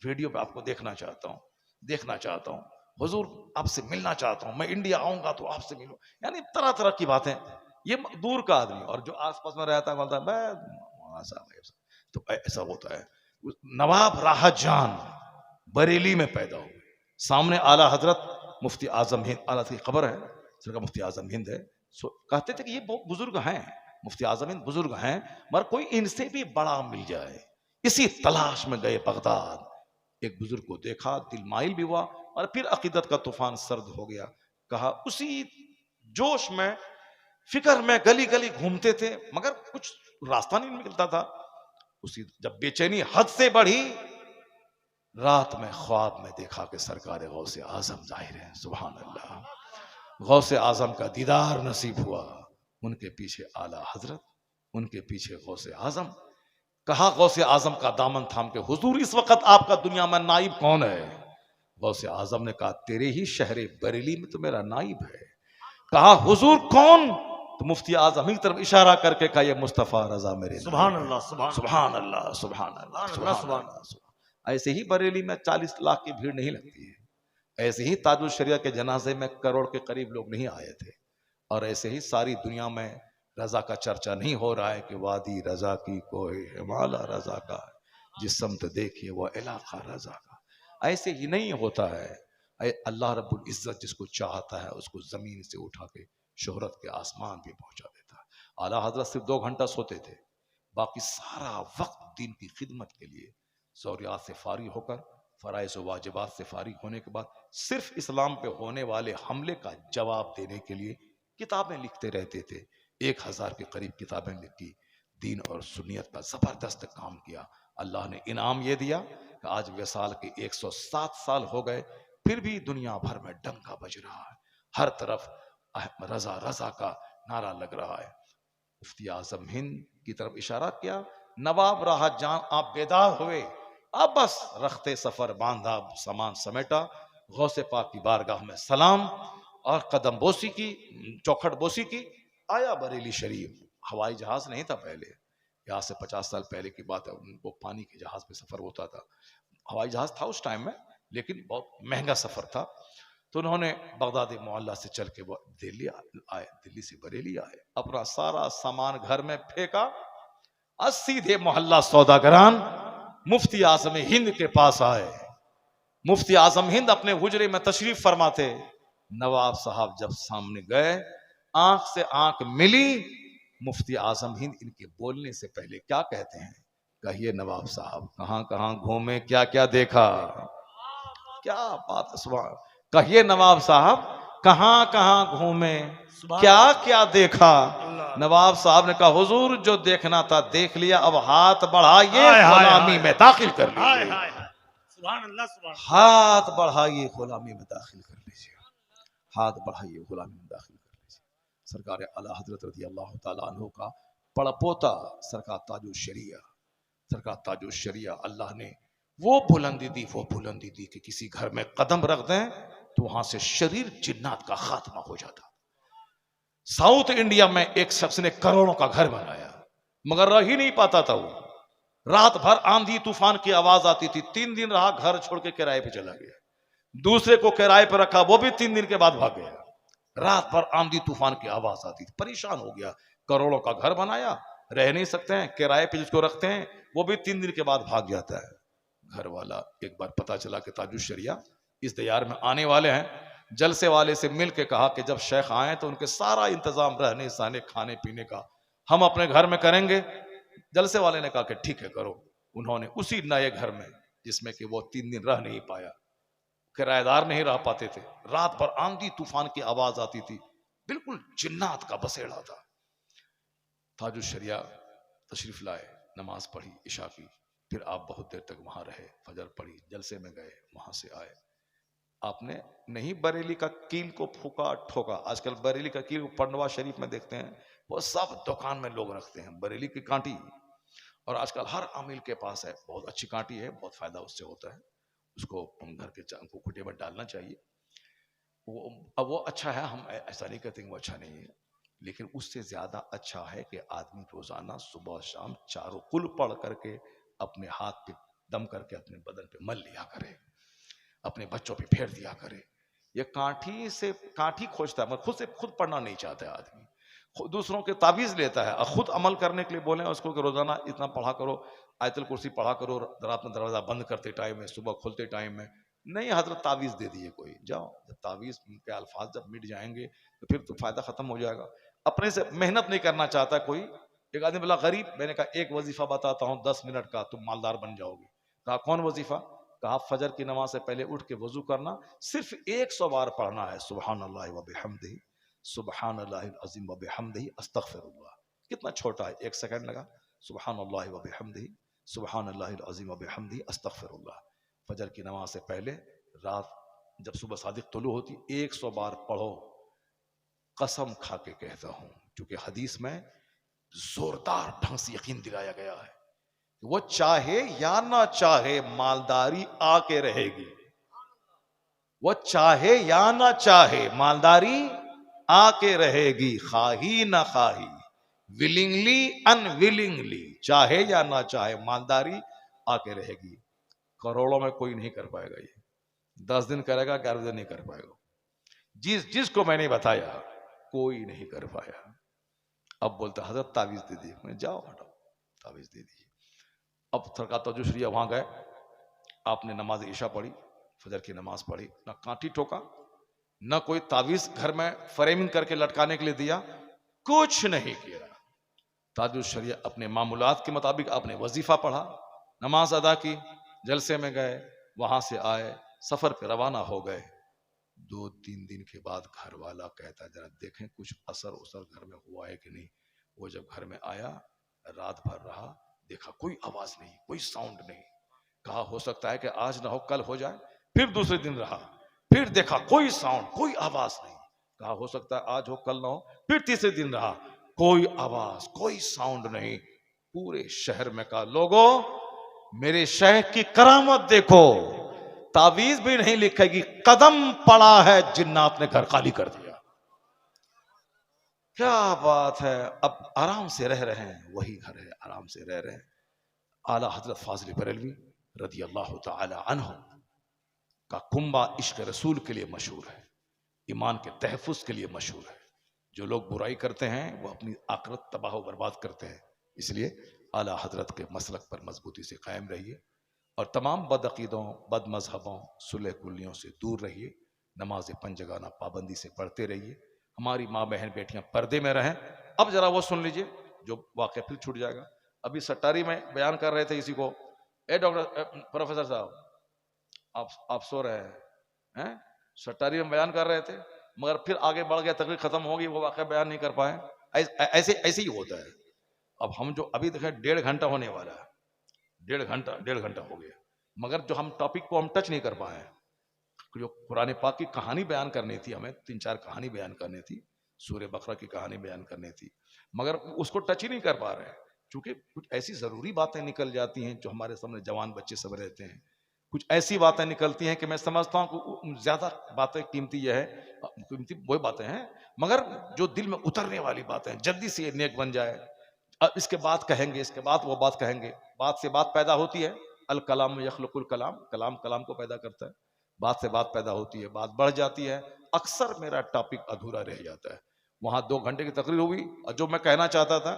वीडियो पे आपको देखना चाहता हूँ, हुजूर आपसे मिलना चाहता हूँ, मैं इंडिया आऊंगा तो आपसे मिलूं। यानी तरह तरह की बातें। ये दूर का आदमी, और जो आसपास में रहता है बोलता है मैं, तो ऐसा होता है। नवाब राहत जान बरेली में पैदा हुए। सामने आला हजरत मुफ्ती आजम हिंद, आला की खबर है, सरकार मुफ्ती आजम हिंद है। कहते थे कि ये बहुत बुजुर्ग हैं, मुफ्ती आजम हिंद बुजुर्ग हैं, मगर कोई इनसे भी बड़ा मिल जाए। इसी तलाश में गए बगदाद। एक बुजुर्ग को देखा, दिल माइल भी हुआ और फिर अकीदत का तूफान सर्द हो गया। कहा उसी जोश में, फिक्र में गली गली घूमते थे मगर कुछ रास्ता नहीं मिलता था। उसी जब बेचैनी हद से बढ़ी, रात में ख्वाब में देखा कि सरकार गौसे आजम जाहिर है। सुभान अल्लाह, गौसे आजम का दीदार नसीब हुआ। उनके पीछे आला हजरत, उनके पीछे गौसे आजम। कहा गौसे आजम का दामन थाम के, हुजूर इस वक्त आपका दुनिया में नाइब कौन है? गौसे आजम ने कहा तेरे ही शहर बरेली में तो मेरा नाइब है। कहा हुजूर कौन? तो मुफ्ती आजम की तरफ इशारा करके कहा ये मुस्तफा रजा मेरे। सुभान अल्लाह, सुभान सुभान अल्लाह, सुभान अल्लाह, सुभान अल्लाह। ऐसे ही बरेली में 40 लाख की भीड़ नहीं लगती है। ऐसे ही ताजुल शरिया के जनाजे में करोड़ के करीब लोग नहीं आए थे। और ऐसे ही सारी दुनिया में रजा का चर्चा नहीं हो रहा है कि वादी रजा की कोई हिमाला रजा का, जिस समत देखिए वह इलाका रजा का। ऐसे ही नहीं होता है। अल्लाह रब्बुल इज्जत जिसको चाहता है उसको जमीन से उठा के शोहरत के आसमान भी पहुंचा देता है। आला हजरत सिर्फ 2 घंटा सोते थे, बाकी सारा वक्त दीन की खिदमत के लिए ज़रूरियात से फारिग होकर, फ़राइज़ व वाजिबात से फारिग होने के बाद सिर्फ इस्लाम पे होने वाले हमले का जवाब देने के लिए किताबें लिखते रहते थे। 1000 के करीब किताबें लिखी, दीन और सुन्नियत का ज़बरदस्त काम किया। अल्लाह ने इनाम ये दिया कि आज वसाल के 107 साल हो गए, फिर भी दुनिया भर में डंका बज रहा है। हर तरफ रजा रजा का नारा लग रहा है। मुफ्ती आजम हिंद की तरफ इशारा किया, नवाब रहा जान आप बेदार हुए, अब बस रखते सफर बांधा, सामान समेटा, गौसे पाक की बारगाह में सलाम और कदम बोसी की, चौखट बोसी की, आया बरेली शरीफ। हवाई जहाज नहीं था पहले, यहाँ से 50 साल पहले की बात है। उनको पानी के जहाज पे सफर होता था। हवाई जहाज था उस टाइम में, लेकिन बहुत महंगा सफर था। तो उन्होंने बगदाद मोहल्ला से चल के वो दिल्ली आए, दिल्ली से बरेली आए, अपना सारा सामान घर में फेंका और सीधे मोहल्ला सौदागरान मुफ्ती आजम हिंद के पास आए। मुफ्ती आजम हिंद अपने हुजरे में तशरीफ फरमाते। नवाब साहब जब सामने गए, आंख से आंख मिली, मुफ्ती आजम हिंद इनके बोलने से पहले क्या कहते हैं? कहिए नवाब साहब, कहां कहां घूमे, क्या क्या देखा? क्या बात है, सुभान। कहिए नवाब साहब, कहां कहां घूमे, क्या क्या देखा? नवाब साहब ने कहा हुजूर जो देखना था देख लिया, अब हाथ बढ़ाइए गुलामी में दाखिल कर लीजिए। हाथ बढ़ाइए गुलामी में दाखिल कर लीजिए, हाथ बढ़ाइए गुलामी में दाखिल कर लीजिए। सरकार आला हजरत रज़ी अल्लाह तआला अन्हु का पड़पोता सरकार ताजुल शरिया, सरकार ताजुल शरिया, अल्लाह ने वो बुलंदी दी, वो बुलंदी दी कि किसी घर में कदम रख दें तो वहां से शरीर जिन्नात का खात्मा हो जाता। साउथ इंडिया में एक शख्स ने करोड़ों का घर बनाया, मगर रह ही नहीं पाता था। वो रात भर आंधी तूफान की आवाज आती थी, 3 दिन रहा, घर छोड़ के किराए पे चला गया। दूसरे को किराए पर रखा, वो भी 3 दिन के बाद भाग गया। रात भर आंधी तूफान की आवाज आती थी, परेशान हो गया। करोड़ों का घर बनाया, रह नहीं सकते हैं, किराए पे जिसको रखते हैं वो भी 3 दिन के बाद भाग जाता है। घर वाला एक बार पता चला कि ताजुल शरिया इस दयार में आने वाले हैं, जलसे वाले से मिल के कहा कि जब शेख आए तो उनके सारा इंतजाम रहने सहने खाने पीने का हम अपने घर में करेंगे। जलसे वाले ने कहा कि ठीक है करो। उन्होंने उसी नए घर में, जिसमें कि वो 3 दिन रह नहीं पाया, किराएदार नहीं रह पाते थे, रात भर आंधी तूफान की आवाज आती थी, बिल्कुल जिन्नात का बसेड़ा था। ताजुल शरिया तशरीफ लाए, नमाज पढ़ी इशा की, फिर आप बहुत देर तक वहां रहे, फजर पढ़ी, जलसे में गए, वहां से आए। आपने नहीं बरेली का कील को फूका ठोका। आजकल बरेली का कील पटनवा शरीफ में देखते हैं, वो सब दुकान में लोग रखते हैं, बरेली की कांटी। और आजकल हर आमिल के पास है, बहुत अच्छी कांटी है, बहुत फायदा उससे होता है। उसको घर के कुटे में डालना चाहिए। अब वो अच्छा है, हम ऐसा नहीं कहते वो अच्छा नहीं है, लेकिन उससे ज्यादा अच्छा है कि आदमी रोजाना सुबह शाम चारों कुल पढ़ करके अपने हाथ पे दम करके अपने बदन पे मल लिया करे, अपने बच्चों पे फेर दिया करे। ये काठी खोजता है, मगर खुद से खुद पढ़ना नहीं चाहता है आदमी, दूसरों के तावीज लेता है। और खुद अमल करने के लिए बोले उसको कि रोजाना इतना पढ़ा करो, आयतुल कुर्सी पढ़ा करो, रात में दरवाजा बंद करते टाइम में, सुबह खुलते टाइम में। नहीं हजरत तावीज दे दिए कोई, जाओ, जब तावीज के अल्फाज जब मिट जाएंगे तो फिर तो फायदा खत्म हो जाएगा। अपने से मेहनत नहीं करना चाहता कोई। एक आदमी बोला गरीब, मैंने कहा एक वजीफा बताता हूँ 10 मिनट का, तुम मालदार बन जाओगे। कहा कौन वजीफा? कहा फजर की नमाज से पहले उठ के वजू करना, सिर्फ 100 बार पढ़ना है सुबहानल्लाह व बिहम्दिही, सुबहानल्लाहिल अज़ीम व बिहम्दिही, अस्तगफिरुल्लाह। कितना छोटा है, 1 सेकंड लगा। सुबहानल्लाह व बिहम्दिही, सुबहानल्लाहिल अज़ीम व बिहम्दिही, अस्तगफिरुल्लाह। फजर की नमाज से पहले रात जब सुबह सादिक तुलू होती 100 बार पढ़ो। कसम खा के कहता हूं, क्योंकि हदीस में जोरदार ढंग से यकीन दिलाया गया है, वो चाहे या ना चाहे मालदारी आके रहेगी। वो चाहे या ना चाहे मालदारी आके रहेगी, खाही ना खाही, विलिंगली अनविलिंगली, चाहे या ना चाहे मालदारी आके रहेगी। करोड़ों में कोई नहीं कर पाएगा ये, 10 दिन करेगा, 11 दिन नहीं कर पाएगा। जिसको मैंने बताया कोई नहीं कर पाया। अब बोलता हजरत तावीज दे दी, मैं जाओ हटाओ तावीज दे दी। अब सरकार तजुश्रिया वहां गए, आपने नमाज ईशा पढ़ी, फजर की नमाज पढ़ी, ना कांटी ठोका, ना कोई तावीज घर में फ्रेमिंग करके लटकाने के लिए दिया, कुछ नहीं किया। ताजुल शरिया अपने मामूलात के मुताबिक आपने वजीफा पढ़ा, नमाज अदा की, जलसे में गए, वहां से आए, सफर पे रवाना हो गए। 2-3 दिन के बाद घर वाला कहता जरा देखें कुछ असर उसर घर में हुआ है कि नहीं। वो जब घर में आया, रात भर रहा, देखा कोई आवाज नहीं, कोई साउंड नहीं। कहा हो सकता है कि आज ना हो कल हो जाए। फिर दूसरे दिन रहा, फिर देखा कोई साउंड, कोई आवाज नहीं। कहा हो सकता है आज हो कल ना हो। फिर तीसरे दिन रहा, कोई आवाज, कोई साउंड नहीं। पूरे शहर में कहा लोगों मेरे शहर की करामत देखो, तावीज भी नहीं लिखेगी, कदम पड़ा है, जिन्नात ने घर खाली कर दिया। क्या बात है, अब आराम से रह रहे हैं, वही घर है, आराम से रह रहे हैं। आला हजरत फाजिल बरेलवी रदी अल्लाह ताला अन्हु का कुंबा इश्क रसूल के लिए मशहूर है, ईमान के तहफ़्फ़ुज़ के लिए मशहूर है। जो लोग बुराई करते हैं वो अपनी आखिरत तबाह व बर्बाद करते हैं। इसलिए आला हजरत के मसलक पर मजबूती से कायम रहिए और तमाम बदअकीदों, बद मजहबों, सुलह कुल्लियों से दूर रहिए। नमाज पंजगाना पाबंदी से पढ़ते रहिए। हमारी माँ बहन बेटियां पर्दे में रहें। अब जरा वो सुन लीजिए जो वाक़या फिर छूट जाएगा। अभी सट्टारी में बयान कर रहे थे इसी को, ए डॉक्टर प्रोफेसर साहब आप सो रहे हैं? सट्टारी में बयान कर रहे थे, मगर फिर आगे बढ़ गया, तकरीर खत्म होगी, वो वाक़या बयान नहीं कर पाए। ऐसे ही होता है। अब हम जो अभी देखें 1.5 घंटा होने वाला है, 1.5 घंटा हो गया, मगर जो हम टॉपिक को हम टच नहीं कर पाए। जो कुरान पाक की कहानी बयान करनी थी, हमें 3-4 कहानी बयान करनी थी, सूरह बकरा की कहानी बयान करनी थी, मगर उसको टच ही नहीं कर पा रहे हैं। क्योंकि कुछ ऐसी ज़रूरी बातें निकल जाती हैं जो हमारे सामने जवान बच्चे सब रहते हैं। कुछ ऐसी बातें निकलती हैं कि मैं समझता हूँ कि ज़्यादा बातें कीमती यह है, कीमती वही बातें हैं, मगर जो दिल में उतरने वाली बातें जल्दी से ये नेक बन जाए। अब इसके बाद कहेंगे, इसके बाद वो बात कहेंगे, बात से बात पैदा होती है। अल कलाम यखलुकुल कलाम, कलाम कलाम को पैदा करता है। बात से बात पैदा होती है, बात बढ़ जाती है। अक्सर मेरा टॉपिक अधूरा रह जाता है। वहां 2 घंटे की तकरीर हुई और जो मैं कहना चाहता था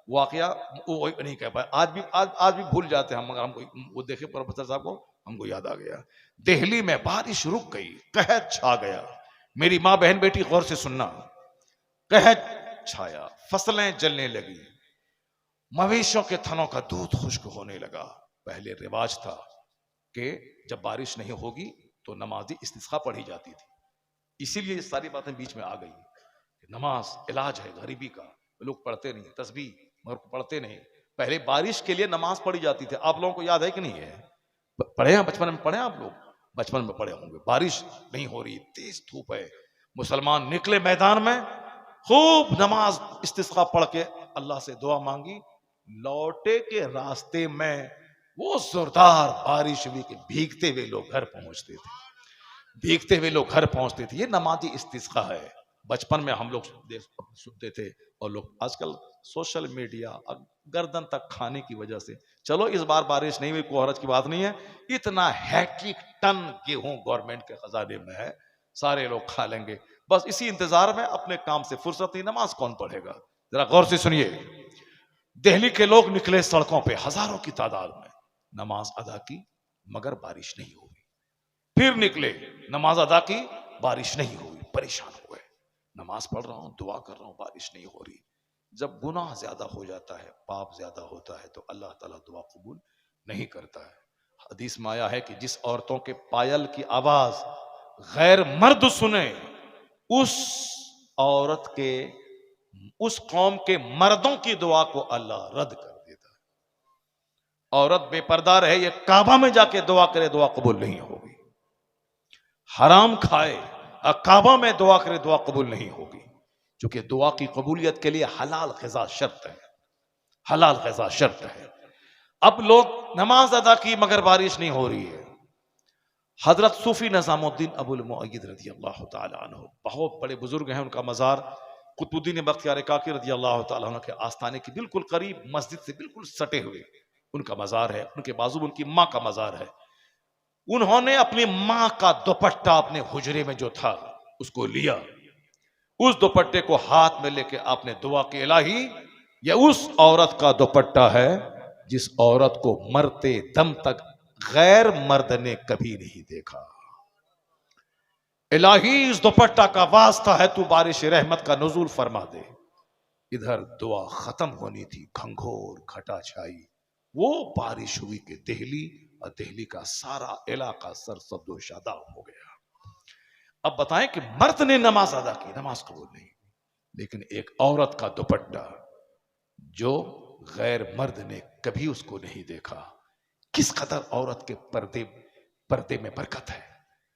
वाकया वो नहीं कह पाया। आज भी भूल जाते हैं हम, मगर हमको वो देखे प्रोफेसर साहब को, हमको याद आ गया। दिल्ली में बारिश रुक गई, कहत छा गया। मेरी माँ बहन बेटी गौर से सुनना, कहत छाया, फसलें जलने लगी, मवेशियों के थनों का दूध खुश्क होने लगा। पहले रिवाज था कि जब बारिश नहीं होगी तो नमाजी इस्तिस्का पढ़ी जाती थी, इसीलिए ये सारी बातें बीच में आ गई। नमाज इलाज है गरीबी का, लोग पढ़ते नहीं, तस्बीह मगर पढ़ते नहीं। पहले बारिश के लिए नमाज पढ़ी जाती थी। आप लोगों को याद है कि नहीं है? पढ़े हैं बचपन में, पढ़े आप लोग बचपन में पढ़े होंगे। बारिश नहीं हो रही, तेज धूप है, मुसलमान निकले मैदान में, खूब नमाज इस्तिस्का पढ़ के अल्लाह से दुआ मांगी। लौटे के रास्ते में वो जोरदार बारिश हुई कि भीगते हुए लोग घर पहुंचते थे, भीगते हुए लोग घर पहुंचते थे। ये नमाजी इस्तिस्का है। बचपन में हम लोग सुनते थे, और लोग आजकल सोशल मीडिया गर्दन तक खाने की वजह से, चलो इस बार बारिश नहीं हुई, कोई हरज की बात नहीं है। इतना हैट्रिक टन गेहूं गवर्नमेंट के खजाने में है, सारे लोग खा लेंगे। बस इसी इंतजार में अपने काम से फुर्सत नहीं, नमाज कौन पढ़ेगा? जरा गौर से सुनिए। दिल्ली के लोग निकले सड़कों पे हजारों की तादाद में, नमाज अदा की मगर बारिश नहीं हुई। फिर निकले, नमाज अदा की, बारिश नहीं हुई, परेशान हुए। नमाज पढ़ रहा हूं, दुआ कर रहा हूं, बारिश नहीं हो रही। जब गुनाह ज्यादा हो जाता है, पाप ज्यादा होता है, तो अल्लाह ताला दुआ कबूल नहीं करता है। हदीस में आया है कि जिस औरतों के पायल की आवाज गैर मर्द सुने, उस औरत के, उस कौम के मर्दों की दुआ को अल्लाह रद्द कर देता है। औरत बेपर्दा रहे, ये काबा में जाके दुआ करे, दुआ कबूल नहीं होगी। हराम खाए और काबा में दुआ करे, दुआ कबूल नहीं होगी। क्योंकि दुआ की कबूलियत के लिए हलाल ग़िज़ा शर्त है, हलाल ग़िज़ा शर्त है। अब लोग नमाज अदा की मगर बारिश नहीं हो रही है। हजरत सूफी निज़ामुद्दीन अबुल मुअय्यिद रज़ी अल्लाह तआला अन्हु, बहुत बड़े बुजुर्ग हैं, उनका मज़ार कुतुबुद्दीन बख्तियार काकी रज़ी अल्लाह तआला अन्हु के आस्थाने के बिल्कुल करीब, मस्जिद से बिल्कुल सटे हुए उनका मज़ार है। उनके बाजू में उनकी माँ का मज़ार है। उन्होंने अपनी माँ का दुपट्टा अपने हुजरे में जो था उसको लिया, उस दुपट्टे को हाथ में लेके आपने दुआ की, इलाही यह उस औरत का दुपट्टा है जिस औरत को मरते दम तक गैर मर्द ने कभी नहीं देखा। इलाही इस दुपट्टा का वास्ता है, तू बारिश रहमत का नुज़ूल फरमा दे। इधर दुआ खत्म होनी थी, घंघोर घटा छाई, वो बारिश हुई कि दिल्ली और दिल्ली का सारा इलाका सरसब्दो शादाब हो गया। अब बताएं कि मर्द ने नमाज अदा की, नमाज कबूल नहीं, लेकिन एक औरत का दुपट्टा जो गैर मर्द ने कभी उसको नहीं देखा। किस कदर औरत के पर्दे में बरकत है,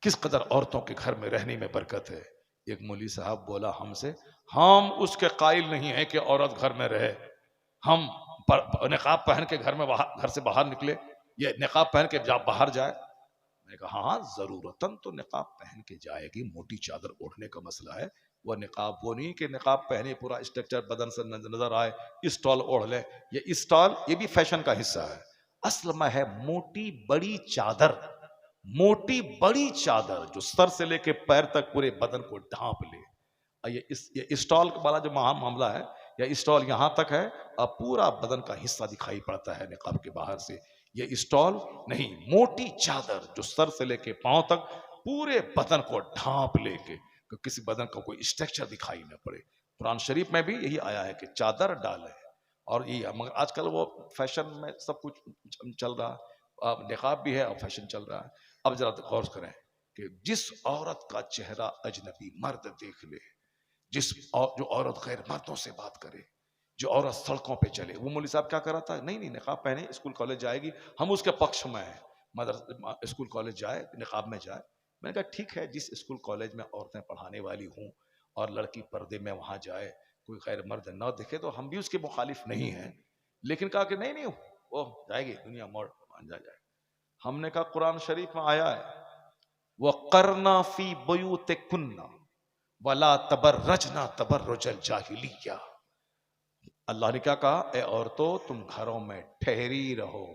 किस कदर औरतों के घर में रहने में बरकत है। एक मौलवी साहब बोला हमसे, हम उसके कायल नहीं है कि औरत घर में रहे, हम निकाब पहन के घर से बाहर निकले, ये निकाब पहन के बाहर जाए। मैंने कहा हाँ, जरूरतन तो निकाब पहन के जाएगी, मोटी चादर ओढ़ने का मसला है। वह निकाब वो नहीं कि निकाब पहने पूरा स्ट्रक्चर बदन से नजर आए, स्टॉल ओढ़ ले। ये स्टॉल ये भी फैशन का हिस्सा है। असल में है मोटी बड़ी चादर, मोटी बड़ी चादर जो सर से लेके पैर तक पूरे बदन को ढांप ले। ये स्टॉल वाला जो मामला है, या स्टॉल यहां तक है और पूरा बदन का हिस्सा दिखाई पड़ता है निकाब के बाहर से। ये स्टॉल नहीं, मोटी चादर जो सर से लेके पांव तक पूरे बदन को ढांप लेके, तो किसी बदन का कोई स्ट्रक्चर दिखाई न पड़े। कुरान शरीफ में भी यही आया है कि चादर डाले, और ये मगर आजकल वो फैशन में सब कुछ चल रहा है, अब निकाब भी है और फैशन चल रहा है। अब जरा गौर करें कि जिस औरत का चेहरा अजनबी मर्द देख ले, जो औरत गैर मर्दों से बात करे, जो औरत सड़कों पे चले, वो मौलवी साहब क्या कर रहा था, नहीं निकाब पहने स्कूल कॉलेज जाएगी, हम उसके पक्ष में हैं, मदर स्कूल कॉलेज जाए, निकाब में जाए। मैंने कहा ठीक है, जिस स्कूल कॉलेज में औरतें पढ़ाने वाली हों और लड़की पर्दे में वहां जाए, कोई गैर मर्द न दिखे, तो हम भी उसके मुखालिफ नहीं हैं। लेकिन कहा कि नहीं वो जाएगी, दुनिया मोड़ जाए। हमने कहा कुरान शरीफ में आया है, वह करना फी बुयूतिकुन्ना वला तबर्रजना तबर्रुजल जाहिलिया। अल्लाह ने क्या कहा, ए औरतों तुम घरों में ठहरी रहो,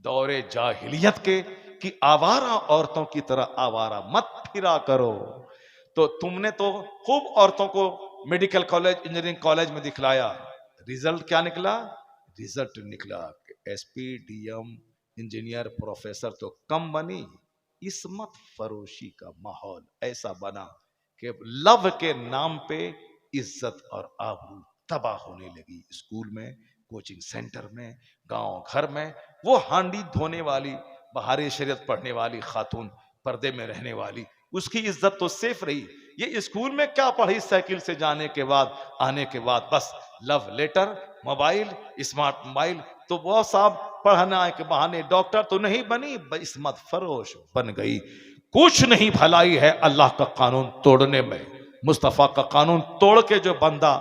दौरे जाहिलियत के कि आवारा औरतों की तरह आवारा मत फिरा करो। तो तुमने तो खूब औरतों को मेडिकल कॉलेज, इंजीनियरिंग कॉलेज में दिखलाया, रिजल्ट क्या निकला? रिजल्ट निकला कि एसपी, डीएम, इंजीनियर, प्रोफेसर तो कम बनी, इस्मत फरोशी का माहौल ऐसा बना कि लव के नाम पे इज्जत और आबरू तबाह होने लगी। स्कूल में, कोचिंग सेंटर में, गांव घर में, वो हांडी धोने वाली, बहारे शरीयत पढ़ने वाली खातून, पर्दे में रहने वाली, उसकी इज्जत तो सेफ रही। ये स्कूल में क्या पढ़ी, साइकिल से जाने के बाद, आने के बाद बस love letter, mobile, smart mobile, तो वो साहब पढ़ने के बहाने डॉक्टर तो नहीं बनी, इस्मत फरोश बन गई। कुछ नहीं भलाई है अल्लाह का कानून तोड़ने में। मुस्तफा का कानून तोड़ के जो बंदा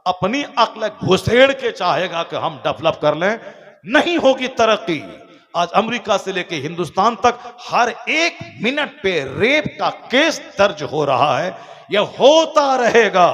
अपनी अक्ल घुसेड़ के चाहेगा कि हम डेवलप कर लें, नहीं होगी तरक्की। आज अमेरिका से लेके हिंदुस्तान तक हर एक मिनट पे रेप का केस दर्ज हो रहा है, यह होता रहेगा।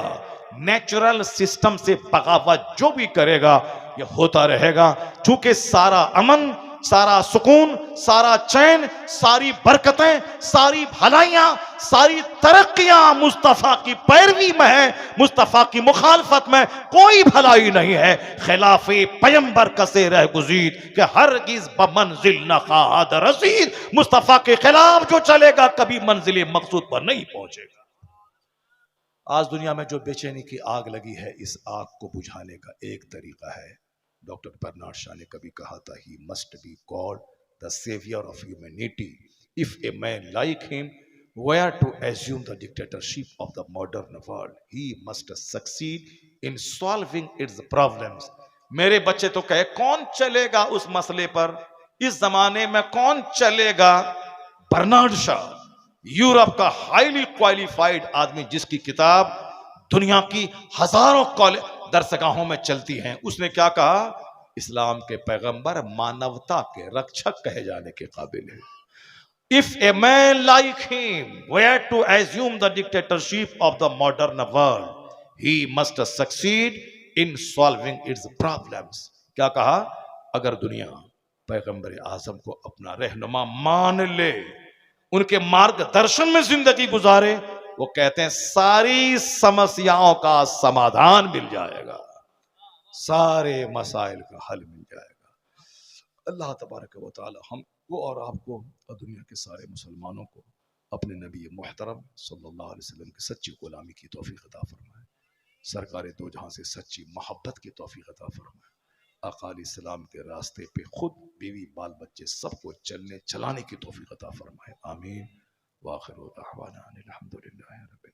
नेचुरल सिस्टम से बगावत जो भी करेगा यह होता रहेगा, चूंकि सारा अमन, सारा सुकून, सारा चैन, सारी बरकतें, सारी भलाइयां, सारी तरक्कियां मुस्तफा की पैरवी में है। मुस्तफा की मुखालफत में कोई भलाई नहीं है। खिलाफे पैगंबर कसे रह गुजीद कि हरगिज बमंजिल न खाद रसीद। मुस्तफा के खिलाफ जो चलेगा कभी मंजिल मकसूद पर नहीं पहुंचेगा। आज दुनिया में जो बेचैनी की आग लगी है, इस आग को बुझाने का एक तरीका है। डॉक्टर बर्नार्ड शॉ ने कभी कहा था, he must be called the savior of humanity. If a man like him were to assume the dictatorship of the modern world, he must succeed in solving its problems. मेरे बच्चे तो कहे कौन चलेगा उस मसले पर, इस जमाने में कौन चलेगा? बर्नार्ड शॉ, यूरोप का हाईली क्वालिफाइड आदमी, जिसकी किताब दुनिया की हजारों दरसगाहों में चलती हैं, उसने क्या कहा? इस्लाम के पैगंबर मानवता के रक्षक कहे जाने के काबिल है. If a man like him were to assume the dictatorship of the modern world, he must succeed in solving its problems. क्या कहा? अगर दुनिया पैगंबर आजम को अपना रहनुमा मान ले, उनके मार्गदर्शन में जिंदगी गुजारे, वो कहते हैं सारी समस्याओं का समाधान मिल जाएगा, सारे मसाइल का हल मिल जाएगा. अल्लाह तबारक व तआला हमको और आपको और दुनिया के सारे मुसलमानों को अपने नबी मुहतरम सल्लल्लाहु अलैहि वसल्लम की सच्ची गुलामी की तौफीक अता फरमाए, सरकार दो जहां से सच्ची मोहब्बत की तौफीक अता फरमाए, आका अलैहिस्सलाम के रास्ते पे खुद बीवी बाल बच्चे सबको चलने चलाने की तौफीक अता फरमाए. आमीन. वाखिर दाअवाना अनिल हम्दुलिल्लाहि रब्बिल